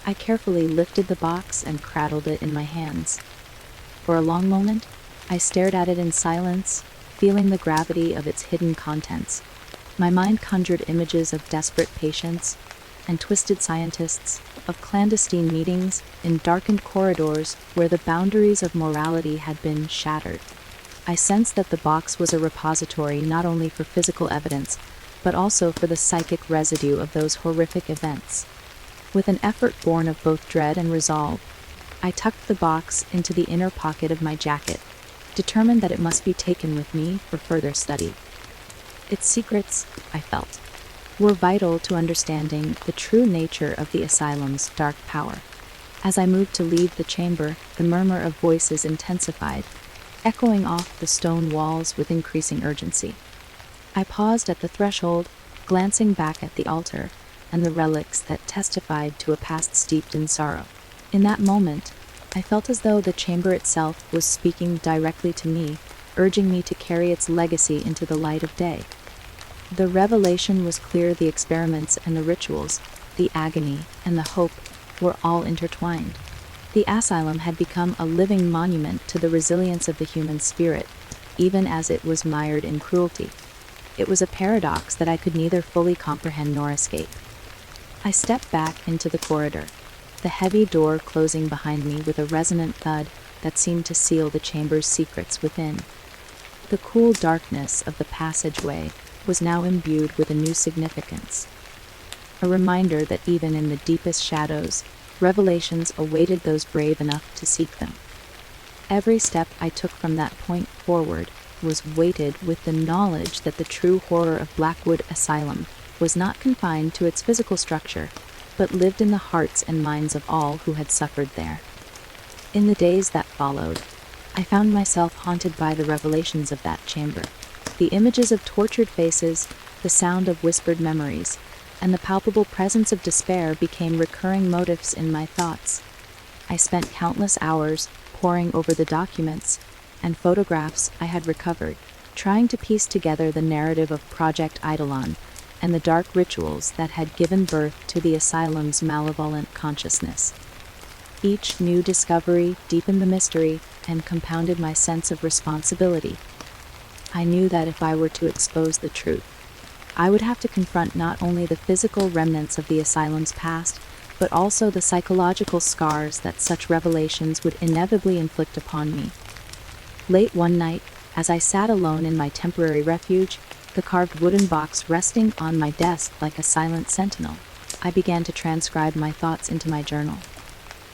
A: I carefully lifted the box and cradled it in my hands. For a long moment, I stared at it in silence, feeling the gravity of its hidden contents. My mind conjured images of desperate patients and twisted scientists, of clandestine meetings in darkened corridors where the boundaries of morality had been shattered. I sensed that the box was a repository not only for physical evidence, but also for the psychic residue of those horrific events. With an effort born of both dread and resolve, I tucked the box into the inner pocket of my jacket, determined that it must be taken with me for further study. Its secrets, I felt, were vital to understanding the true nature of the asylum's dark power. As I moved to leave the chamber, the murmur of voices intensified, echoing off the stone walls with increasing urgency. I paused at the threshold, glancing back at the altar and the relics that testified to a past steeped in sorrow. In that moment, I felt as though the chamber itself was speaking directly to me, urging me to carry its legacy into the light of day. The revelation was clear: the experiments and the rituals, the agony and the hope were all intertwined. The asylum had become a living monument to the resilience of the human spirit, even as it was mired in cruelty. It was a paradox that I could neither fully comprehend nor escape. I stepped back into the corridor, the heavy door closing behind me with a resonant thud that seemed to seal the chamber's secrets within. The cool darkness of the passageway was now imbued with a new significance, a reminder that even in the deepest shadows, revelations awaited those brave enough to seek them. Every step I took from that point forward was weighted with the knowledge that the true horror of Blackwood Asylum was not confined to its physical structure, but lived in the hearts and minds of all who had suffered there. In the days that followed, I found myself haunted by the revelations of that chamber. The images of tortured faces, the sound of whispered memories, and the palpable presence of despair became recurring motifs in my thoughts. I spent countless hours poring over the documents and photographs I had recovered, trying to piece together the narrative of Project Eidolon and the dark rituals that had given birth to the asylum's malevolent consciousness. Each new discovery deepened the mystery and compounded my sense of responsibility. I knew that if I were to expose the truth, I would have to confront not only the physical remnants of the asylum's past, but also the psychological scars that such revelations would inevitably inflict upon me. Late one night, as I sat alone in my temporary refuge, the carved wooden box resting on my desk like a silent sentinel, I began to transcribe my thoughts into my journal.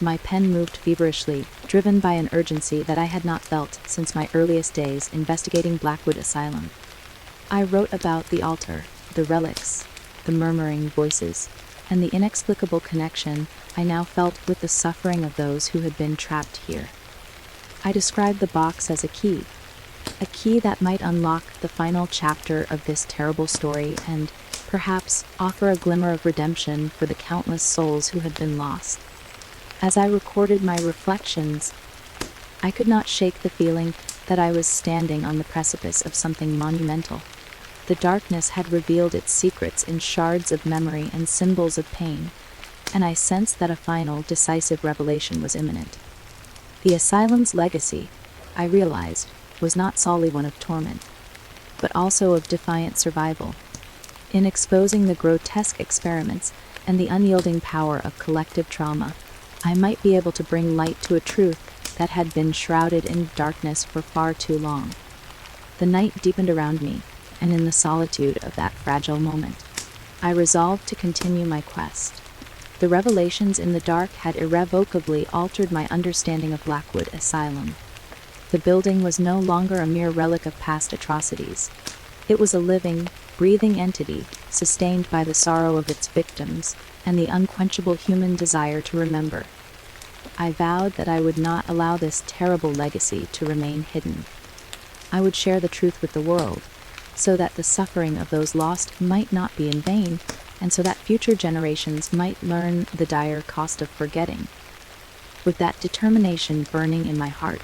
A: My pen moved feverishly, driven by an urgency that I had not felt since my earliest days investigating Blackwood Asylum. I wrote about the altar, the relics, the murmuring voices, and the inexplicable connection I now felt with the suffering of those who had been trapped here. I described the box as a key that might unlock the final chapter of this terrible story and, perhaps, offer a glimmer of redemption for the countless souls who had been lost. As I recorded my reflections, I could not shake the feeling that I was standing on the precipice of something monumental. The darkness had revealed its secrets in shards of memory and symbols of pain, and I sensed that a final, decisive revelation was imminent. The asylum's legacy, I realized, was not solely one of torment, but also of defiant survival. In exposing the grotesque experiments and the unyielding power of collective trauma, I might be able to bring light to a truth that had been shrouded in darkness for far too long. The night deepened around me, and in the solitude of that fragile moment, I resolved to continue my quest. The revelations in the dark had irrevocably altered my understanding of Blackwood Asylum. The building was no longer a mere relic of past atrocities. It was a living, breathing entity, sustained by the sorrow of its victims and the unquenchable human desire to remember. I vowed that I would not allow this terrible legacy to remain hidden. I would share the truth with the world, so that the suffering of those lost might not be in vain, and so that future generations might learn the dire cost of forgetting. With that determination burning in my heart,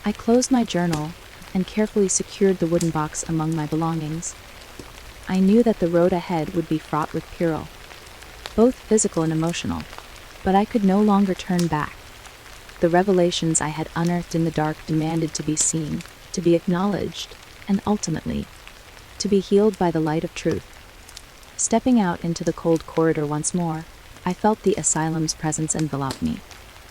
A: I closed my journal and carefully secured the wooden box among my belongings. I knew that the road ahead would be fraught with peril, both physical and emotional, but I could no longer turn back. The revelations I had unearthed in the dark demanded to be seen, to be acknowledged, and ultimately, to be healed by the light of truth. Stepping out into the cold corridor once more, I felt the asylum's presence envelop me,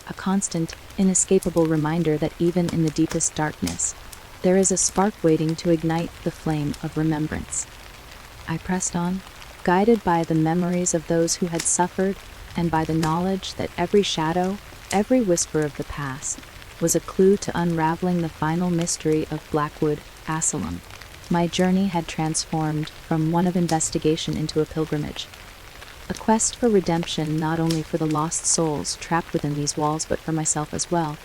A: a constant, inescapable reminder that even in the deepest darkness, there is a spark waiting to ignite the flame of remembrance. I pressed on, guided by the memories of those who had suffered and by the knowledge that every shadow, every whisper of the past, was a clue to unraveling the final mystery of Blackwood Asylum. My journey had transformed from one of investigation into a pilgrimage, a quest for redemption not only for the lost souls trapped within these walls but for myself as well.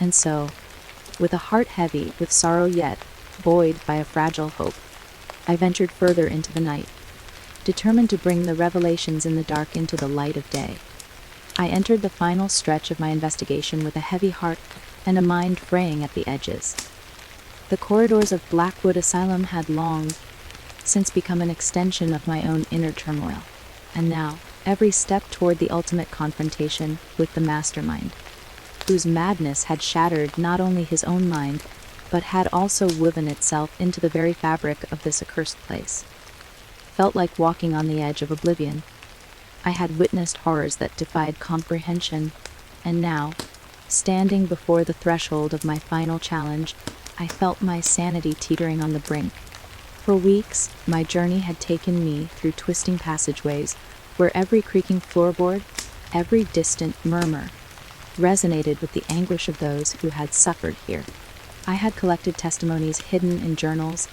A: And so, with a heart heavy with sorrow yet buoyed by a fragile hope, I ventured further into the night, determined to bring the revelations in the dark into the light of day. I entered the final stretch of my investigation with a heavy heart and a mind fraying at the edges. The corridors of Blackwood Asylum had long since become an extension of my own inner turmoil, and now every step toward the ultimate confrontation with the mastermind, whose madness had shattered not only his own mind, but had also woven itself into the very fabric of this accursed place, felt like walking on the edge of oblivion. I had witnessed horrors that defied comprehension, and now, standing before the threshold of my final challenge, I felt my sanity teetering on the brink. For weeks, my journey had taken me through twisting passageways where every creaking floorboard, every distant murmur, resonated with the anguish of those who had suffered here. I had collected testimonies hidden in journals,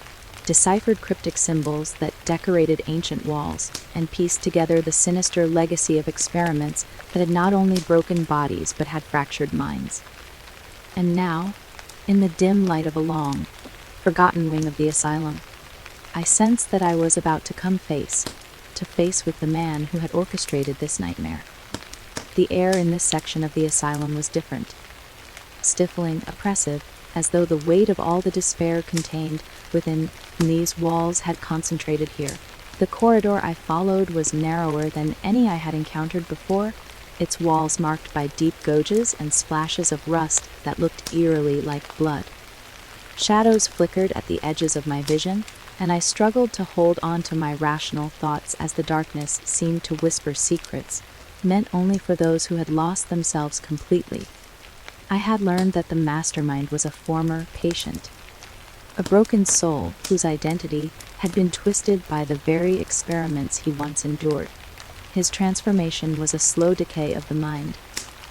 A: deciphered cryptic symbols that decorated ancient walls, and pieced together the sinister legacy of experiments that had not only broken bodies but had fractured minds. And now, in the dim light of a long, forgotten wing of the asylum, I sensed that I was about to come face to face with the man who had orchestrated this nightmare. The air in this section of the asylum was different, stifling, oppressive, as though the weight of all the despair contained within these walls had concentrated here. The corridor I followed was narrower than any I had encountered before, its walls marked by deep gouges and splashes of rust that looked eerily like blood. Shadows flickered at the edges of my vision, and I struggled to hold on to my rational thoughts as the darkness seemed to whisper secrets meant only for those who had lost themselves completely. I had learned that the mastermind was a former patient, a broken soul whose identity had been twisted by the very experiments he once endured. His transformation was a slow decay of the mind,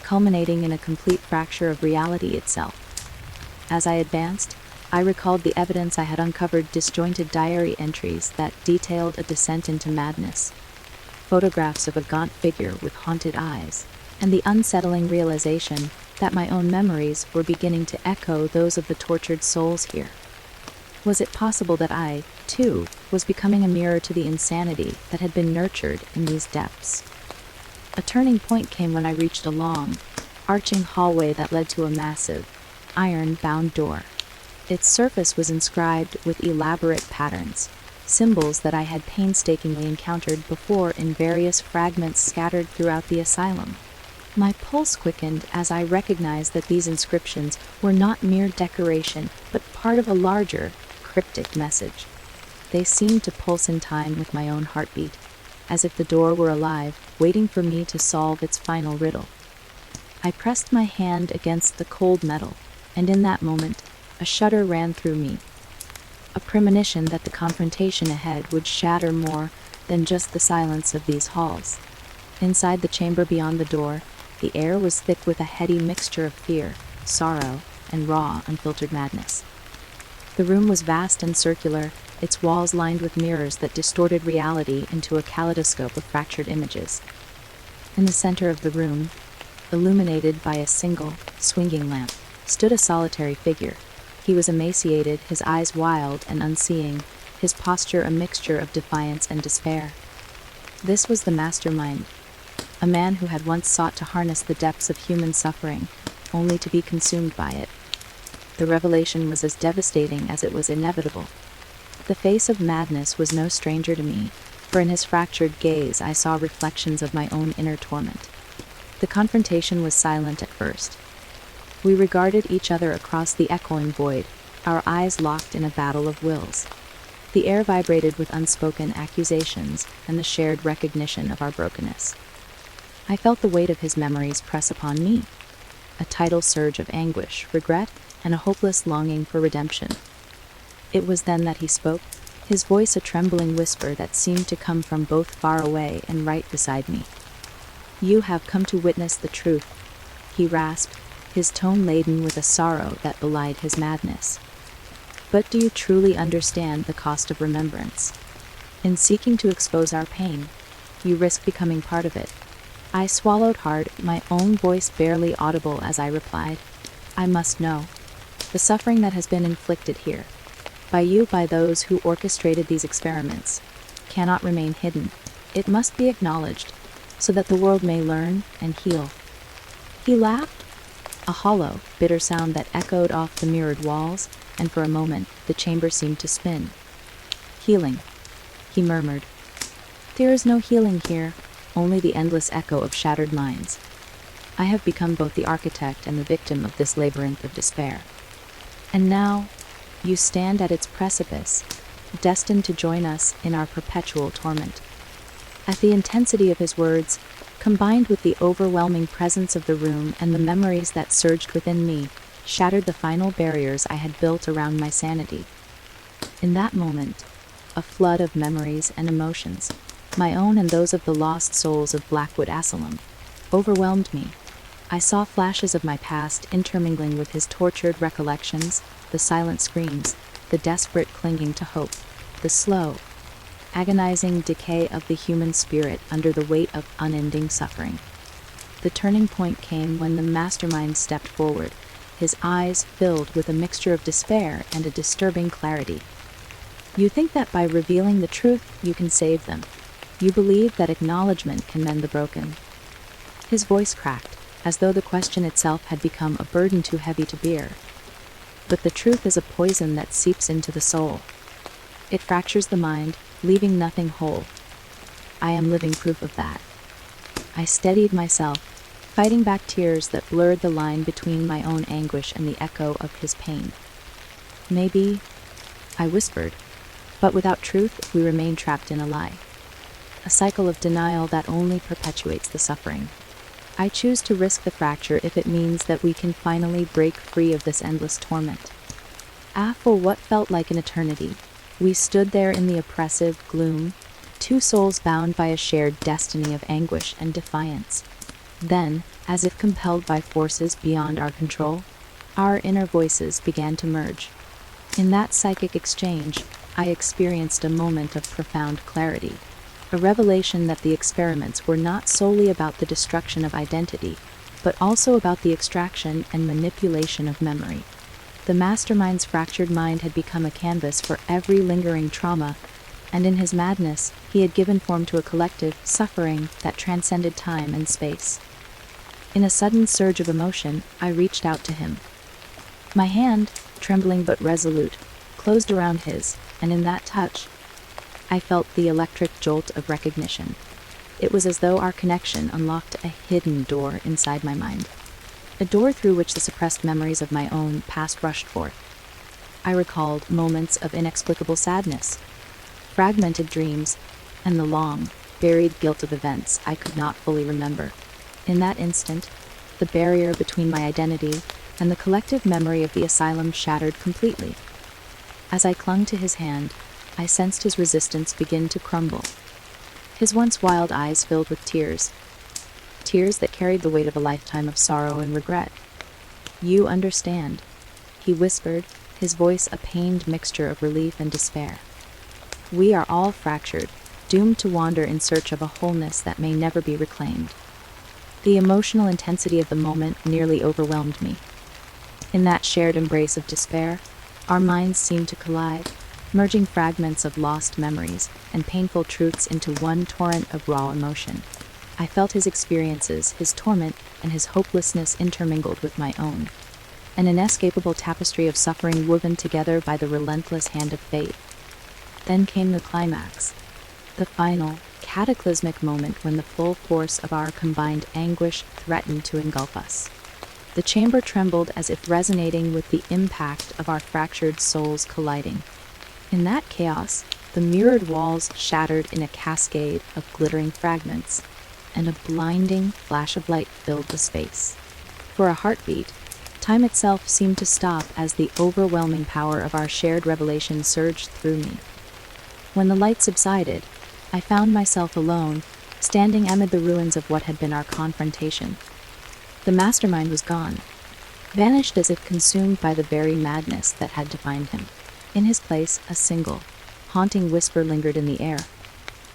A: culminating in a complete fracture of reality itself. As I advanced, I recalled the evidence I had uncovered: disjointed diary entries that detailed a descent into madness, photographs of a gaunt figure with haunted eyes, and the unsettling realization that my own memories were beginning to echo those of the tortured souls here. Was it possible that I, too, was becoming a mirror to the insanity that had been nurtured in these depths? A turning point came when I reached a long, arching hallway that led to a massive, iron-bound door. Its surface was inscribed with elaborate patterns, symbols that I had painstakingly encountered before in various fragments scattered throughout the asylum. My pulse quickened as I recognized that these inscriptions were not mere decoration, but part of a larger, cryptic message. They seemed to pulse in time with my own heartbeat, as if the door were alive, waiting for me to solve its final riddle. I pressed my hand against the cold metal, and in that moment, a shudder ran through me, a premonition that the confrontation ahead would shatter more than just the silence of these halls. Inside the chamber beyond the door, the air was thick with a heady mixture of fear, sorrow, and raw, unfiltered madness. The room was vast and circular, its walls lined with mirrors that distorted reality into a kaleidoscope of fractured images. In the center of the room, illuminated by a single, swinging lamp, stood a solitary figure. He was emaciated, his eyes wild and unseeing, his posture a mixture of defiance and despair. This was the mastermind, a man who had once sought to harness the depths of human suffering, only to be consumed by it. The revelation was as devastating as it was inevitable. The face of madness was no stranger to me, for in his fractured gaze I saw reflections of my own inner torment. The confrontation was silent at first. We regarded each other across the echoing void, our eyes locked in a battle of wills. The air vibrated with unspoken accusations and the shared recognition of our brokenness. I felt the weight of his memories press upon me, a tidal surge of anguish, regret, and a hopeless longing for redemption. It was then that he spoke, his voice a trembling whisper that seemed to come from both far away and right beside me. "You have come to witness the truth," he rasped, his tone laden with a sorrow that belied his madness. "But do you truly understand the cost of remembrance? In seeking to expose our pain, you risk becoming part of it." I swallowed hard, my own voice barely audible as I replied, "I must know. The suffering that has been inflicted here, by you, by those who orchestrated these experiments, cannot remain hidden. It must be acknowledged, so that the world may learn and heal." He laughed, a hollow, bitter sound that echoed off the mirrored walls, and for a moment the chamber seemed to spin. "Healing," he murmured. "There is no healing here, only the endless echo of shattered minds. I have become both the architect and the victim of this labyrinth of despair. And now, you stand at its precipice, destined to join us in our perpetual torment." At the intensity of his words, combined with the overwhelming presence of the room and the memories that surged within me, shattered the final barriers I had built around my sanity. In that moment, a flood of memories and emotions, my own and those of the lost souls of Blackwood Asylum, overwhelmed me. I saw flashes of my past intermingling with his tortured recollections, the silent screams, the desperate clinging to hope, the slow, agonizing decay of the human spirit under the weight of unending suffering. The turning point came when the mastermind stepped forward, his eyes filled with a mixture of despair and a disturbing clarity. "You think that by revealing the truth, you can save them. You believe that acknowledgement can mend the broken." His voice cracked, as though the question itself had become a burden too heavy to bear. "But the truth is a poison that seeps into the soul. It fractures the mind, leaving nothing whole. I am living proof of that." I steadied myself, fighting back tears that blurred the line between my own anguish and the echo of his pain. "Maybe," I whispered, "but without truth, we remain trapped in a lie. A cycle of denial that only perpetuates the suffering. I choose to risk the fracture if it means that we can finally break free of this endless torment." For what felt like an eternity, we stood there in the oppressive gloom, two souls bound by a shared destiny of anguish and defiance. Then, as if compelled by forces beyond our control, our inner voices began to merge. In that psychic exchange, I experienced a moment of profound clarity, a revelation that the experiments were not solely about the destruction of identity, but also about the extraction and manipulation of memory. The mastermind's fractured mind had become a canvas for every lingering trauma, and in his madness, he had given form to a collective suffering that transcended time and space. In a sudden surge of emotion, I reached out to him. My hand, trembling but resolute, closed around his, and in that touch, I felt the electric jolt of recognition. It was as though our connection unlocked a hidden door inside my mind, a door through which the suppressed memories of my own past rushed forth. I recalled moments of inexplicable sadness, fragmented dreams, and the long, buried guilt of events I could not fully remember. In that instant, the barrier between my identity and the collective memory of the asylum shattered completely. As I clung to his hand, I sensed his resistance begin to crumble. His once wild eyes filled with tears that carried the weight of a lifetime of sorrow and regret. "You understand," he whispered, his voice a pained mixture of relief and despair. "We are all fractured, doomed to wander in search of a wholeness that may never be reclaimed." The emotional intensity of the moment nearly overwhelmed me. In that shared embrace of despair, our minds seemed to collide, merging fragments of lost memories and painful truths into one torrent of raw emotion. I felt his experiences, his torment, and his hopelessness intermingled with my own, an inescapable tapestry of suffering woven together by the relentless hand of fate. Then came the climax, the final, cataclysmic moment when the full force of our combined anguish threatened to engulf us. The chamber trembled as if resonating with the impact of our fractured souls colliding. In that chaos, the mirrored walls shattered in a cascade of glittering fragments, and a blinding flash of light filled the space. For a heartbeat, time itself seemed to stop as the overwhelming power of our shared revelation surged through me. When the light subsided, I found myself alone, standing amid the ruins of what had been our confrontation. The mastermind was gone, vanished as if consumed by the very madness that had defined him. In his place, a single, haunting whisper lingered in the air.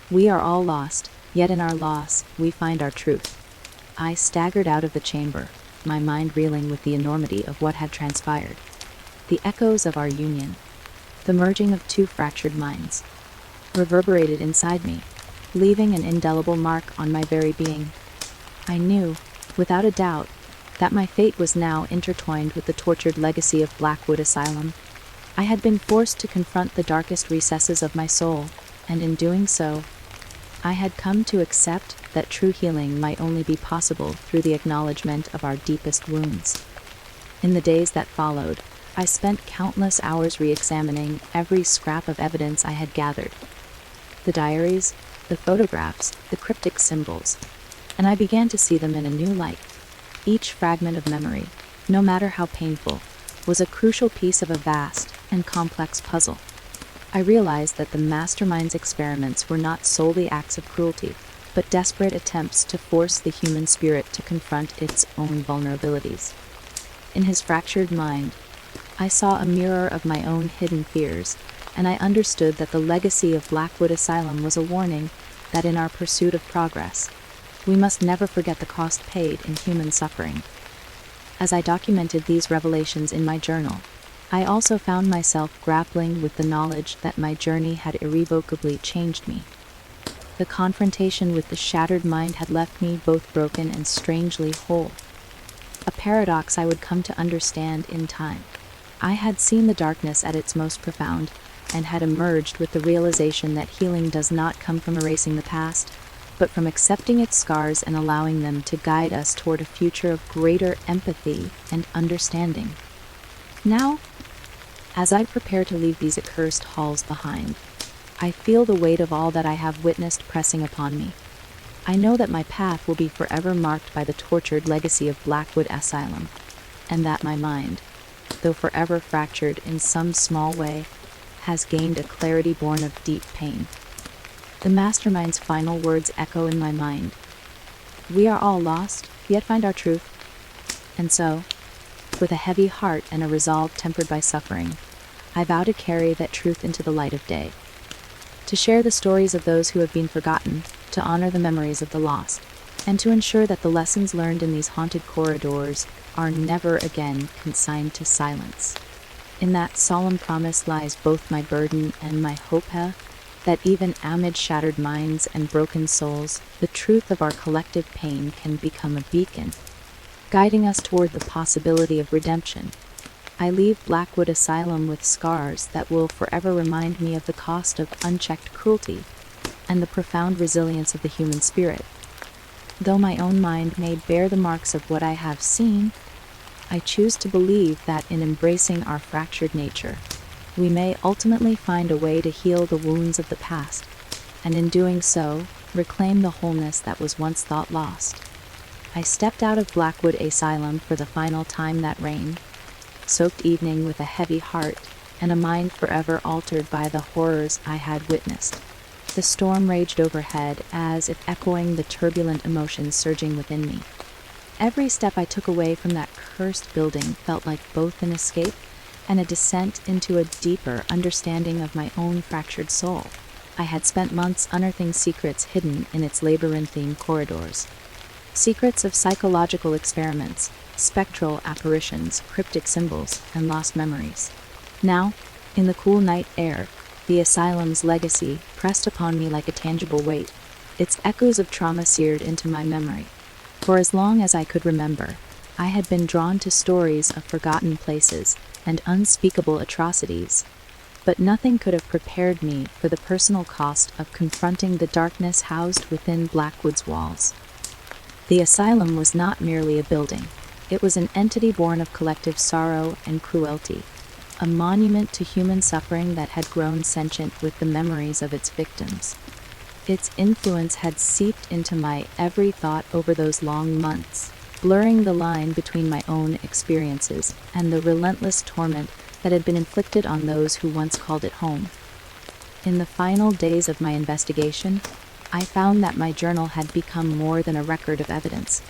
A: We are all lost, yet in our loss, we find our truth. I staggered out of the chamber, my mind reeling with the enormity of what had transpired. The echoes of our union, the merging of two fractured minds, reverberated inside me, leaving an indelible mark on my very being. I knew, without a doubt, that my fate was now intertwined with the tortured legacy of Blackwood Asylum. I had been forced to confront the darkest recesses of my soul, and in doing so, I had come to accept that true healing might only be possible through the acknowledgement of our deepest wounds. In the days that followed, I spent countless hours re-examining every scrap of evidence I had gathered. The diaries, the photographs, the cryptic symbols, and I began to see them in a new light. Each fragment of memory, no matter how painful, was a crucial piece of a vast and complex puzzle. I realized that the mastermind's experiments were not solely acts of cruelty, but desperate attempts to force the human spirit to confront its own vulnerabilities. In his fractured mind, I saw a mirror of my own hidden fears, and I understood that the legacy of Blackwood Asylum was a warning that in our pursuit of progress, we must never forget the cost paid in human suffering. As I documented these revelations in my journal, I also found myself grappling with the knowledge that my journey had irrevocably changed me. The confrontation with the shattered mind had left me both broken and strangely whole. A paradox I would come to understand in time. I had seen the darkness at its most profound, and had emerged with the realization that healing does not come from erasing the past, but from accepting its scars and allowing them to guide us toward a future of greater empathy and understanding. Now, as I prepare to leave these accursed halls behind, I feel the weight of all that I have witnessed pressing upon me. I know that my path will be forever marked by the tortured legacy of Blackwood Asylum, and that my mind, though forever fractured in some small way, has gained a clarity born of deep pain. The mastermind's final words echo in my mind. We are all lost, yet find our truth. And so, with a heavy heart and a resolve tempered by suffering, I vow to carry that truth into the light of day, to share the stories of those who have been forgotten, to honor the memories of the lost, and to ensure that the lessons learned in these haunted corridors are never again consigned to silence. In that solemn promise lies both my burden and my hope, that even amid shattered minds and broken souls, the truth of our collective pain can become a beacon, guiding us toward the possibility of redemption. I leave Blackwood Asylum with scars that will forever remind me of the cost of unchecked cruelty and the profound resilience of the human spirit. Though my own mind may bear the marks of what I have seen, I choose to believe that in embracing our fractured nature, we may ultimately find a way to heal the wounds of the past, and in doing so, reclaim the wholeness that was once thought lost. I stepped out of Blackwood Asylum for the final time that rain-soaked evening with a heavy heart and a mind forever altered by the horrors I had witnessed. The storm raged overhead as if echoing the turbulent emotions surging within me. Every step I took away from that cursed building felt like both an escape and a descent into a deeper understanding of my own fractured soul. I had spent months unearthing secrets hidden in its labyrinthine corridors. Secrets of psychological experiments, spectral apparitions, cryptic symbols, and lost memories. Now, in the cool night air, the asylum's legacy pressed upon me like a tangible weight, its echoes of trauma seared into my memory. For as long as I could remember, I had been drawn to stories of forgotten places and unspeakable atrocities, but nothing could have prepared me for the personal cost of confronting the darkness housed within Blackwood's walls. The asylum was not merely a building. It was an entity born of collective sorrow and cruelty, a monument to human suffering that had grown sentient with the memories of its victims. Its influence had seeped into my every thought over those long months, blurring the line between my own experiences and the relentless torment that had been inflicted on those who once called it home. In the final days of my investigation, I found that my journal had become more than a record of evidence.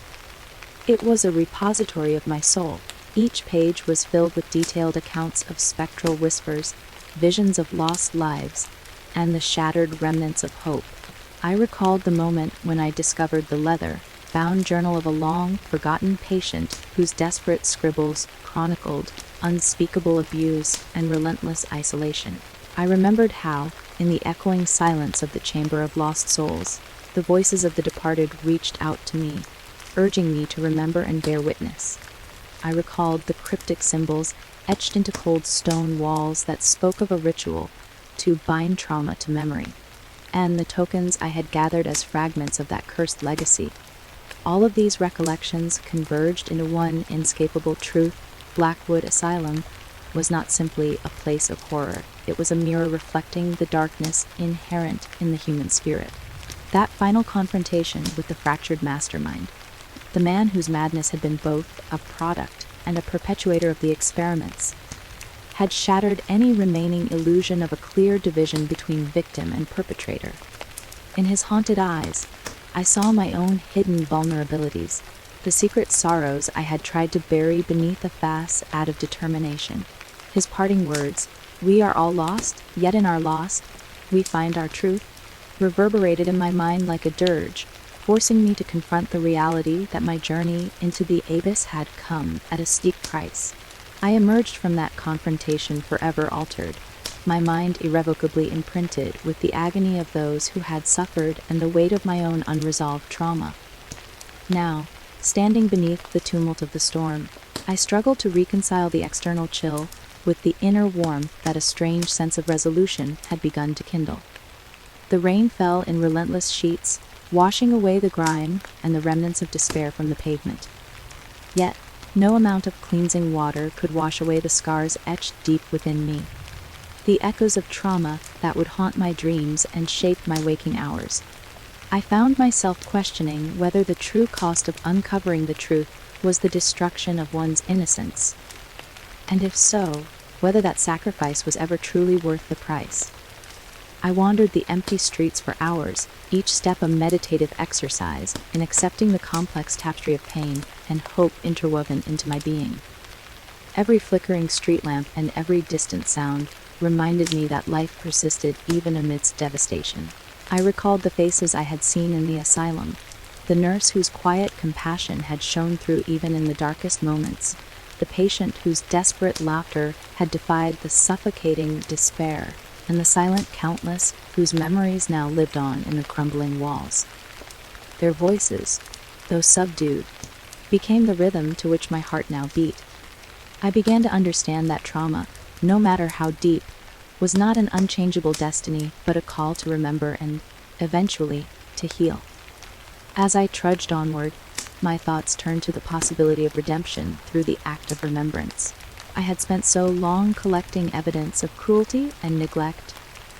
A: It was a repository of my soul. Each page was filled with detailed accounts of spectral whispers, visions of lost lives, and the shattered remnants of hope. I recalled the moment when I discovered the leather-bound journal of a long-forgotten patient whose desperate scribbles chronicled unspeakable abuse and relentless isolation. I remembered how, in the echoing silence of the Chamber of Lost Souls, the voices of the departed reached out to me, urging me to remember and bear witness. I recalled the cryptic symbols etched into cold stone walls that spoke of a ritual to bind trauma to memory, and the tokens I had gathered as fragments of that cursed legacy. All of these recollections converged into one inescapable truth: Blackwood Asylum was not simply a place of horror. It was a mirror reflecting the darkness inherent in the human spirit. That final confrontation with the fractured mastermind, the man whose madness had been both a product and a perpetuator of the experiments, had shattered any remaining illusion of a clear division between victim and perpetrator. In his haunted eyes, I saw my own hidden vulnerabilities, the secret sorrows I had tried to bury beneath a facade of determination. His parting words, "We are all lost, yet in our loss, we find our truth," reverberated in my mind like a dirge, forcing me to confront the reality that my journey into the abyss had come at a steep price. I emerged from that confrontation forever altered, my mind irrevocably imprinted with the agony of those who had suffered and the weight of my own unresolved trauma. Now, standing beneath the tumult of the storm, I struggled to reconcile the external chill with the inner warmth that a strange sense of resolution had begun to kindle. The rain fell in relentless sheets, washing away the grime and the remnants of despair from the pavement. Yet, no amount of cleansing water could wash away the scars etched deep within me, the echoes of trauma that would haunt my dreams and shape my waking hours. I found myself questioning whether the true cost of uncovering the truth was the destruction of one's innocence, and if so, whether that sacrifice was ever truly worth the price. I wandered the empty streets for hours, each step a meditative exercise in accepting the complex tapestry of pain and hope interwoven into my being. Every flickering street lamp and every distant sound reminded me that life persisted even amidst devastation. I recalled the faces I had seen in the asylum, the nurse whose quiet compassion had shone through even in the darkest moments, the patient whose desperate laughter had defied the suffocating despair, and the silent countless whose memories now lived on in the crumbling walls. Their voices, though subdued, became the rhythm to which my heart now beat. I began to understand that trauma, no matter how deep, was not an unchangeable destiny, but a call to remember and, eventually, to heal. As I trudged onward, my thoughts turned to the possibility of redemption through the act of remembrance. I had spent so long collecting evidence of cruelty and neglect,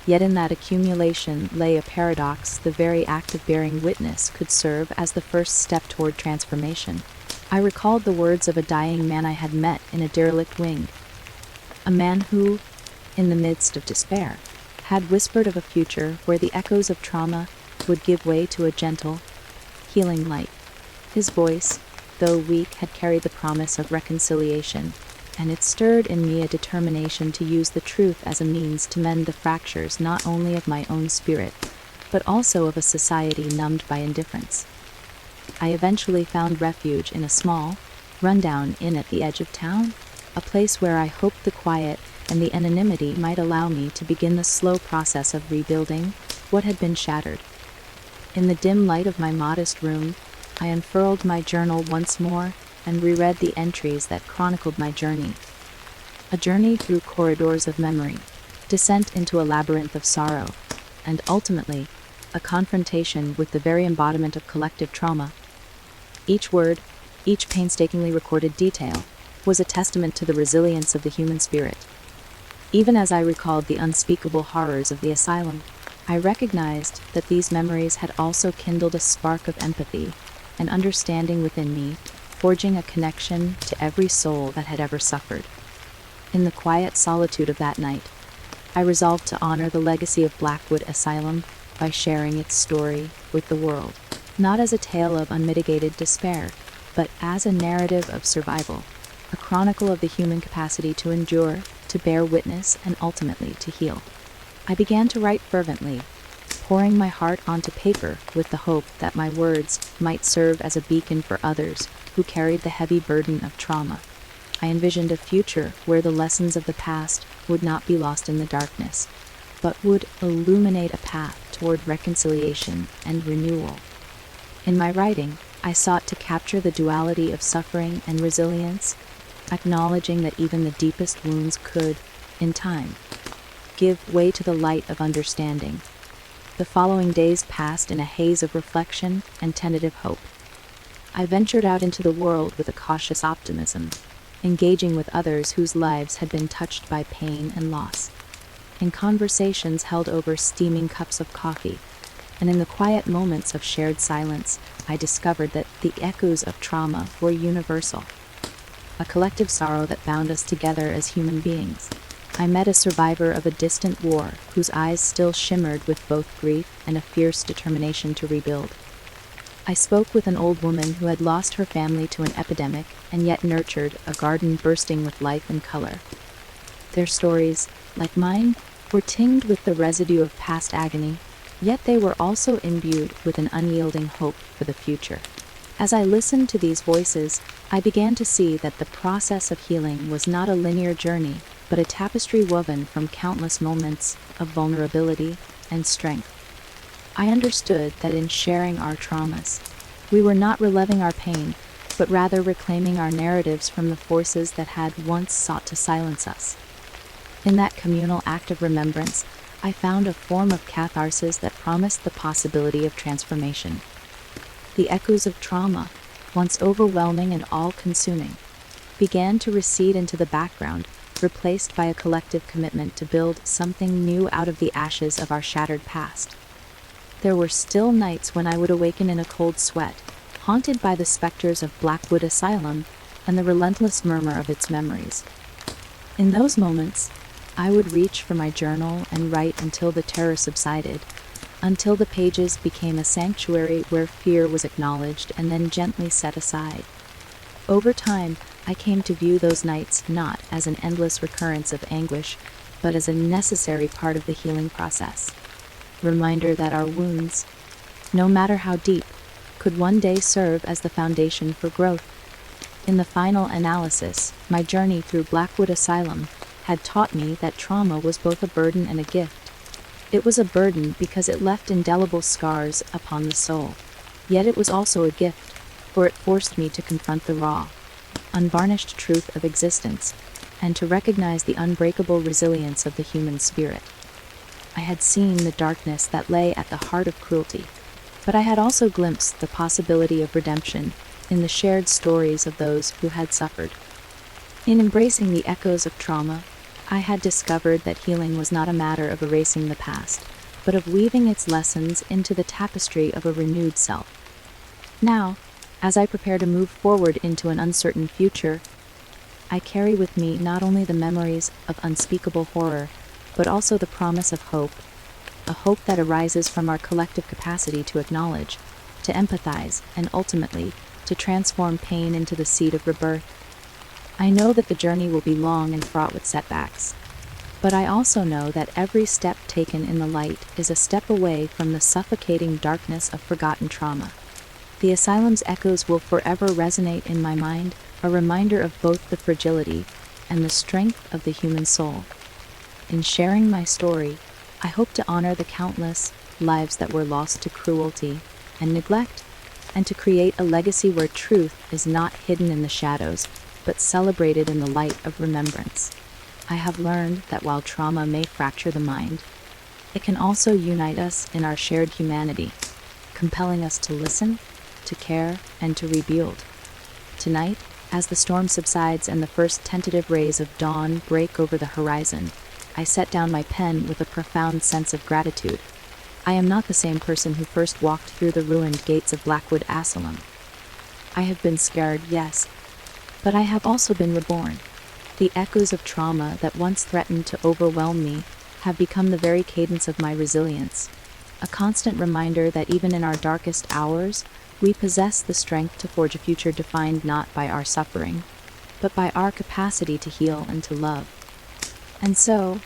A: yet in that accumulation lay a paradox: the very act of bearing witness could serve as the first step toward transformation. I recalled the words of a dying man I had met in a derelict wing, a man who, in the midst of despair, had whispered of a future where the echoes of trauma would give way to a gentle, healing light. His voice, though weak, had carried the promise of reconciliation, and it stirred in me a determination to use the truth as a means to mend the fractures not only of my own spirit, but also of a society numbed by indifference. I eventually found refuge in a small, run-down inn at the edge of town, a place where I hoped the quiet and the anonymity might allow me to begin the slow process of rebuilding what had been shattered. In the dim light of my modest room, I unfurled my journal once more and reread the entries that chronicled my journey. A journey through corridors of memory, descent into a labyrinth of sorrow, and ultimately, a confrontation with the very embodiment of collective trauma. Each word, each painstakingly recorded detail, was a testament to the resilience of the human spirit. Even as I recalled the unspeakable horrors of the asylum, I recognized that these memories had also kindled a spark of empathy and understanding within me, forging a connection to every soul that had ever suffered. In the quiet solitude of that night, I resolved to honor the legacy of Blackwood Asylum by sharing its story with the world, not as a tale of unmitigated despair, but as a narrative of survival, a chronicle of the human capacity to endure, to bear witness, and ultimately to heal. I began to write fervently, pouring my heart onto paper with the hope that my words might serve as a beacon for others who carried the heavy burden of trauma. I envisioned a future where the lessons of the past would not be lost in the darkness, but would illuminate a path toward reconciliation and renewal. In my writing, I sought to capture the duality of suffering and resilience, acknowledging that even the deepest wounds could, in time, give way to the light of understanding. The following days passed in a haze of reflection and tentative hope. I ventured out into the world with a cautious optimism, engaging with others whose lives had been touched by pain and loss. In conversations held over steaming cups of coffee, and in the quiet moments of shared silence, I discovered that the echoes of trauma were universal, a collective sorrow that bound us together as human beings. I met a survivor of a distant war whose eyes still shimmered with both grief and a fierce determination to rebuild. I spoke with an old woman who had lost her family to an epidemic and yet nurtured a garden bursting with life and color. Their stories, like mine, were tinged with the residue of past agony, yet they were also imbued with an unyielding hope for the future. As I listened to these voices, I began to see that the process of healing was not a linear journey, but a tapestry woven from countless moments of vulnerability and strength. I understood that in sharing our traumas, we were not reliving our pain, but rather reclaiming our narratives from the forces that had once sought to silence us. In that communal act of remembrance, I found a form of catharsis that promised the possibility of transformation. The echoes of trauma, once overwhelming and all-consuming, began to recede into the background, replaced by a collective commitment to build something new out of the ashes of our shattered past. There were still nights when I would awaken in a cold sweat, haunted by the specters of Blackwood Asylum and the relentless murmur of its memories. In those moments, I would reach for my journal and write until the terror subsided, until the pages became a sanctuary where fear was acknowledged and then gently set aside. Over time, I came to view those nights not as an endless recurrence of anguish, but as a necessary part of the healing process. Reminder that our wounds, no matter how deep, could one day serve as the foundation for growth. In the final analysis, my journey through Blackwood Asylum had taught me that trauma was both a burden and a gift. It was a burden because it left indelible scars upon the soul. Yet it was also a gift, for it forced me to confront the raw, unvarnished truth of existence, and to recognize the unbreakable resilience of the human spirit. I had seen the darkness that lay at the heart of cruelty, but I had also glimpsed the possibility of redemption in the shared stories of those who had suffered. In embracing the echoes of trauma, I had discovered that healing was not a matter of erasing the past, but of weaving its lessons into the tapestry of a renewed self. Now, as I prepare to move forward into an uncertain future, I carry with me not only the memories of unspeakable horror, but also the promise of hope, a hope that arises from our collective capacity to acknowledge, to empathize, and ultimately, to transform pain into the seed of rebirth. I know that the journey will be long and fraught with setbacks, but I also know that every step taken in the light is a step away from the suffocating darkness of forgotten trauma. The asylum's echoes will forever resonate in my mind, a reminder of both the fragility and the strength of the human soul. In sharing my story, I hope to honor the countless lives that were lost to cruelty and neglect, and to create a legacy where truth is not hidden in the shadows, but celebrated in the light of remembrance. I have learned that while trauma may fracture the mind, it can also unite us in our shared humanity, compelling us to listen, to care, and to rebuild. Tonight, as the storm subsides and the first tentative rays of dawn break over the horizon, I set down my pen with a profound sense of gratitude. I am not the same person who first walked through the ruined gates of Blackwood Asylum. I have been scarred, yes, but I have also been reborn. The echoes of trauma that once threatened to overwhelm me have become the very cadence of my resilience, a constant reminder that even in our darkest hours, we possess the strength to forge a future defined not by our suffering, but by our capacity to heal and to love. And so,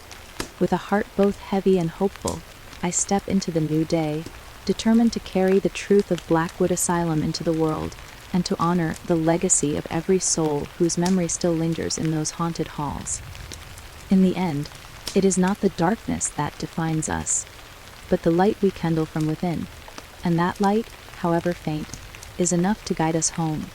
A: with a heart both heavy and hopeful, I step into the new day, determined to carry the truth of Blackwood Asylum into the world, and to honor the legacy of every soul whose memory still lingers in those haunted halls. In the end, it is not the darkness that defines us, but the light we kindle from within, and that light, however faint, is enough to guide us home,